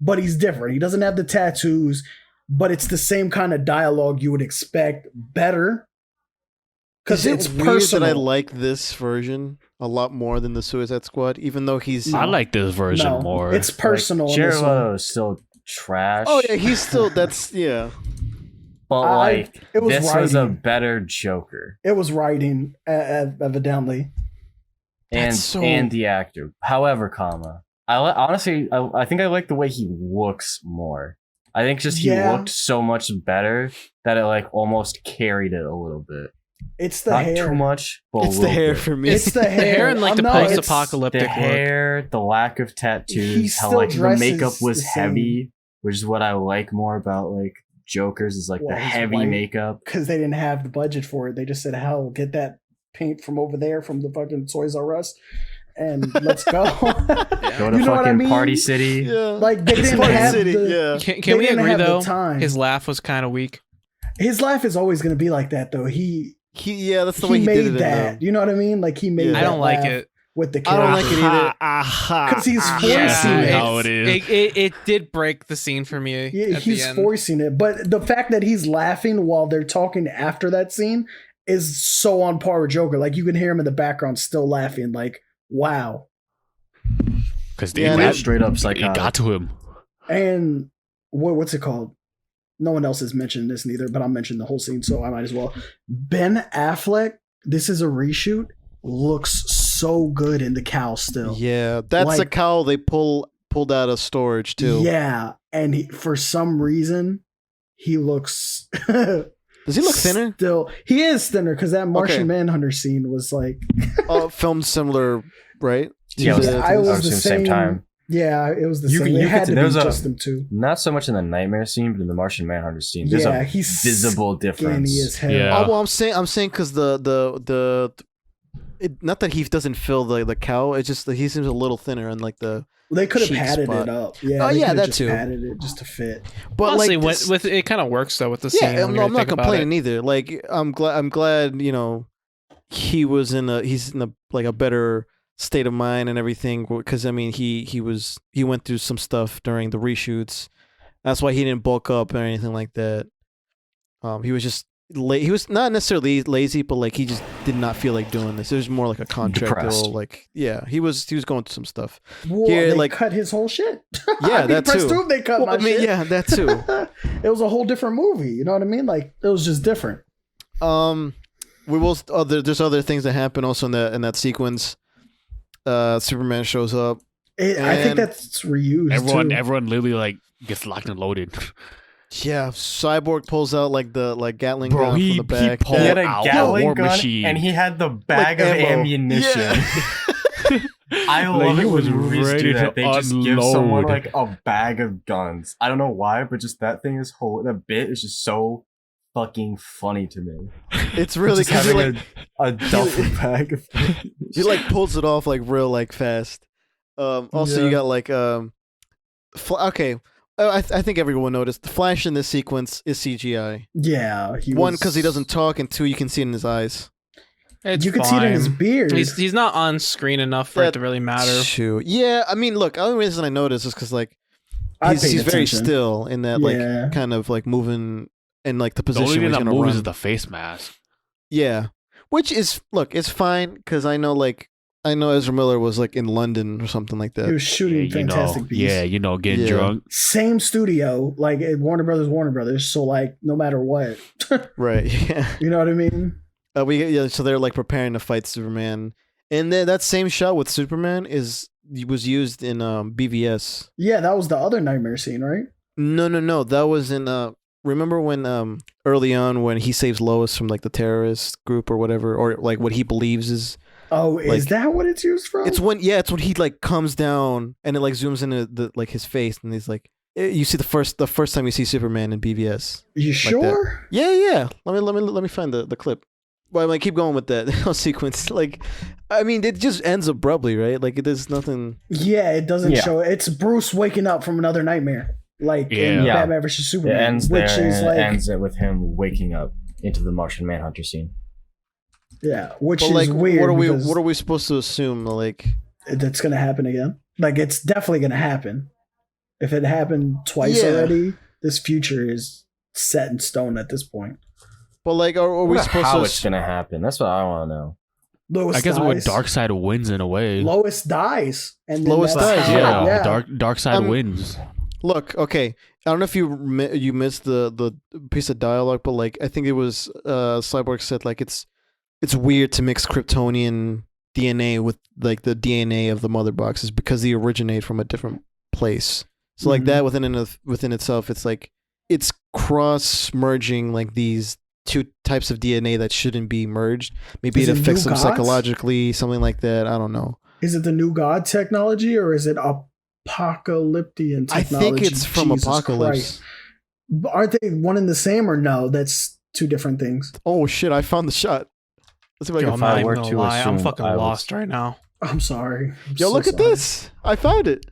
but he's different. He doesn't have the tattoos, but it's the same kind of dialogue you would expect, better. Because it's weird that I like this version a lot more than the Suicide Squad, even though I like this version more. It's personal. Like, Jared Leto is still trash. Oh yeah, he's still yeah. But was a better Joker. It was writing, evidently. And the actor. However, I think I like the way he looks more. I think just he looked so much better that it like almost carried it a little bit. It's the Not hair. too much, but it's the hair for me. It's the hair and like the post-apocalyptic the hair, the lack of tattoos, He how like the dresses makeup was the same. heavy, which is what I like more about like Joker's is like Well, the he's heavy white. makeup. Because they didn't have the budget for it. They just said, hell, get that paint from over there from the fucking Toys R Us and let's go. Go to You know what I fucking mean? Party City. Yeah. Like they didn't Party have City, the, yeah. Can they we didn't agree have the though? time. His laugh was kind of weak. His laugh is always going to be like that though. That's the way he made did it. that. You know what I mean? Like he made. Yeah. I that don't like laugh it. with the I don't character. like it either. Because he's forcing Yeah, it. how it is. It did break the scene for me. Yeah, at he's the end. forcing it. But the fact that he's laughing while they're talking after that scene is so on par with Joker. Like you can hear him in the background still laughing. Like, wow. Because Yeah, They're straight up it psychotic. got to him. And what's it called? No one else has mentioned this neither, but I'll mention the whole scene, so I might as well. Ben Affleck, this is a reshoot, looks so good in the cowl still. Yeah, that's a Like- cowl they pulled out of storage too. Yeah, and for some reason, he looks. Does he look thinner? Still, he is thinner because that Martian Okay. Manhunter scene was like. Filmed similar, right? Yeah, To it was- the- I was obviously the the same same time. Yeah, it was the You same. can- It you had could- to be there was a- just them two. Not so much in the nightmare scene, but in the Martian Manhunter scene. There's Yeah, a he's visible skinny difference. as hell. Yeah. Oh, well, I'm saying because not that he doesn't fill the cowl. It's just that he seems a little thinner and like the. They could have cheek padded spot. it up. Yeah. Oh, they yeah, could have that just too. Padded it just to fit. But Honestly, like this- with it kind of works though with the scene. yeah, when I'm you not think about complaining it. either. Like I'm glad he's in a like a better state of mind and everything because I mean he went through some stuff during the reshoots. That's why he didn't bulk up or anything like that. He was just he was not necessarily lazy, but like he just did not feel like doing this. It was more like a contractual Depressed. like he was going through some stuff. Well, Here, they like- cut his whole shit. Yeah, I mean, that press too. two, they cut Well, my I mean, shit. yeah, that too. It was a whole different movie. You know what I mean? Like it was just different. We will. There's other things that happen also in that sequence. Superman shows up. I think And that's reused. Everyone too. literally like gets locked and loaded. Yeah, Cyborg pulls out like the Gatling Bro, gun from he the back. pulled He had a out Gatling war gun, machine. and he had the bag of ammo. ammunition. Yeah. I Like, love he it was when movies ready do to that. They just give someone unload. like a bag of guns. I don't know why, but just that thing is the bit is just so fucking funny to me. It's really Just because he having like a duffel bag of he like pulls it off like real like fast. Also, you Yeah. got like okay. I think everyone noticed the Flash in this sequence is CGI. Yeah. One, because he doesn't talk, and two, you can see it in his eyes. It's You can see it in his fine. beard. He's not on screen enough for it That- to really matter. Shoot. Yeah, I mean, look, the only reason I noticed is because like I he's paid very attention. still in that like Yeah. kind of like moving in like the The position only where thing he's that gonna moves run. is the face mask. Yeah, which is it's fine because I know Ezra Miller was like in London or something like He that. was shooting Fantastic Beasts. Yeah, getting Yeah. drunk. Same studio, like Warner Brothers. So like, no matter what, Right. Yeah. you know what I mean? So they're like preparing to fight Superman, and then that same shot with Superman was used in BVS. Yeah, that was the other nightmare scene, right? No. That was in remember when early on when he saves Lois from like the terrorist group or whatever, or like what he believes is Oh, is Like- that what it's used from? it's when he like comes down and it like zooms into the like his face and he's like you see the first time you see Superman in BVS. You sure? Yeah. Let me find the clip. But I'm like keep going with that sequence. Like, I mean, it just ends abruptly, right? Like there's nothing. Yeah, it doesn't Yeah. show. It's Bruce waking up from another nightmare, like in Yeah. Batman vs It Superman, ends which there, is and like it ends it with him waking up into the Martian Manhunter scene. yeah, which But is like, weird. because what are we supposed to assume? Like, that's gonna happen again? Like it's definitely gonna happen. If it happened twice Yeah. already, this future is set in stone at this point. but like, are we Wonder supposed how to? it's gonna happen? That's what I want to know. Lois I guess dies. with Darkseid wins in a way. Lois dies, and then Lois that's dies, how- yeah, Darkseid Um, wins. Look, okay. I don't know if you missed the piece of dialogue, but like I think it was Cyborg said like it's weird to mix Kryptonian DNA with like the DNA of the mother boxes because they originate from a different place. So like Mhm. that within itself, it's like it's cross merging like these two types of DNA that shouldn't be merged. Maybe Is it it affects new them gods? psychologically, something like that. I don't know. Is it the new God technology or is it apocalyptian I technology? think it's from Jesus Apocalypse. Christ. Aren't they one and the same or no? That's two different things. Oh shit! I found the shot. Let's see if I Yo, can I'm if find. not I even were gonna to lie. I'm assume fucking I was- lost right now. I'm sorry. I'm Yo, so look at sorry. this! I found it.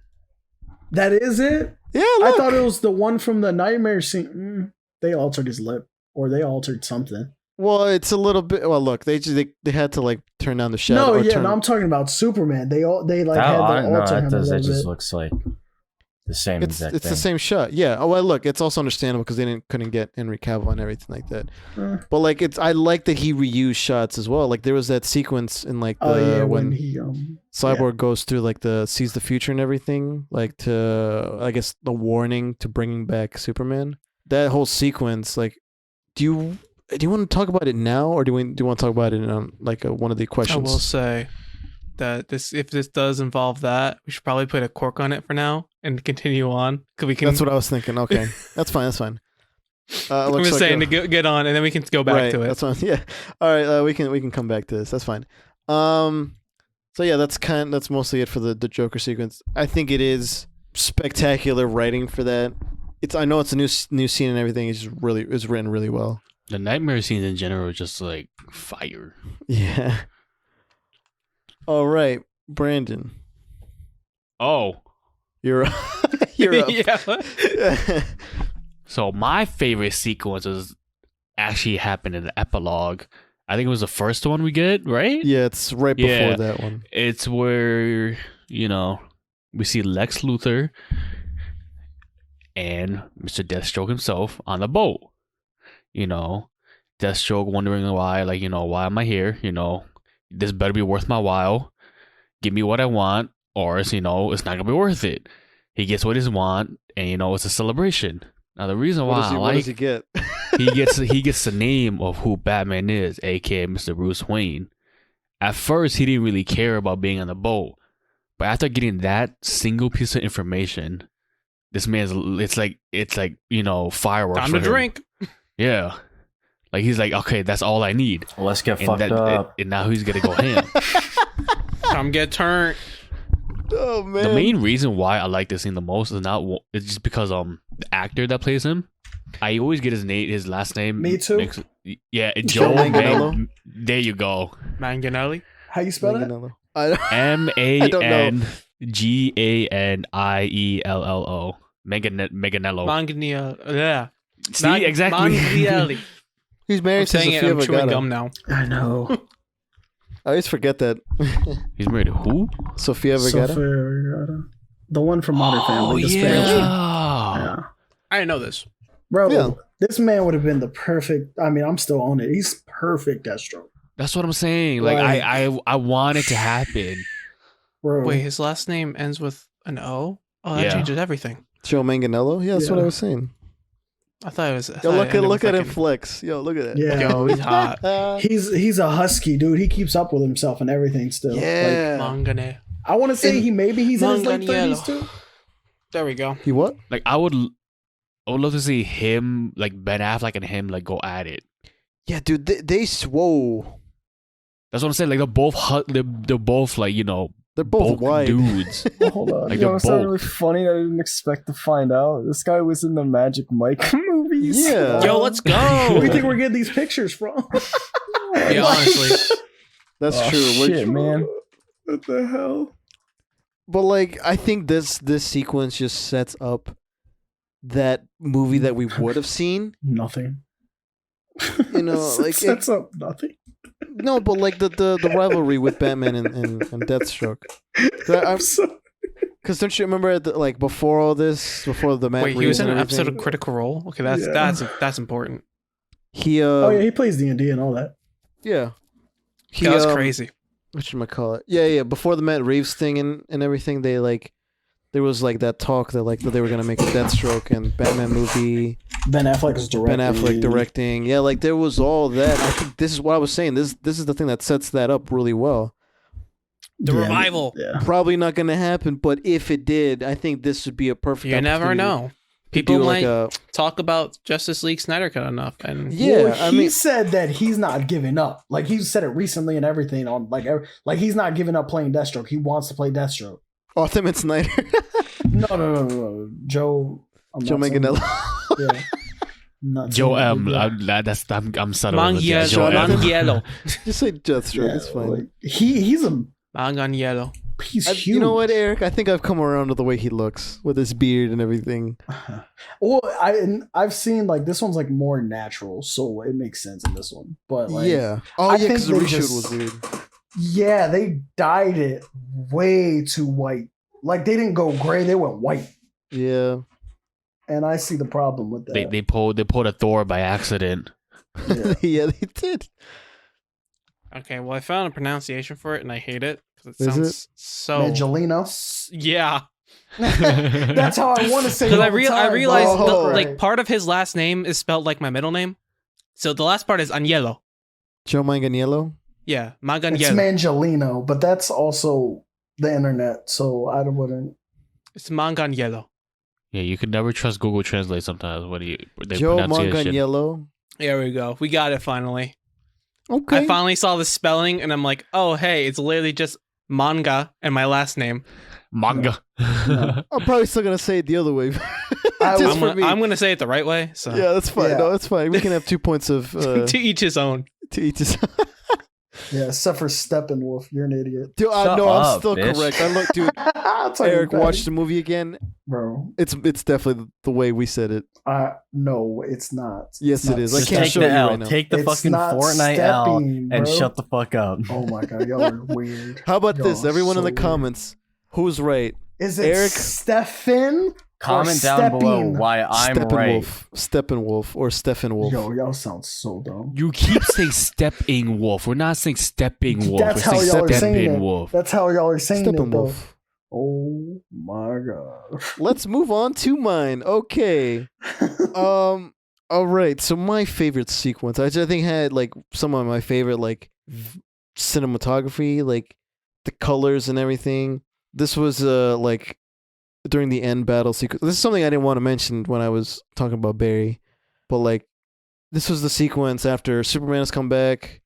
That is it? Yeah, I look. thought it was the one from the nightmare scene. They altered his lip, or they altered something. Well, it's a little bit. Well, look, they had to like turn down the shadow. No, or yeah, turn, no, I'm talking about Superman. They like had to no, alter that him a does. It little just bit. looks like the same It's exact the thing. same shot. Yeah. Oh well, look, it's also understandable because they couldn't get Henry Cavill and everything like that. Uh, But like, I like that he reused shots as well. Like there was that sequence in like the oh yeah, when when he Cyborg goes through like sees the future and everything, like to I guess the warning to bringing back Superman. That whole sequence, like, do you want to talk about it now, or do you want to talk about it in like one of the I questions? will say that if this does involve that, we should probably put a cork on it for now and continue on. Cause we can. That's what I was thinking. Okay, that's fine. That's fine. I'm looks just like saying to get on, and then we can go back right, to it. That's fine. Yeah. All right. We can come back to this. That's fine. So yeah, that's mostly it for the Joker sequence. I think it is spectacular writing for that. I know it's a new scene and everything. It's written really well. The nightmare scenes in general are just like fire. Yeah. All right, Brandon, Oh, you're you're up. Yeah. so my favorite sequences actually happened in the epilogue. I think it was the first one we get, right? Yeah, it's right before Yeah. that one. It's where, we see Lex Luthor and Mr. Deathstroke himself on the boat. Deathstroke wondering why, why am I here? This better be worth my while. Give me what I want, or it's not gonna be worth it. He gets what he wants, and it's a celebration. Now the reason why What does he get? he gets the name of who Batman is, aka Mr. Bruce Wayne. At first, he didn't really care about being on the boat, but after getting that single piece of information, this man's it's like fireworks. Time for to him. drink. Yeah, like he's like, okay, that's all I need, Let's get and fucked up. and now he's gonna go ham. Time get turned. Oh man. The main reason why I like this scene the most it's just because the actor that plays him, I always get his last name. Me too. Yeah, Joe Joe Manganiello? There you go. Manganelli. How you spell it? Manganiello. Manganiello. Manganiello. Manganelli. Yeah. See, exactly. Manganelli. He's I'm married to saying it. Sofia I'm chewing Vergara. gum now. I know. I always forget that. He's married to who? Sofia Vergara. Sophia Vergara. The one from Modern Family. The yeah. Spanish one. Yeah. Yeah. I didn't know this. Bro, Yeah. this man would have been the perfect. I mean, I'm still on it. He's perfect Deathstroke. That's what I'm saying. Like, I want it to happen. Bro. Wait, his last name ends with an O? Oh, that Yeah. changes everything. Joe Manganiello. Yeah, that's what I Yeah. was saying. I thought it was. I Yo, thought it look ended at with him like an- flex. Yo, look at that. Yeah. Yo, he's hot. He's a husky dude. He keeps up with himself and everything still. Yeah. Mangane. Like, I want to say he's in his late Manganiello. 30s too. There we go. He what? Like, I would love to see him, like Ben Affleck and him, like go at it. Yeah, dude. They swole. That's what I'm saying. Like they're both like They're both wide. dudes. Well, hold on. Like, You know they're what's not both. really funny that I didn't expect to find out? This guy was in the Magic Mike movies. Yeah. Yo, let's go. Where do you think we're getting these pictures from? Yeah, honestly. That's Oh, true. shit, man. What the hell? But like, I think this sequence just sets up that movie that we would have seen. Nothing. You know, like sets up nothing. No, but like the rivalry with Batman and Deathstroke. I'm sorry. Because don't you remember before all this, before the Matt Wait, he was Reeves in and an episode everything, of Critical Role. Okay, that's Yeah. that's important. he Oh yeah, he plays D&D and all that. yeah. He, That's crazy. Whatchamacallit? Yeah. Before the Matt Reeves thing and everything, there was like that talk that they were gonna make a Deathstroke and Batman movie. Ben Affleck is directing. Ben Affleck directing. Yeah, like there was all that. I think this is what I was saying. This is the thing that sets that up really well. The revival. Yeah. Probably not gonna happen, but if it did, I think this would be a perfect. You never opportunity know. to People do might talk about Justice League Snyder Cut enough, and Yeah, Well, I he mean, said that he's not giving up. Like he said it recently and everything on like he's not giving up playing Deathstroke. He wants to play Deathstroke. Ultimate Snyder, No. Joe. I'm Joe not saying- Manganiello. Yeah. Not Joe saying it M. would I'm settling with that. Joe Manganiello. M. Manganiello. Just say Deathstroke. Yeah, It's fine. like, he's a Manganiello. he's huge. You know what, Eric? I think I've come around to the way he looks with his beard and everything. Well, I've seen like this one's like more natural, so it makes sense in this one. But like, Yeah. Oh, I yeah, because the think reshoot they was just- weird. yeah, they dyed it way too white. Like they didn't go gray; they went white, Yeah. and I see the problem with that. They pulled a Thor by accident. Yeah. Yeah, they did. Okay, well, I found a pronunciation for it, and I hate it because it Is sounds so. Angelino. Yeah, That's how I want to say it. because all the I time, realized bro. like part of his last name is spelled like my middle name, so the last part is Agnello. Joe Manganiello? Yeah, it's Manganiello. Mangelino, but that's also the internet, so I wouldn't. It's Manganiello. Yeah, you could never trust Google Translate sometimes when they Joe pronunciation. Manganiello? There we go. We got it finally. Okay. I finally saw the spelling, and I'm like, oh hey, it's literally just manga and my last name. Manga. I'm probably still going to say it the other way. I Just was- for me. I'm gonna say it the right way. So Yeah, that's fine. Yeah. No, that's fine. We can have 2 points of to each his own. to each his. Yeah, except for Steppenwolf, you're an idiot. Dude, Shut no, I'm up, still bitch. correct. I look, dude. I'll tell you Eric, that, watch the movie again. bro. It's definitely the way we said it. No, it's not. Yes, It's it not is. I Just can't take show the you L. right now. Take the It's fucking not Fortnite L stepping, and bro. shut the fuck up. Oh my god, y'all are weird. How about Y'all this? are Everyone in so the weird. comments, who's right? Is it Eric- Stefan? Comment or down below Stepping? why I'm right. Steppenwolf or Steffenwolf. Yo, y'all sound so dumb. You keep saying stepping wolf. We're not saying stepping wolf. That's We're how saying y'all are saying stepping it. wolf. That's how y'all are saying it, though. Steppenwolf. Oh my god. Let's move on to mine. Okay. All right. So my favorite sequence, I think had like some of my favorite like cinematography, like the colors and everything. This was like during the end battle sequence. This is something I didn't want to mention when I was talking about Barry, but like this was the sequence after Superman has come back.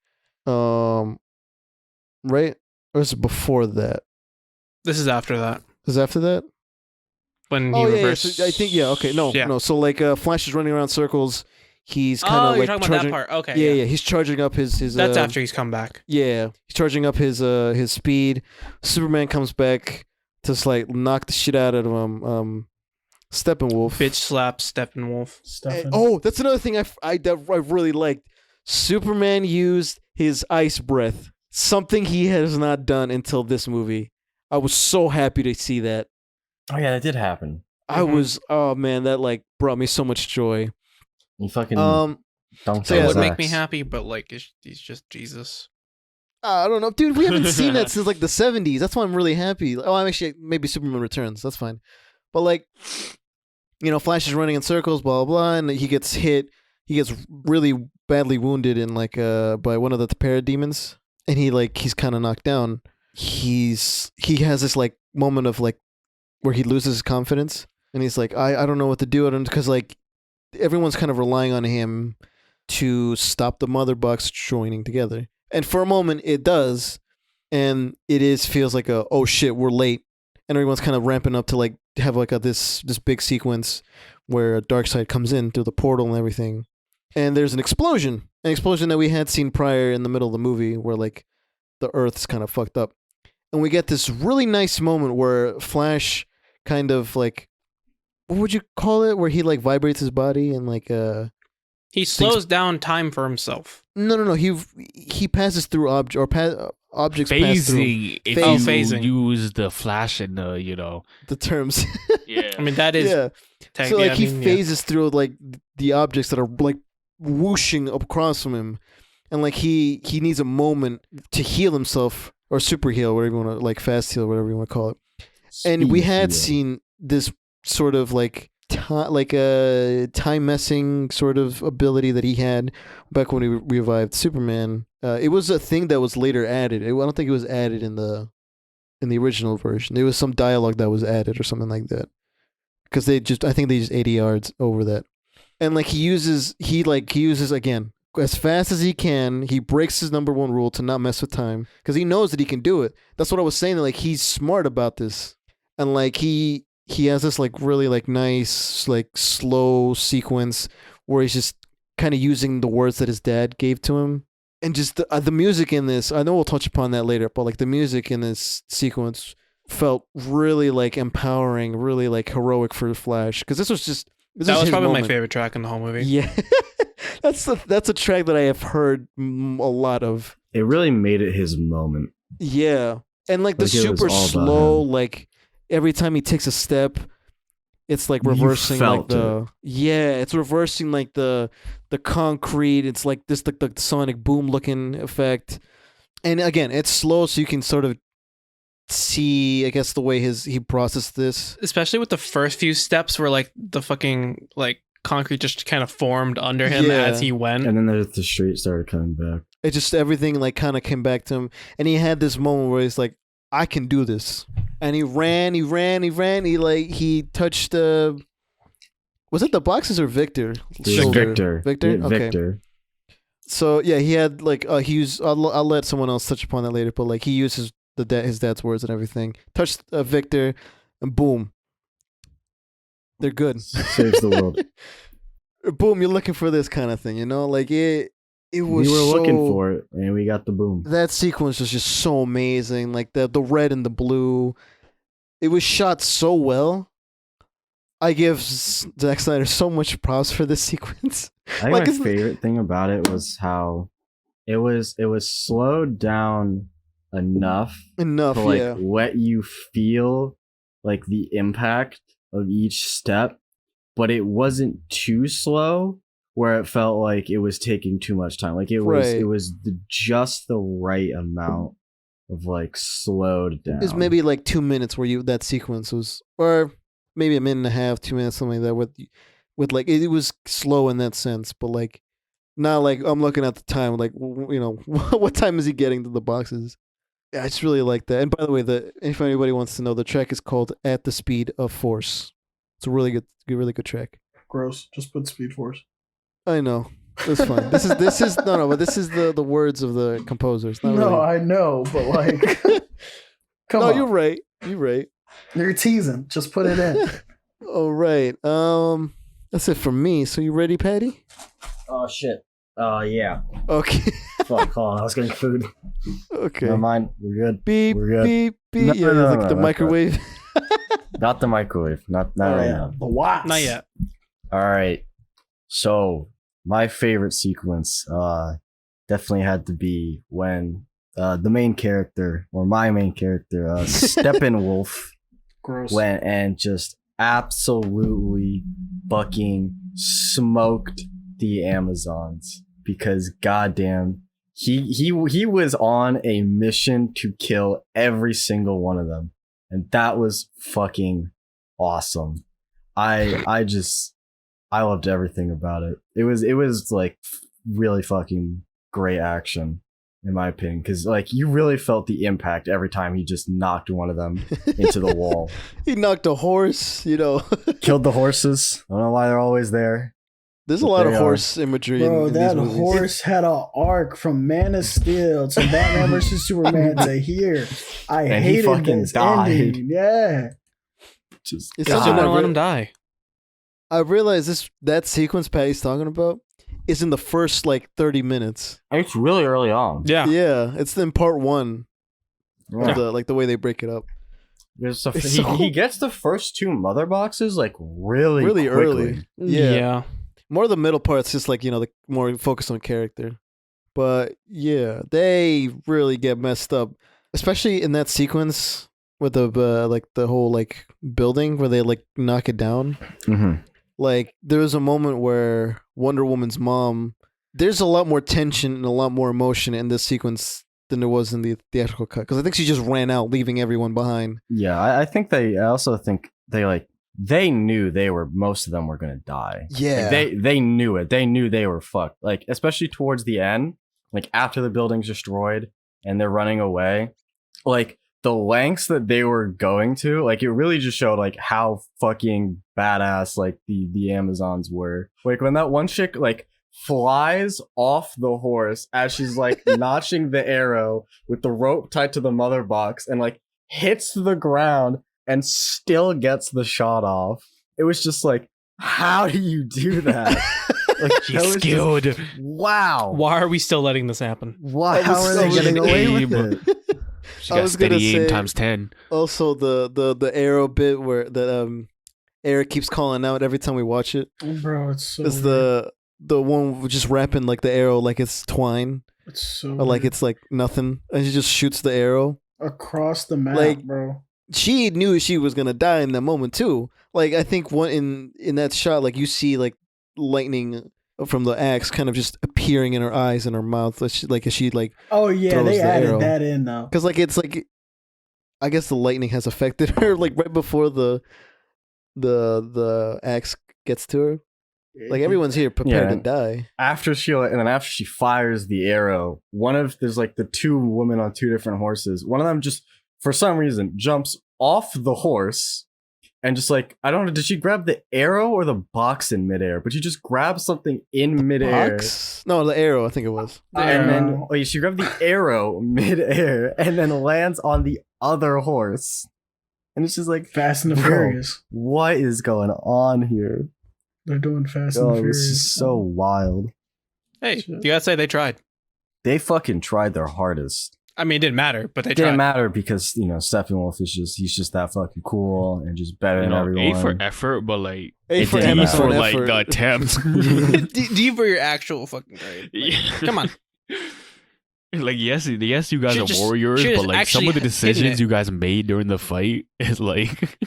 Right? Or is it before that? This is after that Is it after that? when he Oh yeah, reversed. so I think okay, no. So like Flash is running around circles. He's kind Oh, of you're like talking charging. about that part. Okay, Yeah, he's charging up his. That's after he's come back. Yeah, he's charging up his speed. Superman comes back to just like knock the shit out of him. Steppenwolf. Bitch slap Steppenwolf. Stefan. Oh, that's another thing I really liked. Superman used his ice breath, something he has not done until this movie. I was so happy to see that. Oh yeah, that did happen. I was, oh man, that like brought me so much joy. You fucking Um, don't so It yeah, would so- make me happy, but like he's just Jesus. I don't know, dude. We haven't seen that since like the 70s. That's why I'm really happy. Oh, I'm actually maybe Superman Returns. That's fine. But like, you know, Flash is running in circles, blah blah, blah, and he gets hit. He gets really badly wounded in like by one of the parademons, and he's kind of knocked down. He has this like moment of like where he loses his confidence, and he's like, I don't know what to do, because like everyone's kind of relying on him to stop the Mother Box joining together. And for a moment, it does, and feels like oh shit, we're late, and everyone's kind of ramping up to like have like this big sequence where Darkseid comes in through the portal and everything, and there's an explosion that we had seen prior in the middle of the movie where like the Earth's kind of fucked up, and we get this really nice moment where Flash kind of like, what would you call it, where he like vibrates his body and like He slows down time for himself. No. He passes through objects pass through Phasing. If Oh, you phasing. use the Flash and the terms. yeah. I mean, that is Yeah. tech- So like yeah, I he mean, yeah. phases through like the objects that are like whooshing across from him, and like he needs a moment to heal himself or super heal, whatever you want to like fast heal, whatever you want to call it. And we had seen this sort of like like a time messing sort of ability that he had back when he revived Superman. It was a thing that was later added. I don't think it was added in the original version. There was some dialogue that was added or something like that, because I think they just ADR'd over that. And like he uses again as fast as he can. He breaks his number one rule to not mess with time, because he knows that he can do it. That's what I was saying. Like he's smart about this, and like he has this like really like nice like slow sequence where he's just kind of using the words that his dad gave to him. And just the music in this, I know we'll touch upon that later, but like the music in this sequence felt really like empowering, really like heroic for Flash. Because this was That was probably moment. my favorite track in the whole movie. Yeah, that's a track that I have heard a lot of. It really made it his moment. Yeah, and like the Like, it was super all about slow, him. like every time he takes a step, it's like You reversing like felt it's reversing like the concrete. It's like this like the sonic boom looking effect, and again, it's slow, so you can sort of see, I guess, the way he processed this. Especially with the first few steps where like the fucking like concrete just kind of formed under him Yeah. as he went. And then the street started coming back. It just everything like kind of came back to him, and he had this moment where he's like, "I can do this," and he ran. He touched was it the boxes or Victor? It was Shoulder? Victor. Victor. Yeah, Okay. Victor. So yeah, he had like he used. I'll let someone else touch upon that later, but like he used his dad's words and everything. Touched Victor, and boom, they're good. Saves the world. Boom, you're looking for this kind of thing, you know? Like it was. We were looking so- for it, and we got the boom. That sequence was just so amazing. Like the red and the blue, it was shot so well. I give Zack Snyder so much props for this sequence. I think Like, my isn't- favorite thing about it was how it was slowed down enough Enough, to like yeah. let you feel like the impact of each step, but it wasn't too slow where it felt like it was taking too much time. Like it Right. was just the right amount of like slowed down. It was maybe like 2 minutes where that sequence was, or maybe a minute and a half, 2 minutes, something like that. With like it was slow in that sense, but like not like I'm looking at the time, like you know, what time is he getting to the boxes? Yeah, I just really like that. And by the way, if anybody wants to know, the track is called "At the Speed of Force." It's a really good track. Gross. Just put Speed Force. I know. It's fine. This is no, but this is the words of the composers. Not No, really. I know, but like, come No, on. you're right. You're right. You're teasing. Just put it in. All right. That's it from me. So you ready, Patty? Oh shit. Oh yeah. Okay. Fuck, hold on. I was getting food. Okay. Never mind. We're good. Beep We're good. beep beep. No, Yeah, no, like no, the no, microwave. Not the microwave. Not Oh, right yeah. now. The Watts. Not yet. All right. So my favorite sequence definitely had to be when the main character, or my main character, Steppenwolf, Gross. went and just absolutely fucking smoked the Amazons, because goddamn, he was on a mission to kill every single one of them, and that was fucking awesome. I loved everything about it. It was like really fucking great action, in my opinion, because like you really felt the impact every time he just knocked one of them into the wall. He knocked a horse. You know. Killed the horses. I don't know why they're always there. There's a But lot of they are. horse imagery Bro, in that these movies. horse had an arc from Man of Steel to Batman vs Superman to here. I And he hated fucking this died. ending. Yeah. Just It's Because such they a- want to let him die. I realized that sequence Patty's talking about is in the first like 30 minutes. It's really early on. Yeah. Yeah, it's in part 1 Yeah. of the like the way they break it up. It's the- It's he, so- he gets the first two mother boxes like really Really quickly. early. Yeah. Yeah. More of the middle parts just like, you know, the more focused on character. But yeah, they really get messed up, especially in that sequence with the like the whole like building where they like knock it down. Mm-hmm. Like there was a moment where Wonder Woman's mom, there's a lot more tension and a lot more emotion in this sequence than there was in the theatrical cut, because I think she just ran out leaving everyone behind. Yeah, I also think they knew most of them were gonna die. Yeah. Like, they knew it. They knew they were fucked. Like, especially towards the end, like after the building's destroyed and they're running away, like the lengths that they were going to, like it really just showed like how fucking badass like the Amazons were. Like when that one chick like flies off the horse as she's like notching the arrow with the rope tied to the mother box and like hits the ground and still gets the shot off. It was just like How do you do that? Like, that She's was just- skilled. wow. Why are we still letting this happen? Why? I How was are they so getting away with aim. it? She I got was gonna steady aim say- times 10. Also, the arrow bit where that Eric keeps calling out every time we watch it Bro, it's so is weird. the one just wrapping like the arrow like it's twine It's so or like weird. it's like nothing, and she just shoots the arrow. across the map, like- bro. She knew she was gonna die in that moment too. Like I think one in that shot, like you see like lightning from the axe kind of just appearing in her eyes and her mouth, as she like Oh yeah, throws they the added arrow. that in though. because like it's like I guess the lightning has affected her like right before the axe gets to her. Like everyone's here prepared Yeah. to die. After she fires the arrow, there's like the two women on two different horses. One of them just for some reason jumps off the horse and just like, I don't know, did she grab the arrow or the box in midair? But she just grabbed something in midair. Box? No, the arrow. I think it was. And then Arrow. she grabbed the arrow midair and then lands on the other horse. And it's just like, Fast and the Bro. Furious. what is going on here? They're doing Fast Oh, and the this Furious. is so wild. Hey, Shit. you gotta say they tried. They fucking tried their hardest. I mean, it didn't matter, but they It didn't tried. matter because, Steppenwolf he's just that fucking cool and just better You than know, everyone. A for effort, but like A It for didn't D matter. for Amazon like effort. the attempt. D for your actual fucking grade. Like, Yeah. Come on. Like yes, you guys Should've are just- warriors, should've but like actually some of the hidden decisions it. you guys made during the fight is like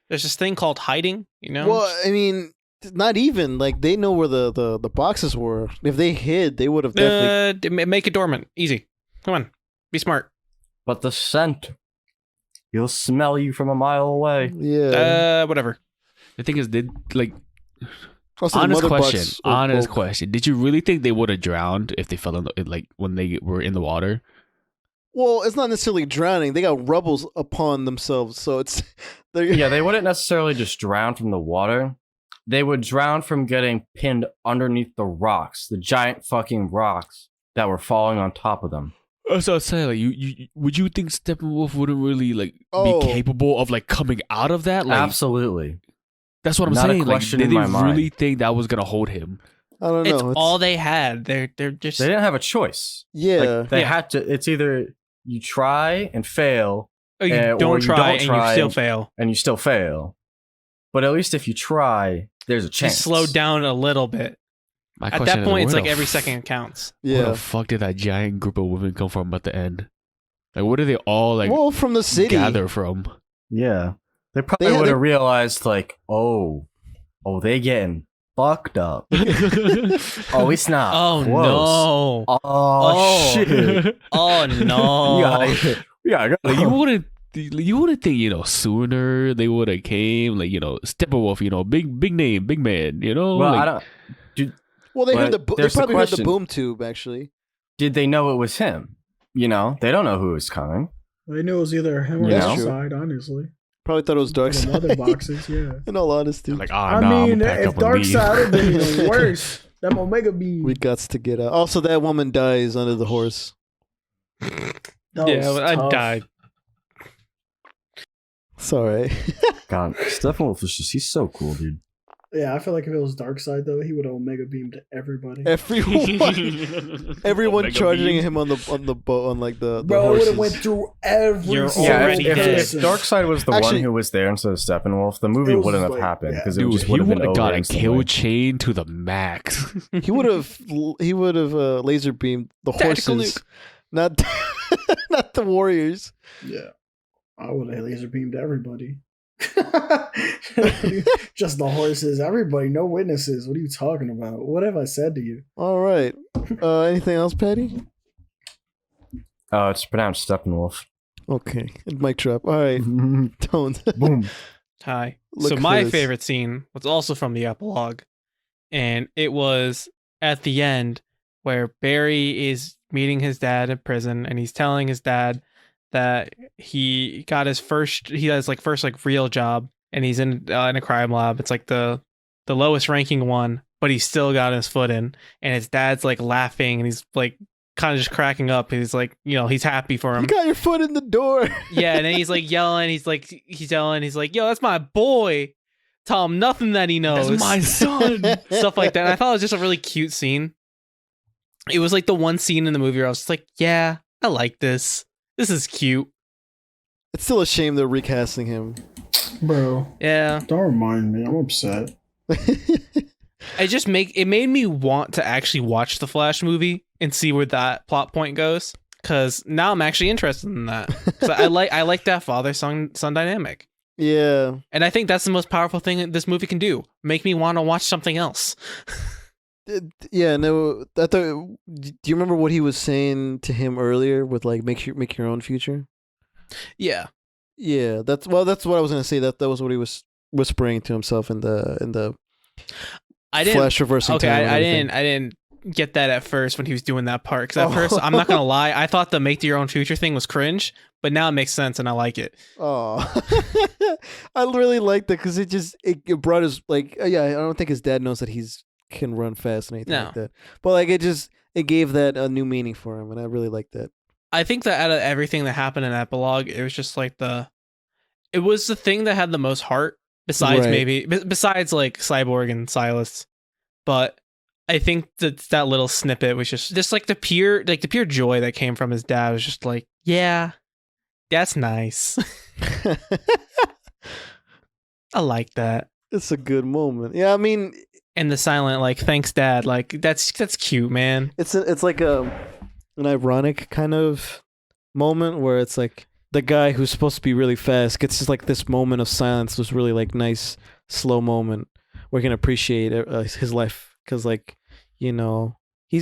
There's this thing called hiding, you know? Well, I mean, not even like they know where the boxes were. If they hid, they would have definitely. Make it dormant. Easy. Come on. Be smart. But the scent, he'll smell you from a mile away. Yeah. Whatever. the thing is, did like Also, the honest mother question, box- honest oh, question. Did you really think they would have drowned if they fell in like when they were in the water? Well, it's not necessarily drowning. They got rubbles upon themselves, so it's they're Yeah, they wouldn't necessarily just drown from the water. They would drown from getting pinned underneath the rocks, the giant fucking rocks that were falling on top of them. So I was saying, like, you would you think Steppenwolf wouldn't really like Oh. be capable of like coming out of that? Like, Absolutely. that's what I'm Not a saying. Like, question did in they my mind. really think that was gonna hold him? I don't know. It's all they had. They're just. They didn't have a choice. yeah. Like, they Yeah. had to. It's either you try and fail, Oh, you or don't you try don't and try you still and- fail. and you still fail. But at least if you try, there's a chance. Just slow down a little bit. My At question that is, point, it's where like the every f- second counts. Where yeah. the fuck did that giant group of women come from at the end? Like, where did they all like Well, from the city. gather from? Yeah, they They probably had would a- have realized like, oh, they getting fucked up. Oh, it's not. Oh close. no! Oh, Oh. shit. Oh no! Yeah, Like, you wouldn't think, sooner they would have came, like, Steppenwolf, big name, big man, Well, like, I don't. Well, they heard But they there's the probably heard the question. boom tube actually. Did they know it was him? They don't know who was coming. They knew it was either him or Yeah. the That's true. side, honestly. Probably thought it was Dark For the Side. mother boxes, yeah. In all honesty, like, I nah, I'm mean, gonna pack if up and Dark leave. Side would have been even worse, that Omega beam. we got to get out. Also, that woman dies under the horse. That Yeah, was I tough. died. Sorry. God, Steppenwolf is he's so cool, dude. Yeah, I feel like if it was Dark Side though, he would have Omega beamed everybody. Everyone Omega charging beam. him on the boat on like the Bro, it would horses. have went through every You're single already if dead. person. Darkseid was the Actually- one who was there instead of Steppenwolf, the movie It was wouldn't have like- happened yeah. because it Dude, just he would have would been have over got a instantly. kill chain to the max. He would have laser beamed the Tactical horses, not not the warriors. Yeah, I would have laser beamed everybody. Just the horses, everybody, no witnesses. What are you talking about? What have I said to you? All right. Anything else, Patty? Oh, it's pronounced Steppenwolf. Okay. Mic drop. All right. Don't. Boom. Hi. Look So for my this. favorite scene was also from the epilogue, and it was at the end where Barry is meeting his dad in prison, and he's telling his dad that he got his first real job, and he's in a crime lab. It's like the lowest ranking one, but he's still got his foot in, and his dad's like laughing, and he's like kind of just cracking up. He's like, he's happy for him. You got your foot in the door. Yeah, and then he's like yelling. He's like, yo, that's my boy. tell him nothing that he knows. That's my son. Stuff like that. And I thought it was just a really cute scene. It was like the one scene in the movie where I was just like, yeah, I like this. This is cute. It's still a shame they're recasting him. Bro, Yeah. don't remind me. I'm upset. It made me want to actually watch the Flash movie and see where that plot point goes. Cause now I'm actually interested in that. 'Cause I like that father son dynamic. Yeah. And I think that's the most powerful thing that this movie can do. Make me want to watch something else. Yeah, no. I thought. Do you remember what he was saying to him earlier with like make your own future? Yeah. Yeah, that's what I was gonna say. That was what he was whispering to himself in the I didn't Flash reversing. Okay, time and I everything. didn't get that at first when he was doing that part. Because at first, I'm not gonna lie, I thought the make your own future thing was cringe, but now it makes sense and I like it. Oh, I really liked that because it brought his like yeah. I don't think his dad knows that he's can run fast and anything like No. that. But like it gave that a new meaning for him, and I really liked that. I think that out of everything that happened in Epilogue, it was just like it was the thing that had the most heart. Besides Right. besides like Cyborg and Silas, but I think that little snippet was just like the pure joy that came from his dad was just like, yeah, that's nice. I like that. It's a good moment. Yeah, I mean, And the silent like thanks dad, like that's cute, man. it's like an ironic kind of moment where it's like the guy who's supposed to be really fast gets just like this moment of silence, this really like nice slow moment where he can appreciate his life because like he's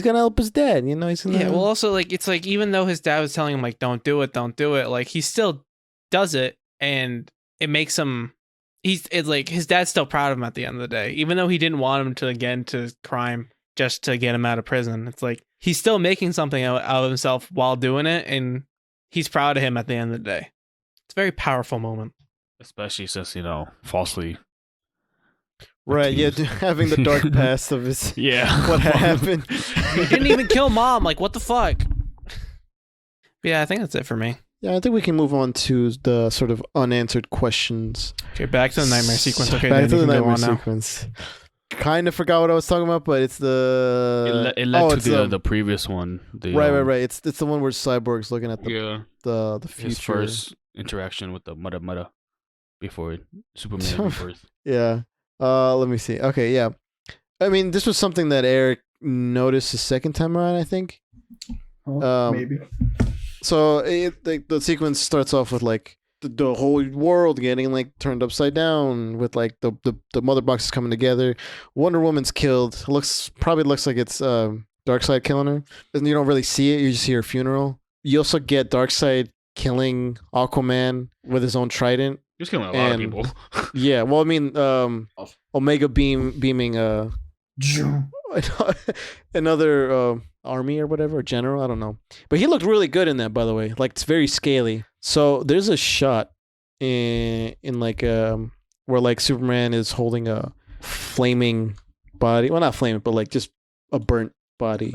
gonna help his dad. He's gonna Yeah, well also like it's like even though his dad was telling him like don't do it, like he still does it and it makes him it's like his dad's still proud of him at the end of the day. Even though he didn't want him to get into crime just to get him out of prison. It's like he's still making something out of himself while doing it and he's proud of him at the end of the day. It's a very powerful moment. Especially since, falsely. right. Yeah, accused. having the dark past of his Yeah. what happened. He didn't even kill mom. Like, what the fuck? Yeah, I think that's it for me. Yeah, I think we can move on to the sort of unanswered questions. Okay, back to the nightmare sequence. Okay, back then to you the can go nightmare on now. sequence. Kind of forgot what I was talking about, but it's the It led it's to the previous one. right. It's the one where Cyborg's looking at Yeah. the future. His first interaction with the Mudda before Superman rebirth. Yeah. Let me see. Okay, yeah. I mean, this was something that Eric noticed the second time around, I think. Maybe. So the sequence starts off with like the whole world getting like turned upside down with like the mother boxes coming together. Wonder Woman's killed. Probably looks like it's Darkseid killing her. And you don't really see it. You just see her funeral. You also get Darkseid killing Aquaman with his own trident. He's killing a lot of And- people. Yeah. Well, I mean, Omega beaming another army or whatever, general, I don't know. But he looked really good in that, by the way. Like, it's very scaly. So there's a shot in like where like Superman is holding a flaming body. Well, not flaming, but like just a burnt body.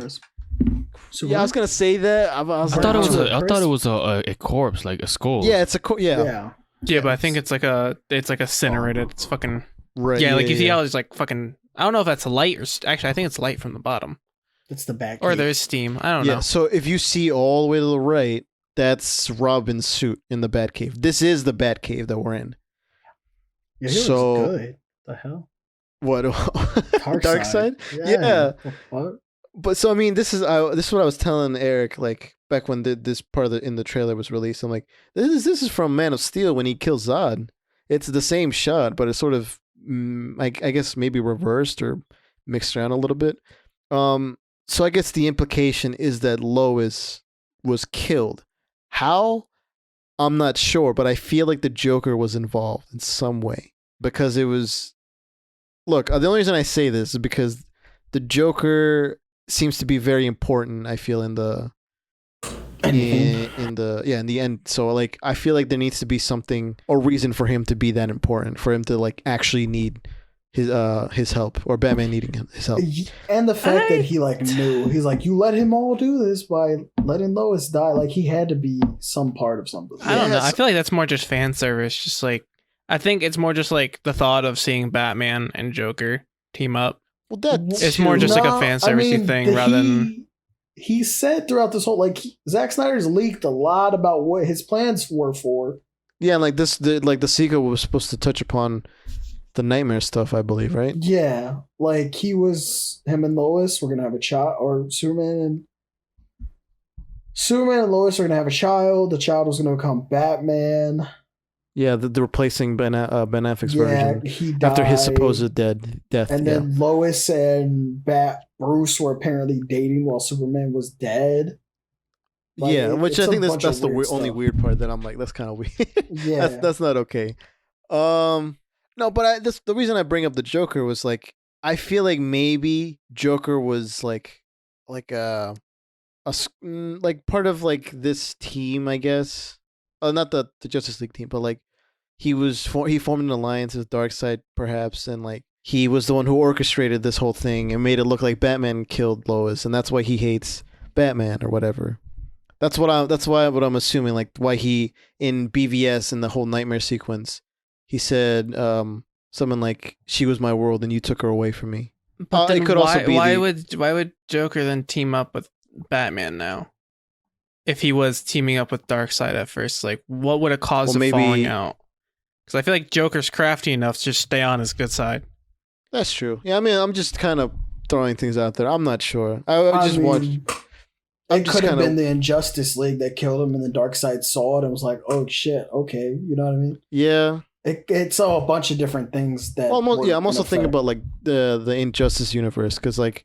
Yeah, I was gonna say that. I thought it was a corpse, like a skull. Yeah, it's a Yeah. Yeah, but I think it's like incinerated. It's fucking right. yeah. Like you see how it's like fucking. I don't know if that's light or actually I think it's light from the bottom It's the back. or there's steam. I don't Yeah. know. So if you see all the way to the right, that's Robin's suit in the Batcave. This is the Batcave that we're in. Yeah, he so- looks good. The hell? What? Dark side? Yeah. The fuck? But so I mean, this is what I was telling Eric like back when this part in the trailer was released. I'm like, this is from Man of Steel when he kills Zod. It's the same shot, but it's sort of I guess maybe reversed or mixed around a little bit. So I guess the implication is that Lois was killed. How? I'm not sure, but I feel like the Joker was involved in some way because it was. Look, the only reason I say this is because the Joker seems to be very important. I feel in the end. So like, I feel like there needs to be something or reason for him to be that important, for him to like actually need his help, or Batman needing his help. And the fact that he like knew, he's like, you let him all do this by letting Lois die. Like he had to be some part of something. I don't know. I feel like that's more just fan service. Just like I think it's more just like the thought of seeing Batman and Joker team up. Well, that's It's more just like a fan servicey thing rather than. He said throughout this whole Zack Snyder's leaked a lot about what his plans were for. yeah, like the sequel was supposed to touch upon the nightmare stuff, I believe, right? Yeah, like him and Lois were gonna have a child, or Superman and Lois are gonna have a child. The child was gonna become Batman. Yeah, the replacing Ben Affleck's Yeah, version he died. after his supposed death. And then Lois and Bruce were apparently dating while Superman was dead. Which I think that's the only stuff. weird part that I'm like, that's kind of weird. Yeah. that's not okay. No, but the reason I bring up the Joker was like, I feel like maybe Joker was like like part of like this team, I guess. Not the Justice League team, but like he formed an alliance with Darkseid, perhaps, and like he was the one who orchestrated this whole thing and made it look like Batman killed Lois, and that's why he hates Batman or whatever. That's what I'm assuming. Like why he in BVS in the whole nightmare sequence, he said something like, "She was my world, and you took her away from me." But then it could also be why would Joker then team up with Batman now? If he was teaming up with Darkseid at first, like what would have caused the falling out? Because I feel like Joker's crafty enough to just stay on his good side. That's true. Yeah, I mean, I'm just kind of throwing things out there. I'm not sure. I just watched. It could have been the Injustice League that killed him, and the Darkseid saw it and was like, "Oh shit, okay," you know what I mean? Yeah. It saw a bunch of different things that. I'm also thinking about like the Injustice universe, because like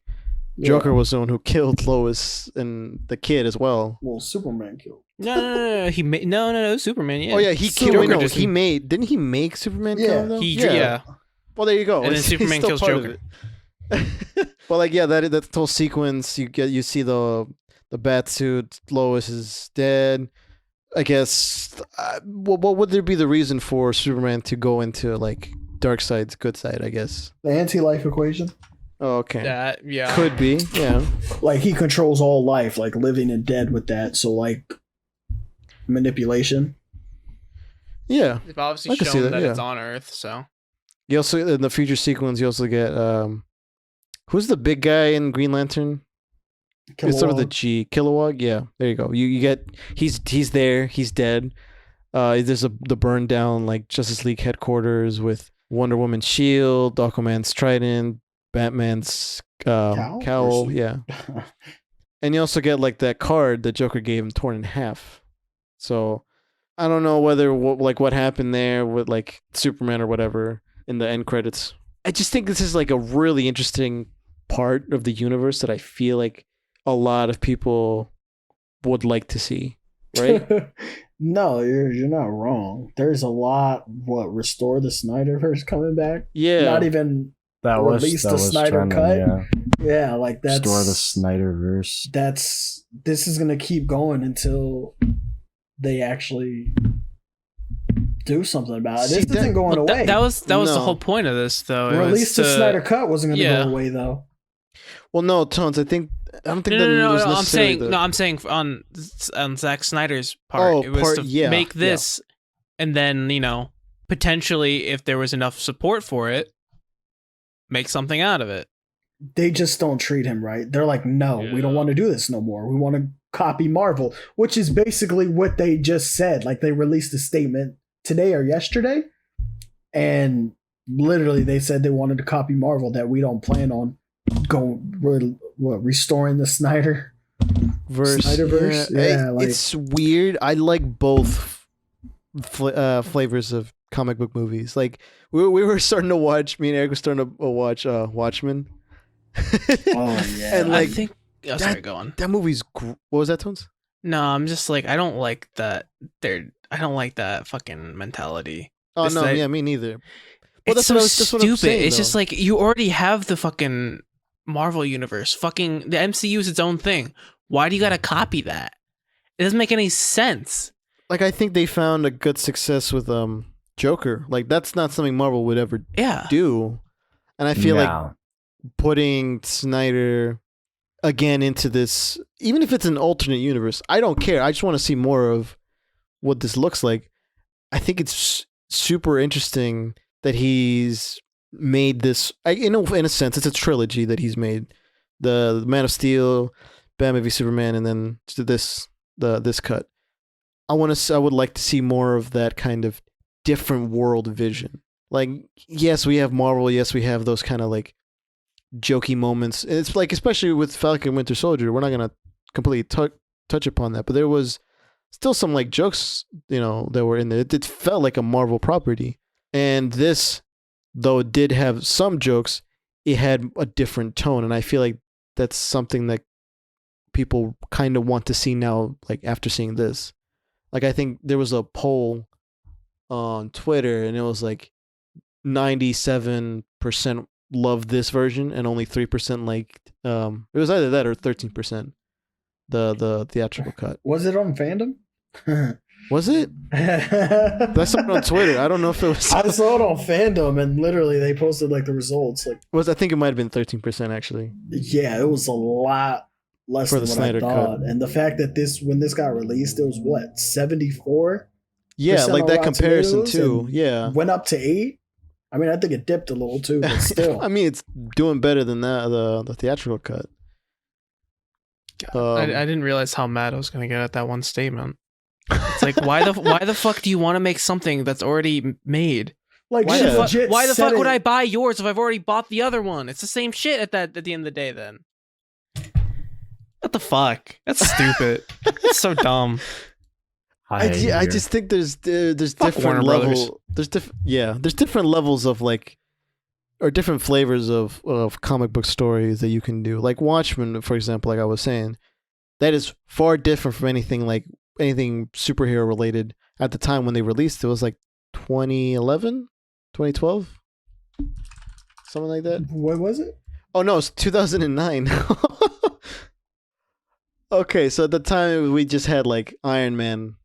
Joker was the one who killed Lois and the kid as well. Well, Superman killed. No. He made no. Superman. Yeah. Oh yeah, he killed. Joker No, just- he made. Didn't he make Superman kill him? Though? Yeah. Well, there you go. And then He's Superman still kills part of Joker. it. Well, like that whole sequence, you see the bat suit. Lois is dead. I guess. What would there be the reason for Superman to go into like Darkseid's good side? I guess The anti-life equation. Oh, okay. That Could be, yeah. Like he controls all life, like living and dead with that. So like manipulation. Yeah. They've obviously I can see shown that, that it's yeah. on Earth, so You also in the future sequence, you also get who's the big guy in Green Lantern? It's sort of the G. Kilowog? Yeah, there you go. You get he's there, he's dead. There's the burned down like Justice League headquarters with Wonder Woman's shield, Aquaman's trident, Batman's cowl, yeah. And you also get like that card that Joker gave him torn in half. So I don't know whether what happened there with like Superman or whatever in the end credits. I just think this is like a really interesting part of the universe that I feel like a lot of people would like to see, right? No, you're not wrong. There's a lot. Restore the Snyderverse coming back? Yeah. Not even release the Snyder cut. Yeah, like that's Restore the Snyderverse. This is gonna keep going until they actually do something about it. This isn't going away. That was the whole point of this, though. Release the Snyder cut wasn't gonna go away though. Well, no, Tones. I don't think No. was I'm saying necessarily I'm saying on Zack Snyder's part, it was to make this, and then potentially if there was enough support for it, make something out of it. They just don't treat him right. They're like, no, we don't want to do this no more. We want to copy Marvel, which is basically what they just said. Like they released a statement today or yesterday, and literally they said they wanted to copy Marvel, that we don't plan on restoring the Snyderverse. Yeah, it's weird. I like both flavors of comic book movies. Like we were starting to watch. Me and Eric were starting to watch Watchmen. Oh yeah, and like I think. Oh, sorry, go on. That movie's. What was that, Tones? No, I'm just like I don't like that. I don't like that fucking mentality. Oh no, yeah, me neither. Well, that's so stupid. Saying, it's just like you already have the fucking Marvel universe. Fucking the MCU is its own thing. Why do you gotta copy that? It doesn't make any sense. Like I think they found a good success with Joker. Like that's not something Marvel would ever do. And I feel like putting Snyder again into this, even if it's an alternate universe, I don't care. I just want to see more of what this looks like. I think it's super interesting that he's made this. In a sense, it's a trilogy that he's made: the Man of Steel, Batman v Superman, and then this cut. I would like to see more of that kind of different world vision. Like, yes, we have Marvel. Yes, we have those kind of like jokey moments. It's like, especially with Falcon Winter Soldier, we're not gonna completely touch upon that, but there was still some like jokes, that were in there. It felt like a Marvel property, and this, though it did have some jokes, it had a different tone, and I feel like that's something that people kind of want to see now, like after seeing this. Like, I think there was a poll on Twitter, and it was like 97% loved this version, and only 3% liked. It was either that or 13%. The theatrical cut. Was it on Fandom? Was it? I saw it on Twitter. I don't know if it was. I saw it on Fandom, and literally they posted like the results. Like, I think it might have been 13% actually. Yeah, it was a lot less For than the what Snyder I thought. cut. And the fact that when this got released, it was what, 74? Yeah, like that comparison too. And Yeah, went up to 8. I mean, I think it dipped a little too, but still. I mean, it's doing better than the theatrical cut. I didn't realize how mad I was gonna get at that one statement. It's like, why the fuck do you want to make something that's already made? Like, Why she the fuck? legit Why the said fuck would it. I buy yours if I've already bought the other one? It's the same shit at the end of the day. Then, what the fuck? That's stupid. It's so dumb. I just think there's different Warner Brothers. level. There's different levels of like, or different flavors of comic book stories that you can do. Like Watchmen, for example, like I was saying, that is far different from anything superhero related at the time when they released it. Was like 2011, 2012, something like that. What was it? Oh no, it's 2009. Okay, so at the time we just had like Iron Man,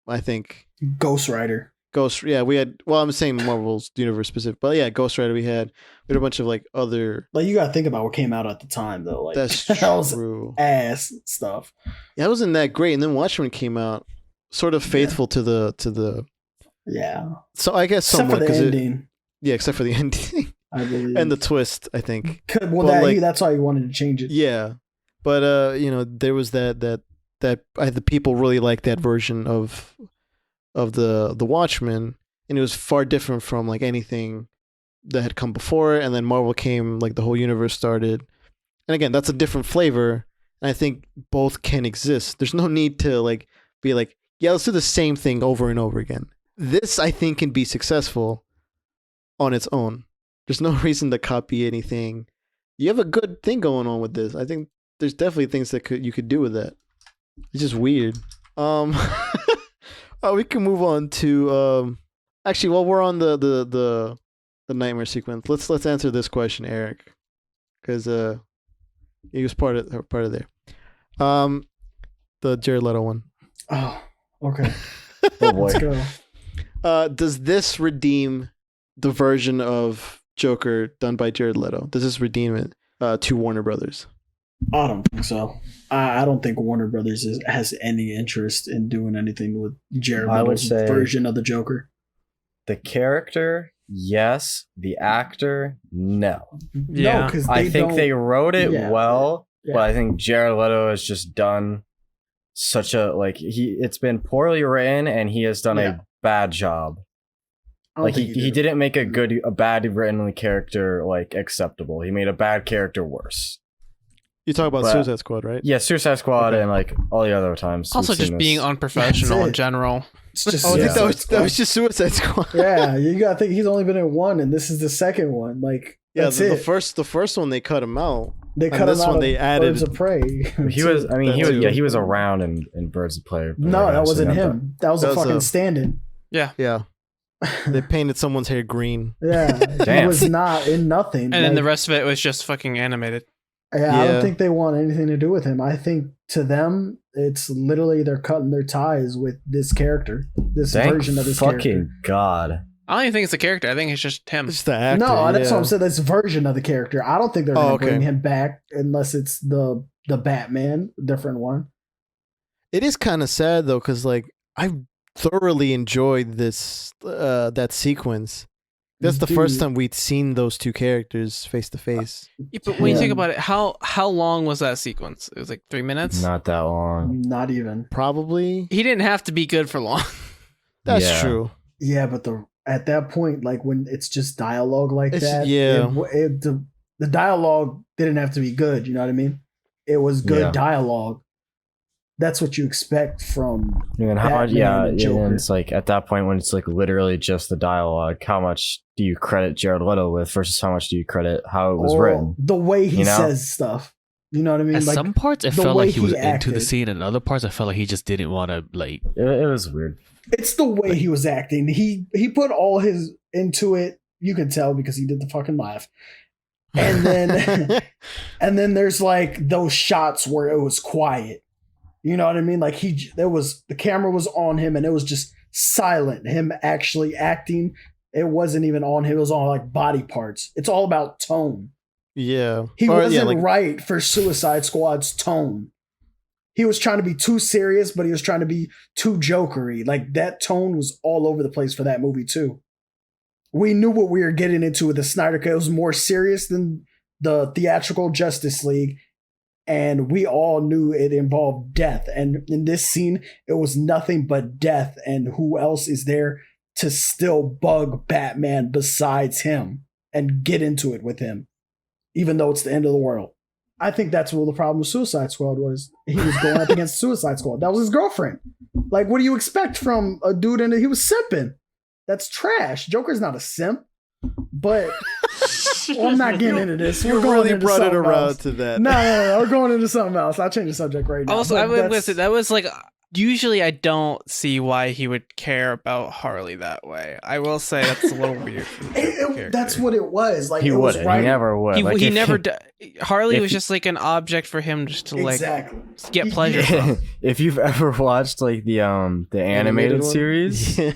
I think. Ghost Rider. We had. Well, I'm saying Marvel's universe specific, but yeah, Ghost Rider. We had a bunch of like other. Like, you gotta think about what came out at the time, though. Like, That's that was true. ass stuff. Yeah, it wasn't that great, and then Watchmen came out, sort of faithful to the. Yeah. So I guess Except for somewhat the ending, except for the ending I believe. and the twist, I think. Well, but, that's why you wanted to change it. Yeah, but there was that the people really liked that version of the Watchmen, and it was far different from like anything that had come before it. And then Marvel came, like the whole universe started, and again, that's a different flavor. And I think both can exist. There's no need to like be like, yeah, let's do the same thing over and over again. This, I think, can be successful on its own. There's no reason to copy anything. You have a good thing going on with this. I think there's definitely things that you could do with that. It's just weird. We can move on to actually, while we're on the nightmare sequence, let's answer this question, Eric, because he was part of there. The Jared Leto one. Oh, okay. Oh boy. Let's go. Does this redeem the version of Joker done by Jared Leto? Does this redeem it to Warner Brothers? I don't think so. I don't think Warner Brothers has any interest in doing anything with Jared I would Leto's say- version of the Joker. The character, yes. The actor, no. Yeah. No, because I think they wrote it well, Yeah. but I think Jared Leto has just done such a it's been poorly written, and he has done Yeah. a bad job. I don't Like think he didn't make a bad written character like acceptable. He made a bad character worse. You talk about But- Suicide Squad, right? Yeah, Suicide Squad Okay. and like all the other times. Also, we've just seen being this. unprofessional That's in it. general. It's just Oh, I think Yeah. that was just Suicide Squad. yeah, you gotta think he's only been in one, and this is the second one. Like, Yeah, that's the it. first one they cut him out. They and cut this him out one of they added- Birds of Prey. He was. I mean, That he was too. around in Birds of Prey. No, that wasn't Actually, him. That was a That was fucking a- stand-in. Yeah, they painted someone's hair green. Yeah, he Damn. was not in nothing. And then the Like, rest of it was just fucking animated. yeah, I Yeah. don't think they want anything to do with him. I think to them, it's literally they're cutting their ties with this character, this Thank version of this fucking character. God. I don't even think it's a character. I think it's just him. It's just the actor. No, that's yeah. what I'm saying. This version of the character. I don't think they're going to okay. bring him back unless it's the Batman, different one. It is kind of sad though, because like I thoroughly enjoyed this that sequence. That's the first time we'd seen those two characters face to face. Yeah, but when you Yeah. think about it, how long was that sequence? It was like 3 minutes. Not that long. Not even. Probably. He didn't have to be good for long. That's Yeah. true. Yeah, but at that point, like when it's just dialogue like It's- that, yeah. the dialogue didn't have to be good. You know what I mean? It was good Yeah. dialogue. That's what you expect from. And how much? Batman Yeah, and Joker. and it's like at that point when it's like literally just the dialogue. How much do you credit Jared Leto with versus how much do you credit how it was or written? the way he you know? says stuff. You know what I mean? At Like some parts, it the felt way like he was he into the acted. scene, and other parts, I felt like he just didn't want to like. It was weird. it's the way he was acting. He put all his into it. You could tell because he did the fucking laugh. And then and then there's like those shots where it was quiet. You know what I mean? Like the camera was on him and it was just silent. Him actually acting, it wasn't even on him. It was on like body parts. It's all about tone. Yeah. He Or, wasn't yeah, like, right for Suicide Squad's tone. He was trying to be too serious, but he was trying to be too jokery. Like that tone was all over the place for that movie too. We knew what we were getting into with the Snyder Cut. It was more serious than the theatrical Justice League, and we all knew it involved death. And in this scene, it was nothing but death. And who else is there to still bug Batman besides him and get into it with him, even though it's the end of the world? I think that's what the problem with Suicide Squad was. He was going up against Suicide Squad. That was his girlfriend. Like, what do you expect from a dude? And he was simping. That's trash. Joker's not a simp. But well, I'm not getting into this. You We're going really into brought it something around else. to that. No. We're going into something else. I'll change the subject right now. Also, But I would that's- say that was like usually I don't see why he would care about Harley that way. I will say that's a little weird. For the character. that's what it was. Like He it was wouldn't. right. He never would. He, Like, he if never. Harley if was he- just like an object for him just to like Exactly. get He- pleasure from. if you've ever watched like the animated one? series, he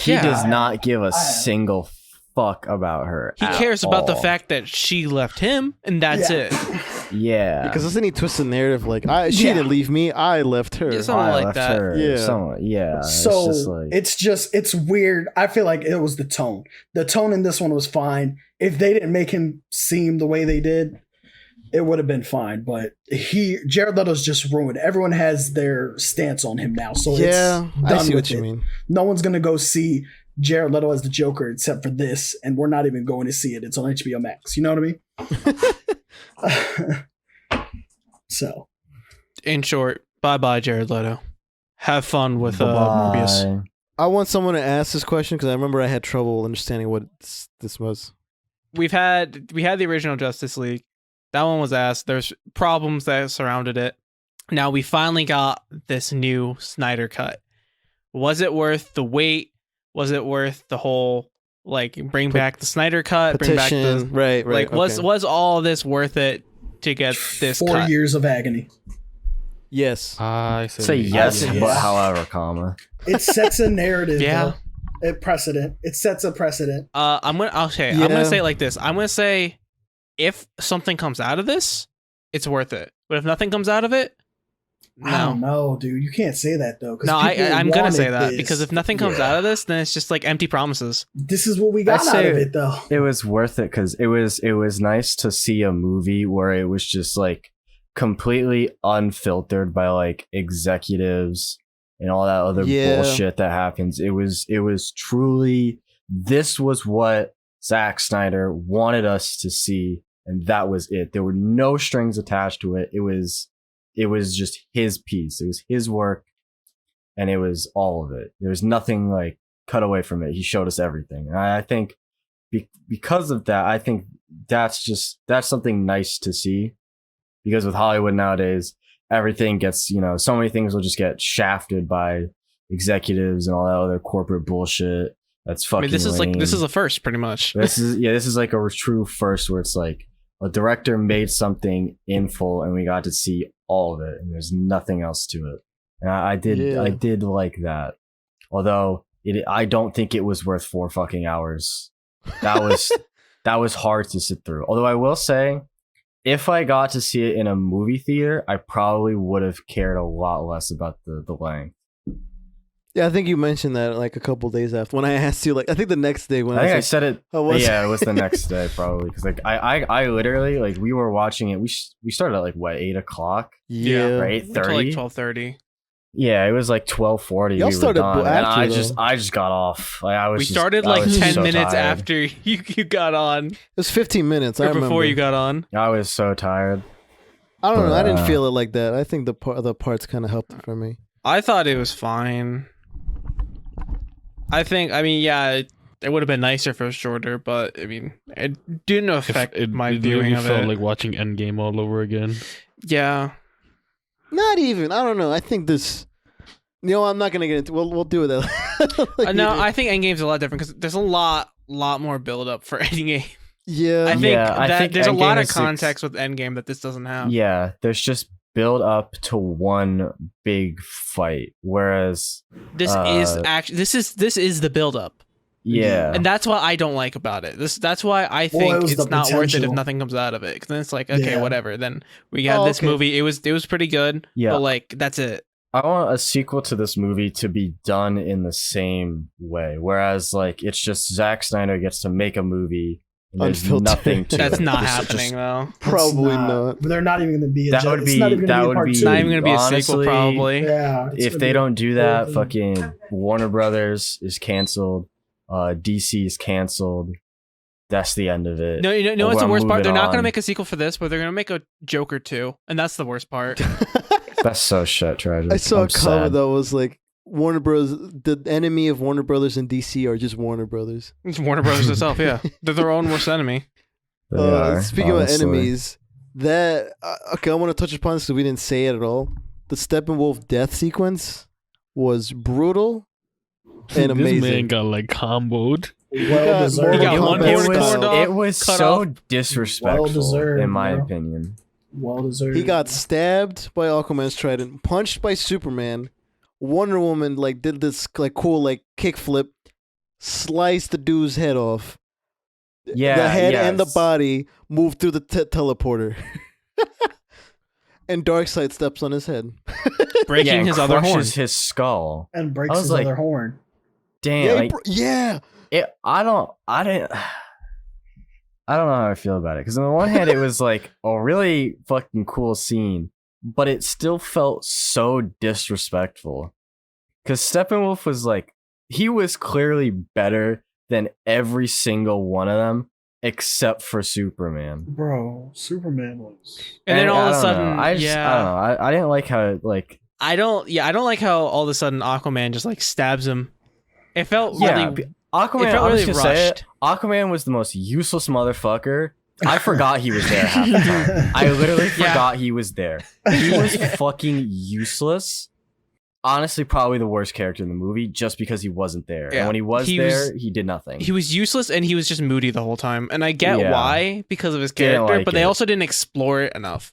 Yeah. does not give a I- single fuck about her. He at cares about the all. fact that she left him, and that's Yeah. it. Yeah, Because doesn't he twist the narrative like she Yeah. didn't leave me, I left her. Yeah, something I like left that. her. Yeah. Yeah. So it's just like it's weird. I feel like it was the tone. The tone in this one was fine. If they didn't make him seem the way they did, it would have been fine. But Jared Leto's just ruined. Everyone has their stance on him now. So Yeah, it's I done see with what you it. mean. No one's gonna go see Jared Leto as the Joker except for this, and we're not even going to see it. It's on HBO Max. You know what I mean? So In short, bye bye, Jared Leto. Have fun with bye-bye. Morbius. I want someone to ask this question because I remember I had trouble understanding what this was. We had the original Justice League. That one was asked. There's problems that surrounded it. Now we finally got this new Snyder cut. Was it worth the wait? Was it worth the whole like bring back the Snyder cut? Bring back Petition, the right? like okay. was all this worth it to get this 4 cut? years of agony. Yes. I say yes, yes. but however, comma. It sets a narrative. Yeah. though. It sets a precedent. I'm gonna Yeah. say it like this. I'm gonna say if something comes out of this, it's worth it. But if nothing comes out of it, I no. don't know, dude. You can't say that though. 'cause No, people I'm gonna say wanted that this. because if nothing comes out of this, then it's just like empty promises. This is what we got I out of say- it, though. It was worth it because it was nice to see a movie where it was just like completely unfiltered by like executives and all that other Yeah. bullshit that happens. It was truly, this was what Zack Snyder wanted us to see, and that was it. There were no strings attached to it. It was just his piece. It was his work, and it was all of it. There was nothing like cut away from it. He showed us everything. And I think because of that, I think that's something nice to see. Because with Hollywood nowadays, everything gets, so many things will just get shafted by executives and all that other corporate bullshit. That's I fucking mean, this is lame. a first, pretty much. This is like a true first where it's like a director made something in full and we got to see all of it and there's nothing else to it. And I did like that. Although I don't think it was worth 4 fucking hours. That was hard to sit through. Although I will say, if I got to see it in a movie theater, I probably would have cared a lot less about the length. Yeah, I think you mentioned that like a couple days after when I asked you. Like, I think the next day when I think I was said it. Oh, was Yeah, it? it was the next day probably because like I literally like we were watching it. We started at like what 8 o'clock, yeah. or Until 8:30. like 12:30. Yeah, it was like 12:40. Y'all we were started done, and after, I just got off. Like I was. We just- started I like was 10 so minutes tired. after you got on. It was 15 minutes. I Or remember. before you got on. I was so tired. I don't know. I didn't Uh, feel it like that. I think the parts kind of helped it for me. I thought it was fine. I mean, yeah, it would have been nicer if it was shorter, but I mean, it didn't affect my viewing of felt it. like watching Endgame all over again. Yeah. Not even. I don't know. I think this. You know, I'm not gonna get into. We'll do it. Like No, you did. I think Endgame's a lot different because there's a lot more build up for Endgame. Yeah. I think Yeah, I that think there's a lot Endgame of is context with Endgame that this doesn't have. Yeah, there's just build up to one big fight, whereas This is actually this is the build up. yeah, And that's what I don't like about it. That's why I Well, think it was it's the not worth it if potential. nothing comes out of it. Because then it's like, okay, Yeah. whatever. Then we got this okay. movie. It was pretty good. Yeah. But like that's it. I want a sequel to this movie to be done in the same way, whereas like it's just Zack Snyder gets to make a movie. And there's Unfiltered. nothing to That's it. not It's happening just- though. It's Probably not. But they're not even going to be. That would it's be not even that gonna be a would part be two. Not even gonna be a sequel, honestly, probably. Yeah. it's If gonna they be don't do that, thing. fucking Warner Brothers is canceled. DC is canceled. That's the end of it. No, you know what's the I'm worst part? moving They're not gonna on. make a sequel for this, but they're gonna make a Joker 2, and that's the worst part. That's so shit tragic. I saw I'm a comment sad. that was like Warner Bros. The enemy of Warner Brothers and DC are just Warner Brothers. It's Warner Brothers itself, yeah. They're their own worst enemy. They are, Speaking honestly. of enemies, that okay, I want to touch upon this because we didn't say it at all. The Steppenwolf death sequence was brutal and amazing. This man got like comboed. Well got deserved. He got Mortal one Kombat more style. corn dog. It was cut so off. disrespectful, Well-deserved, in my bro. opinion. Well deserved. He got stabbed by Aquaman's trident, punched by Superman. Wonder Woman like did this like cool like kickflip, sliced the dude's head off. Yeah, the head and the yes. body moved through the teleporter. And Darkseid steps on his head. Breaking and his other crushes horn. his skull. and I breaks was his like- other horn. Damn, Yeah, like yeah. I don't know how I feel about it because on the one hand it was like a really fucking cool scene, but it still felt so disrespectful. Because Steppenwolf was like he was clearly better than every single one of them except for Superman. Bro, Superman was. And then all I of a don't sudden, know. I don't know. I didn't like how like I don't like how all of a sudden Aquaman just like stabs him. It felt yeah. really Aquaman, it felt I was really gonna say it, rushed. Aquaman was the most useless motherfucker. I forgot he was there half the time. I literally Yeah. forgot he was there. He was fucking useless. Honestly, probably the worst character in the movie just because he wasn't there. Yeah. And when he was He there, was- he did nothing. he was useless and he was just moody the whole time. And I get Yeah. why because of his Didn't character, like but they it. also didn't explore it enough.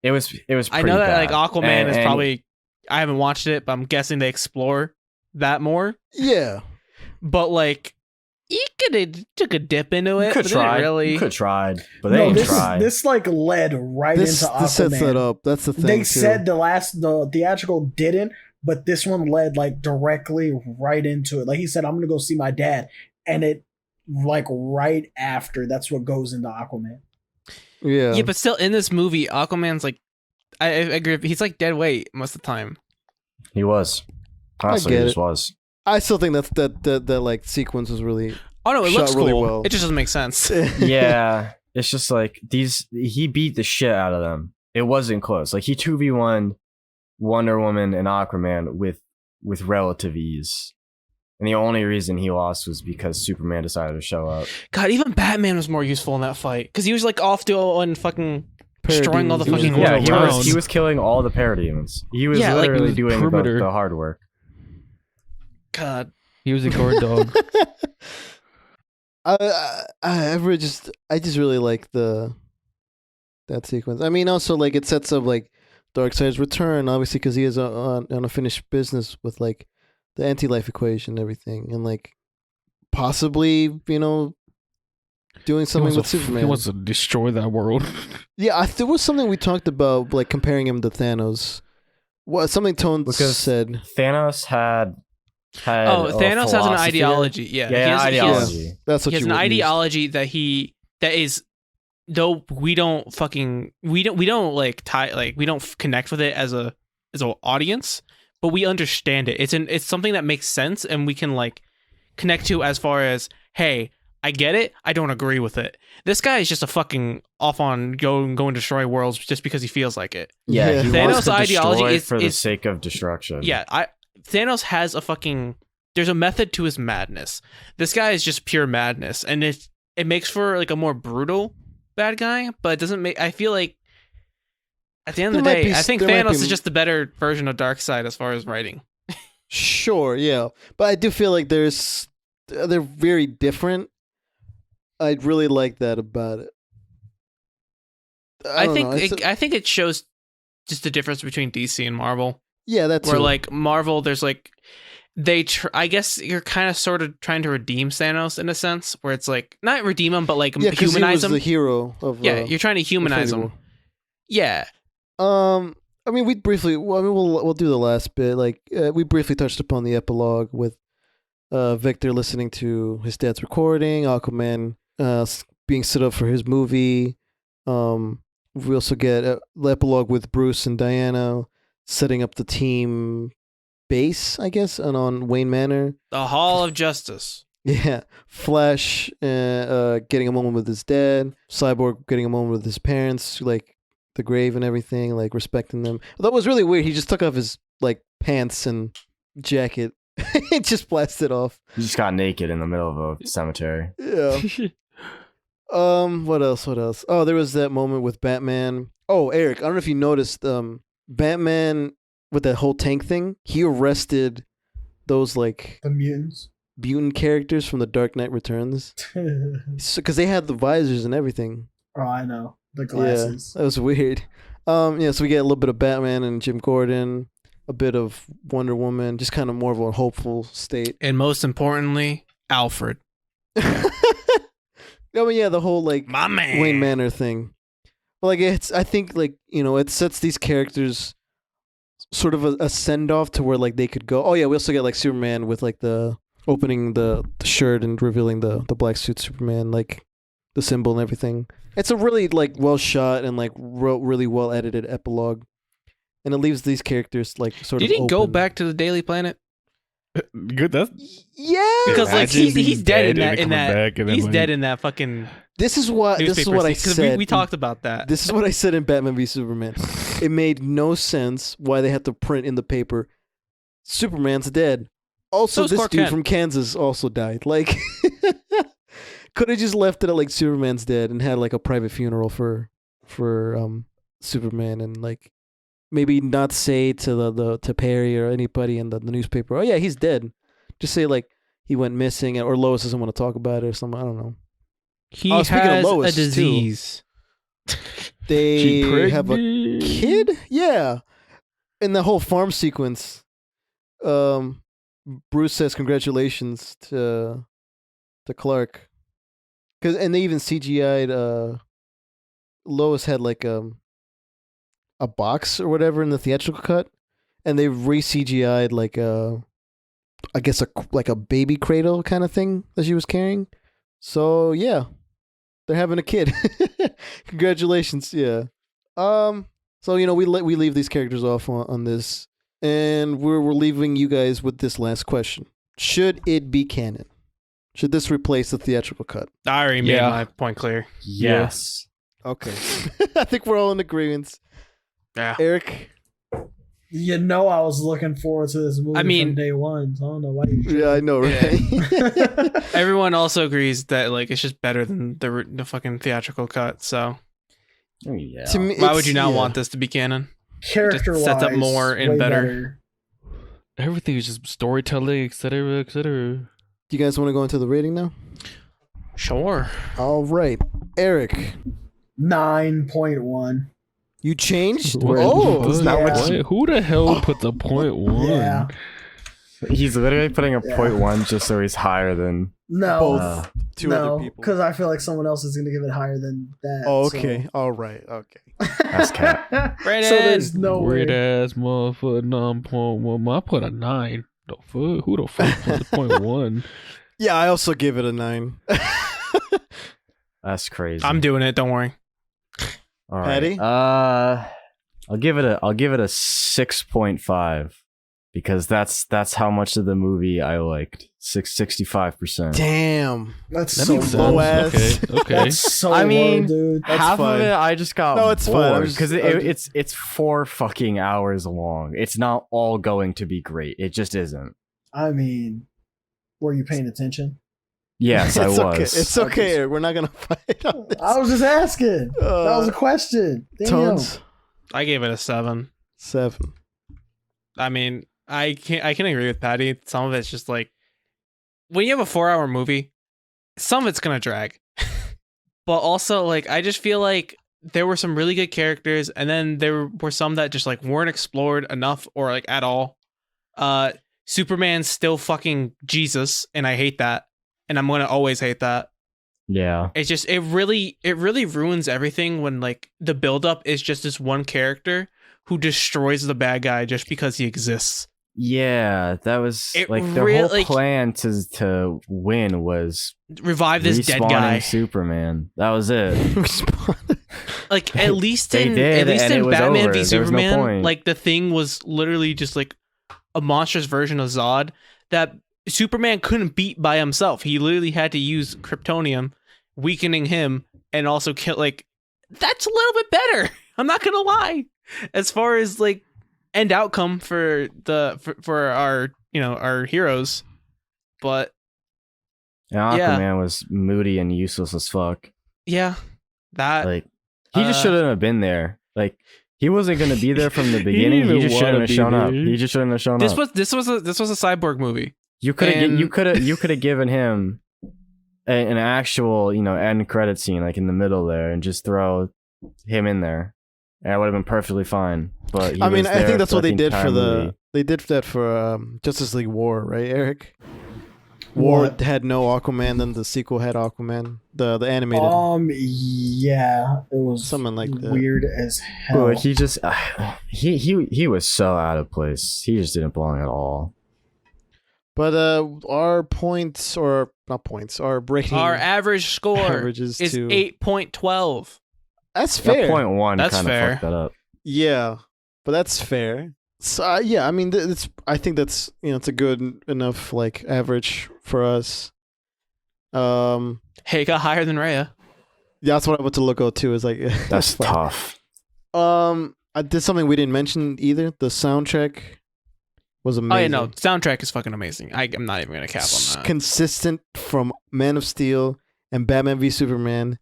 It was I pretty know that like bad. Aquaman is And- probably I haven't watched it, but I'm guessing they explore that more. Yeah. But like you could have took a dip into it. You could but they didn't try. really. You could tried, but they No, ain't this tried. this like led right This into Aquaman. sets that up. That's the thing. They too. said the theatrical didn't, but this one led like directly right into it. Like he said, I'm gonna go see my dad, and it like right after that's what goes into Aquaman. Yeah. Yeah, but still in this movie, Aquaman's like I agree. He's like dead weight most of the time. He was. Honestly, get he just it. was. I still think that like sequence was really. Oh no, it Shot looks really cool. well. It just doesn't make sense. Yeah, it's just like he beat the shit out of them. It wasn't close. Like he 2v1 Wonder Woman and Aquaman with relative ease. And the only reason he lost was because Superman decided to show up. God, even Batman was more useful in that fight because he was like off to and fucking destroying all the Parademons. fucking He was Yeah, around. he was killing all the parademons. He was Yeah, like, literally he was doing perimeter. the hard work. God. He was a guard dog. I just really like that sequence. I mean, also like it sets up like Darkseid's return, obviously, because he is on unfinished business with like the anti-life equation and everything, and like possibly doing something with Superman. He wants to destroy that world. Yeah, there was something we talked about, like comparing him to Thanos. What something Tone Because said. Thanos had had Oh, a Thanos has an philosophy. ideology. Yeah, Yeah, ideology. That's what he has you an would use. ideology that is, though we don't like we don't connect with it as an audience, but we understand it. It's something that makes sense and we can like connect to, as far as, hey, I get it, I don't agree with it. This guy is just a fucking off on go and destroy worlds just because he feels like it. Yeah, Yeah. he Thanos' wants to ideology destroy is- for the is- sake of destruction. Yeah, Thanos has there's a method to his madness. This guy is just pure madness, and it makes for like a more brutal bad guy, but it doesn't make. I feel like at the end of the There might day, be- I think there might Thanos be- is just the better version of Darkseid as far as writing. Sure, yeah, but I do feel like they're very different. I really like that about it. I don't think know, it's- I think it shows just the difference between DC and Marvel. yeah, that's Where like Marvel, there's like I guess you're kind of sort of trying to redeem Thanos in a sense, where it's like not redeem him, but like yeah, 'cause he humanize was him. the hero of Yeah, you're trying to humanize Infinity him. War. Yeah, I mean, we briefly. Well, I mean, we'll do the last bit. Like, we briefly touched upon the epilogue with Victor listening to his dad's recording, Aquaman being set up for his movie. We also get the epilogue with Bruce and Diana setting up the team base, I guess, and on Wayne Manor. the Hall of Justice. Yeah, Flash getting a moment with his dad, Cyborg getting a moment with his parents, like the grave and everything, like respecting them. That was really weird. He just took off his like pants and jacket. He just blasted off. He just got naked in the middle of a cemetery. Yeah. What else? Oh, there was that moment with Batman. Oh, Eric, I don't know if you noticed, Batman with that whole tank thing, he arrested those like The mutants. mutant characters from the Dark Knight Returns. Because they had the visors and everything. Oh, I know. The glasses. Yeah, that was weird. Yeah, so we get a little bit of Batman and Jim Gordon, a bit of Wonder Woman, just kind of more of a hopeful state. And most importantly, Alfred. I mean, yeah, the whole like My man. Wayne Manor thing. But like, I think like, it sets these characters sort of a send off to where like they could go. Oh yeah, we also get like Superman with like the opening the shirt and revealing the black suit Superman, like the symbol and everything. It's a really like well shot and like really well edited epilogue, and it leaves these characters like sort Did of. he go open. back to the Daily Planet? Good. That's Yeah, Because like Imagine he's being dead dead in and coming that. back and then, He's like- dead in that fucking this is what newspaper. I Because said. we talked about that. This is what I said in Batman v Superman. It made no sense why they had to print in the paper, Superman's dead. Also, So is this Clark dude Kent. from Kansas also died. Like, could have just left it at like Superman's dead and had like a private funeral for Superman, and like maybe not say to to Perry or anybody in the newspaper, oh yeah, he's dead. Just say like he went missing, or Lois doesn't want to talk about it or something. I don't know. He Oh, speaking of has Lois, a too. disease. They have a pregnant. kid? Yeah. In the whole farm sequence, Bruce says congratulations to Clark. And they even CGI'd Lois had like a box or whatever in the theatrical cut, and they re-CGI'd like I guess like a baby cradle kind of thing that she was carrying. So yeah, they're having a kid. Congratulations, yeah. So we leave these characters off on this, and we're leaving you guys with this last question: should it be canon? Should this replace the theatrical cut? I already made Yeah. my point clear. Yes. Okay, I think we're all in agreement. Yeah. Eric, You know I was looking forward to this movie I mean- from day one, so I don't know why you yeah, I know, right? Everyone also agrees that like it's just better than the fucking theatrical cut. So Oh, yeah. To me, why would you not yeah. want this to be canon? Character wise, sets up more and better. Everything is just storytelling, etc., etc. Do you guys want to go into the rating now? Sure. All right, Eric, 9.1. you changed. What? Oh, is that what Wait, who the hell put the point one? Yeah. He's literally putting a Yeah. 0.1 just so he's higher than. No, Both. Two no, other people. because I feel like someone else is gonna give it higher than that. Oh, okay. All right. Okay. That's cap. So Brandon! there's no Weird way. ass motherfucker 9.1. I put a 9. Who the fuck was 0.1? Yeah, I also give it a 9. That's crazy. I'm doing it. Don't worry. All right. Patty? I'll give it a 6.5 because that's how much of the movie I liked. 65%. Damn. That's That so makes low. sense. Okay. That's so I low, mean, dude. That's half fine. of it I just got No, it's fine. I'm bored just- because I'm just- it's 4 fucking hours long. It's not all going to be great. It just isn't. I mean, were you paying attention? Yes, I It's was. okay. It's okay, Eric. We're not gonna fight on this. I was just asking. That was a question. Damn. Tones? I gave it a 7. 7. I mean, I can agree with Patty. Some of it's just like when you have a 4-hour movie, some of it's gonna drag. But also, like, I just feel like there were some really good characters, and then there were some that just like weren't explored enough or like at all. Superman's still fucking Jesus, and I hate that, and I'm gonna always hate that. Yeah. It's just it really ruins everything when like the buildup is just this one character who destroys the bad guy just because he exists. Yeah, that was It like the real- whole like- plan to win was Revive this dead respawning guy. Superman. That was it. Like at least They in did, at least and in it was Batman over. v There was no Superman, point. like the Thing was literally just like a monstrous version of Zod that Superman couldn't beat by himself. He literally had to use kryptonium, weakening him, and also kill. Like that's a little bit better. I'm not gonna lie. As far as like end outcome for our our heroes, but And Aquaman Yeah. was moody and useless as fuck. yeah, that Like he just uh, shouldn't have been there. Like he wasn't gonna be there from the beginning. didn't He even just shouldn't wanna have be shown up. there. He just shouldn't have shown this up. was a Cyborg movie. You could have and- you could have given him an actual end credit scene like in the middle there and just throw him in there. And it would have been perfectly fine. But he I mean, was I there think that's what they did entire for movie. they did that for Justice League War, right, Eric? War What? had no Aquaman, then the sequel had Aquaman, the animated. Yeah, it was Something like that. weird as hell. But he just he was so out of place. He just didn't belong at all. But our points, or not points, our rating, Our average score averages is to 8.12. That's That fair. point one That's kind of fair. fucked that up. Yeah, but that's fair. So yeah, I mean, it's. I think that's it's a good enough like average for us. Hey, it got higher than Raya. Yeah, that's what I want to look at too. Is like That's fine. tough. I did something we didn't mention either. The soundtrack was amazing. Oh yeah, no, soundtrack is fucking amazing. I'm not even gonna cap on that. Consistent from Man of Steel and Batman v Superman.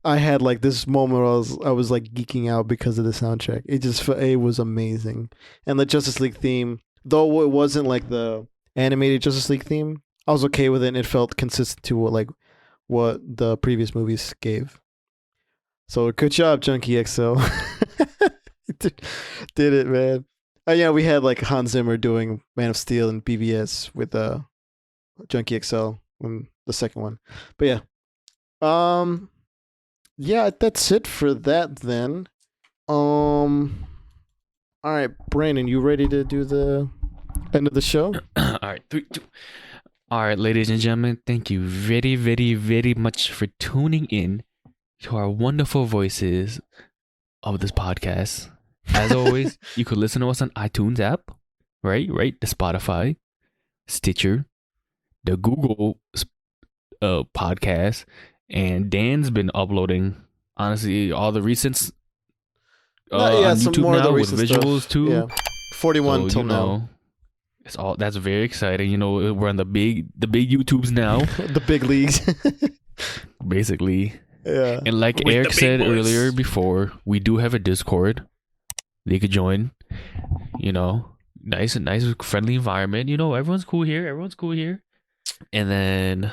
I had like this moment where I was like geeking out because of the soundtrack. It was amazing, and the Justice League theme, though it wasn't like the animated Justice League theme, I was okay with it. And it felt consistent to what the previous movies gave. So good job, Junkie XL. Did it, man. Yeah, we had like Hans Zimmer doing Man of Steel and BVS with Junkie XL in the second one. But yeah. Yeah, that's it for that then. All right, Brandon, you ready to do the end of the show? All right, 3, 2. All right, ladies and gentlemen, thank you very, very, very much for tuning in to our wonderful voices of this podcast. As always, you could listen to us on iTunes app, right? The Spotify, Stitcher, the Google podcast, and Dan's been uploading, honestly, all the recents on some YouTube more of the now with recent stuff. visuals too. Yeah, 41 So, till now. It's all that's very exciting. We're on the big YouTubes now, The big leagues. basically. Yeah. And like With Eric the big said boys. earlier before, we do have a Discord. They could join. Nice, friendly environment. Everyone's cool here. And then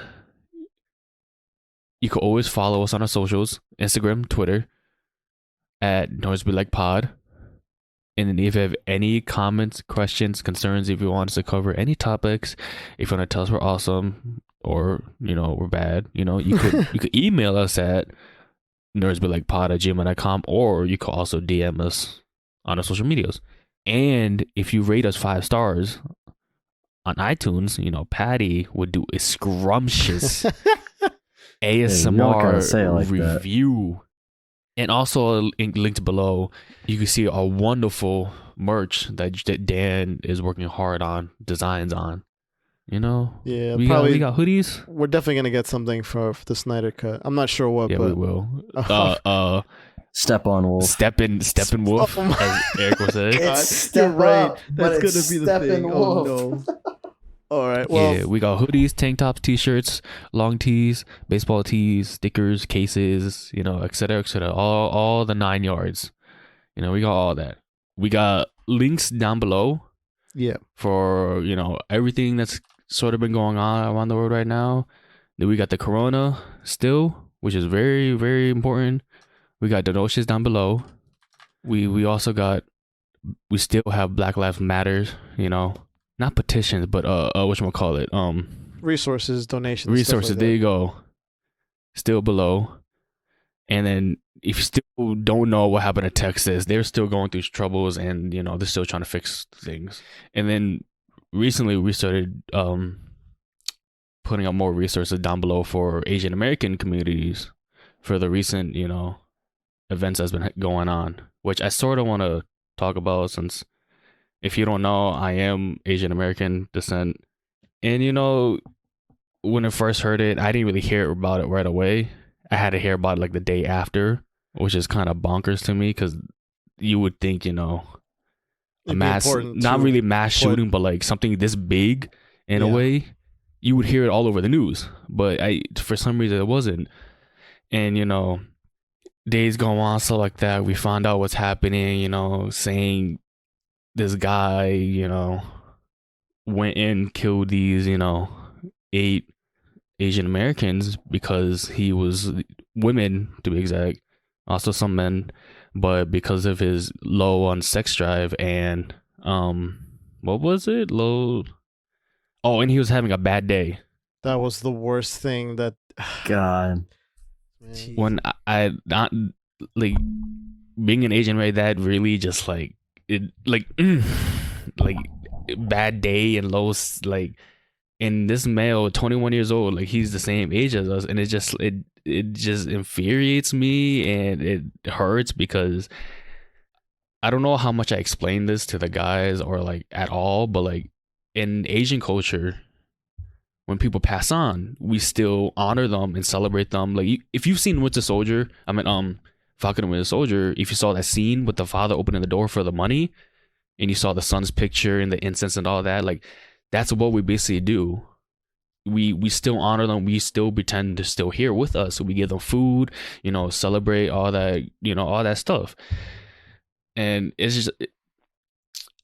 you could always follow us on our socials, Instagram, Twitter, at NoiseBeLikePod. And then if you have any comments, questions, concerns, if you want us to cover any topics, if you want to tell us we're awesome or, we're bad, you could email us at nerdsbelikepod@gmail.com, or you could also DM us on our social medias. And if you rate us 5 stars on iTunes, Patty would do a scrumptious you don't gotta say it ASMR like that. review. And also linked below, you can see our wonderful merch that Dan is working hard on, designs on. Yeah, we probably got hoodies. we're definitely gonna get something for the Snyder cut. I'm not sure what, Yeah, but we will. Step on Wolf. Steppin' Wolf, Oh my- as Eric was saying. God, It's step you're right. up, but That's it's gonna be the Steppin' thing. Wolf. Oh no. All right. Well, Yeah, we got hoodies, tank tops, t-shirts, long tees, baseball tees, stickers, cases, et cetera, et cetera. All the 9 yards. We got all that. We got links down below yeah. for, everything that's sort of been going on around the world right now. Then we got the corona still, which is very, very important. We got donations down below. We also got, we still have Black Lives Matters, not petitions, but whatchamacallit, Resources, donations, resources. stuff like There that. you go. Still below. And then if you still don't know what happened to Texas, they're still going through troubles, and they're still trying to fix things. And then recently we started putting up more resources down below for Asian American communities for the recent events that's been going on, which I sort of want to talk about, since if you don't know, I am Asian American descent. And when I first heard it, I didn't really hear about it right away. I had to hear about it like the day after, which is kind of bonkers to me, because you would think, a It'd be mass, important not to really mass put- shooting, but like something this big in a Yeah. way, you would hear it all over the news. But for some reason, it wasn't. And, days go on, stuff like that. We found out what's happening, saying this guy, went and killed these, 8 Asian Americans because he was women, to be exact, also some men, but because of his low on sex drive and what was it? Low. Oh, and he was having a bad day. That was the worst thing that. God. Man. When I not like being an Asian, right? That really just like it, like bad day and low, like. And this male, 21 years old, like he's the same age as us, and it just infuriates me, and it hurts because I don't know how much I explained this to the guys or like at all, but like in Asian culture, when people pass on, we still honor them and celebrate them. Like if you've seen Falcon and Winter Soldier, if you saw that scene with the father opening the door for the money, and you saw the son's picture and the incense and all that, like. That's what we basically do. We still honor them. We still pretend they're still here with us. So we give them food, celebrate all that, all that stuff. And it's just,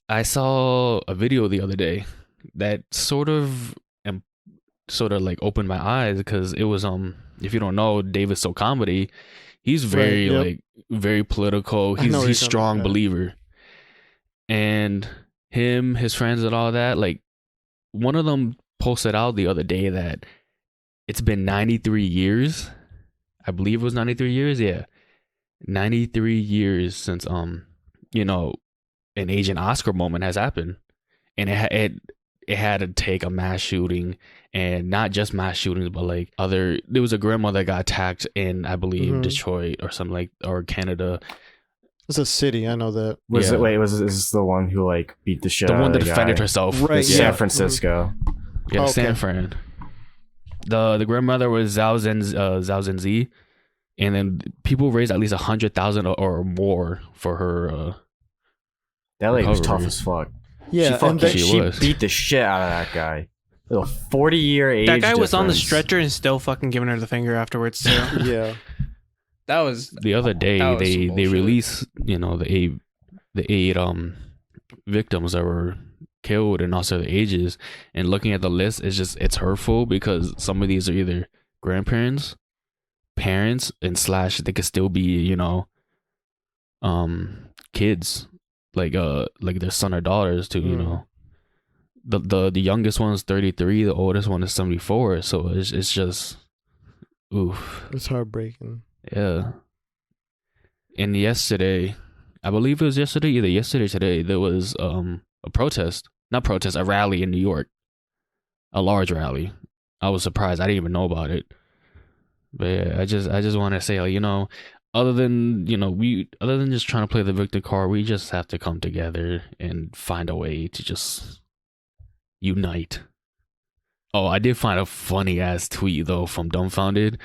I saw a video the other day that sort of like opened my eyes, because it was if you don't know, David So Comedy, he's very Right, yep. like very political. I know what He's you're strong talking about. believer. And him, his friends and all that, like one of them posted out the other day that it's been 93 years. I believe it was 93 years. Yeah. 93 years since, an Asian Oscar moment has happened. And it had to take a mass shooting, and not just mass shootings, but like there was a grandma that got attacked in, I believe, Mhm. Detroit or something or Canada. It's a city. I know that. Was Yeah. it? Wait, is this the one who like beat the shit The out one of that the defended guy? herself. Right, It's yeah. San Francisco. Yeah, Okay. San Fran. The grandmother was Zhao Zhenzi, and then people raised at least 100,000 or more for her. That lady was Recovery. tough as fuck. Yeah, she and they- She she was. beat the shit out of that guy. A 40-year age. That guy was on the difference. stretcher and still fucking giving her the finger afterwards too. yeah. That was The other day That was they some bullshit. released the eight victims that were killed and also the ages, and looking at the list, it's hurtful, because some of these are either grandparents, parents, and / they could still be kids, like their son or daughters too. The youngest one's 33, the oldest one is 74, so it's just oof. It's heartbreaking. Yeah. And yesterday, I believe it was yesterday, either yesterday or today, there was a rally in New York. a large rally. I was surprised. I didn't even know about it. But yeah, I just want to say, like, other than just trying to play the victim card, we just have to come together and find a way to just unite. Oh, I did find a funny ass tweet though from Dumbfounded.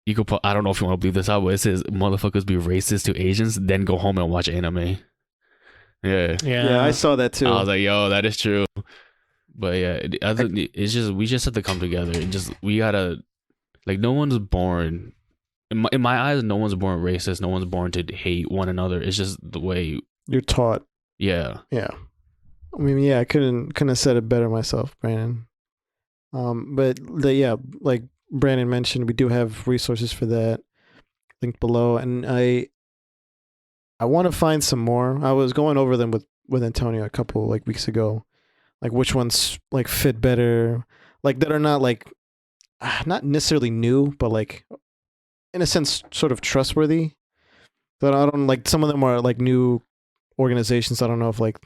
You could I don't know if you want to believe this out, but it says motherfuckers be racist to Asians, then go home and watch anime. Yeah, I saw that too. I was like, yo, that is true. But yeah, it's just we just have to come together and just we gotta, like, no one's born in my eyes. No one's born racist. No one's born to hate one another. It's just the way you're taught. Yeah. Yeah. I mean, yeah, I couldn't have said it better myself, Brandon. But like Brandon mentioned, we do have resources for that linked below, and I want to find some more. I was going over them with Antonio a couple like weeks ago, like which ones like fit better, like that are not like not necessarily new, but like in a sense sort of trustworthy. But I don't like some of them are like new organizations. I don't know if like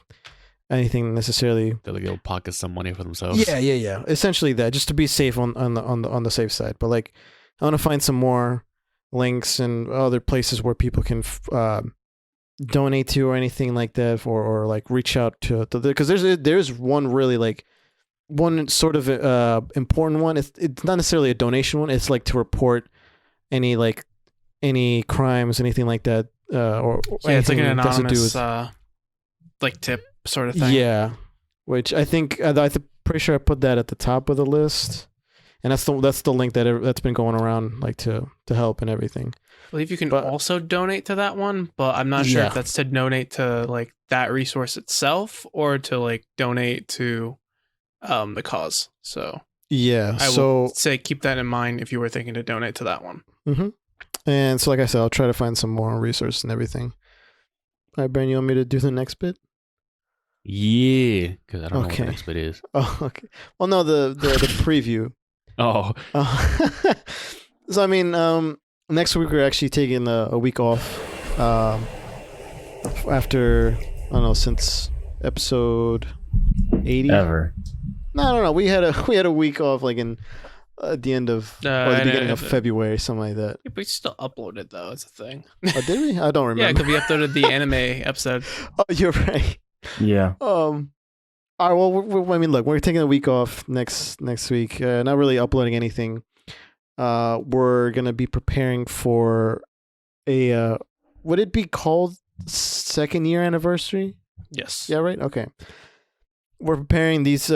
anything necessarily. They'll like go pocket some money for themselves. Yeah. Essentially that, just to be safe on the safe side. But like, I want to find some more links and other places where people can donate to or anything like that, or like reach out to because there's one really like one sort of important one. It's not necessarily a donation one. It's like to report any crimes, anything like that, or yeah, it's like an anything that has to do anonymous with, like tip sort of thing. yeah, which I think I'm pretty sure I put that at the top of the list, and that's the link that's been going around like to help and everything. I believe you can also donate to that one, but I'm not sure if that's to donate to like that resource itself or to like donate to the cause. So yeah, I will say keep that in mind if you were thinking to donate to that one. Mm-hmm. And so, like I said, I'll try to find some more resources and everything. All right, Brandon, you want me to do the next bit? Yeah, because I don't know what the next bit is. Oh, okay. Well, no, the preview. Oh. So, I mean, next week we're actually taking a week off. After, I don't know, since episode 80. Ever. No. We had a week off, like in at the end of or the beginning of February, something like that. Yeah, we still uploaded though. It's a thing. Oh, did we? I don't remember. Yeah, because we uploaded the anime episode. Oh, you're right. Yeah. All right. Well, I mean, look, we're taking a week off next week. Not really uploading anything. We're gonna be preparing for a would it be called second year anniversary? Yes. Yeah. Right. Okay. We're preparing these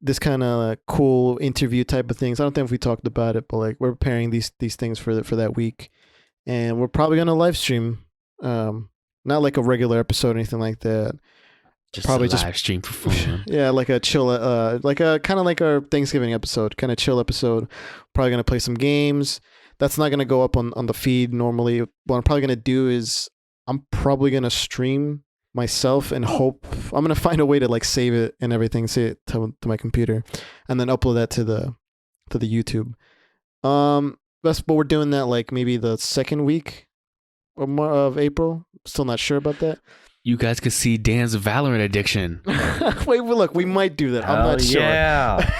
this kind of cool interview type of things. I don't think if we talked about it, but like we're preparing these things for that week, and we're probably gonna live stream. Not like a regular episode or anything like that. Probably just live stream for fun. Yeah, like a chill, like a kind of like our Thanksgiving episode, kind of chill episode. Probably gonna play some games. That's not gonna go up on the feed normally. What I'm probably gonna do is I'm probably gonna stream myself and hope I'm gonna find a way to like save it and everything, save it to my computer, and then upload that to the YouTube. But we're doing that like maybe the second week of April. Still not sure about that. You guys could see Dan's Valorant addiction. Wait, look, we might do that. I'm not sure. Yeah.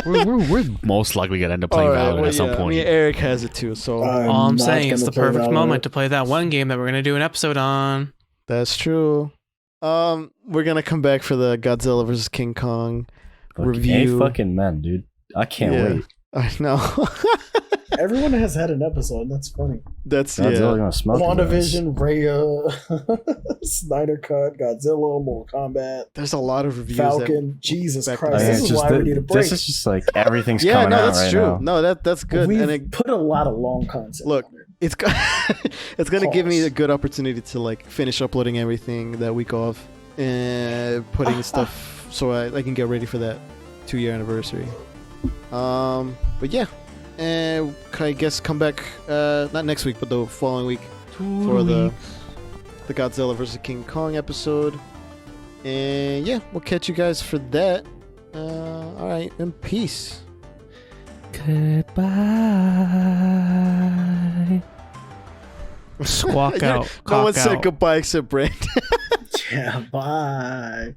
we're most likely gonna end up playing Valorant at some point. I mean, Eric has it too, so all I'm saying is the perfect moment to play that one game that we're gonna do an episode on. That's true. We're gonna come back for the Godzilla vs. King Kong review. Fucking men, dude. I can't wait. I know. Everyone has had an episode. That's funny. That's Godzilla gonna smoke. WandaVision, Raya, Snyder Cut, Godzilla, Mortal Kombat. There's a lot of reviews. Falcon. Jesus Christ! I mean, This is why we need a break. This is just like everything's coming out that's right true. now. No, that's good. We've put a lot of long content. Look, on there. it's gonna give me a good opportunity to like finish uploading everything that week off and putting stuff so I can get ready for that 2-year anniversary. But yeah, and I guess come back not next week but the following week for the Godzilla vs. King Kong episode. And yeah, we'll catch you guys for that. All right, and peace. Goodbye. Squawk out. No one said goodbye except Brand. Yeah, bye.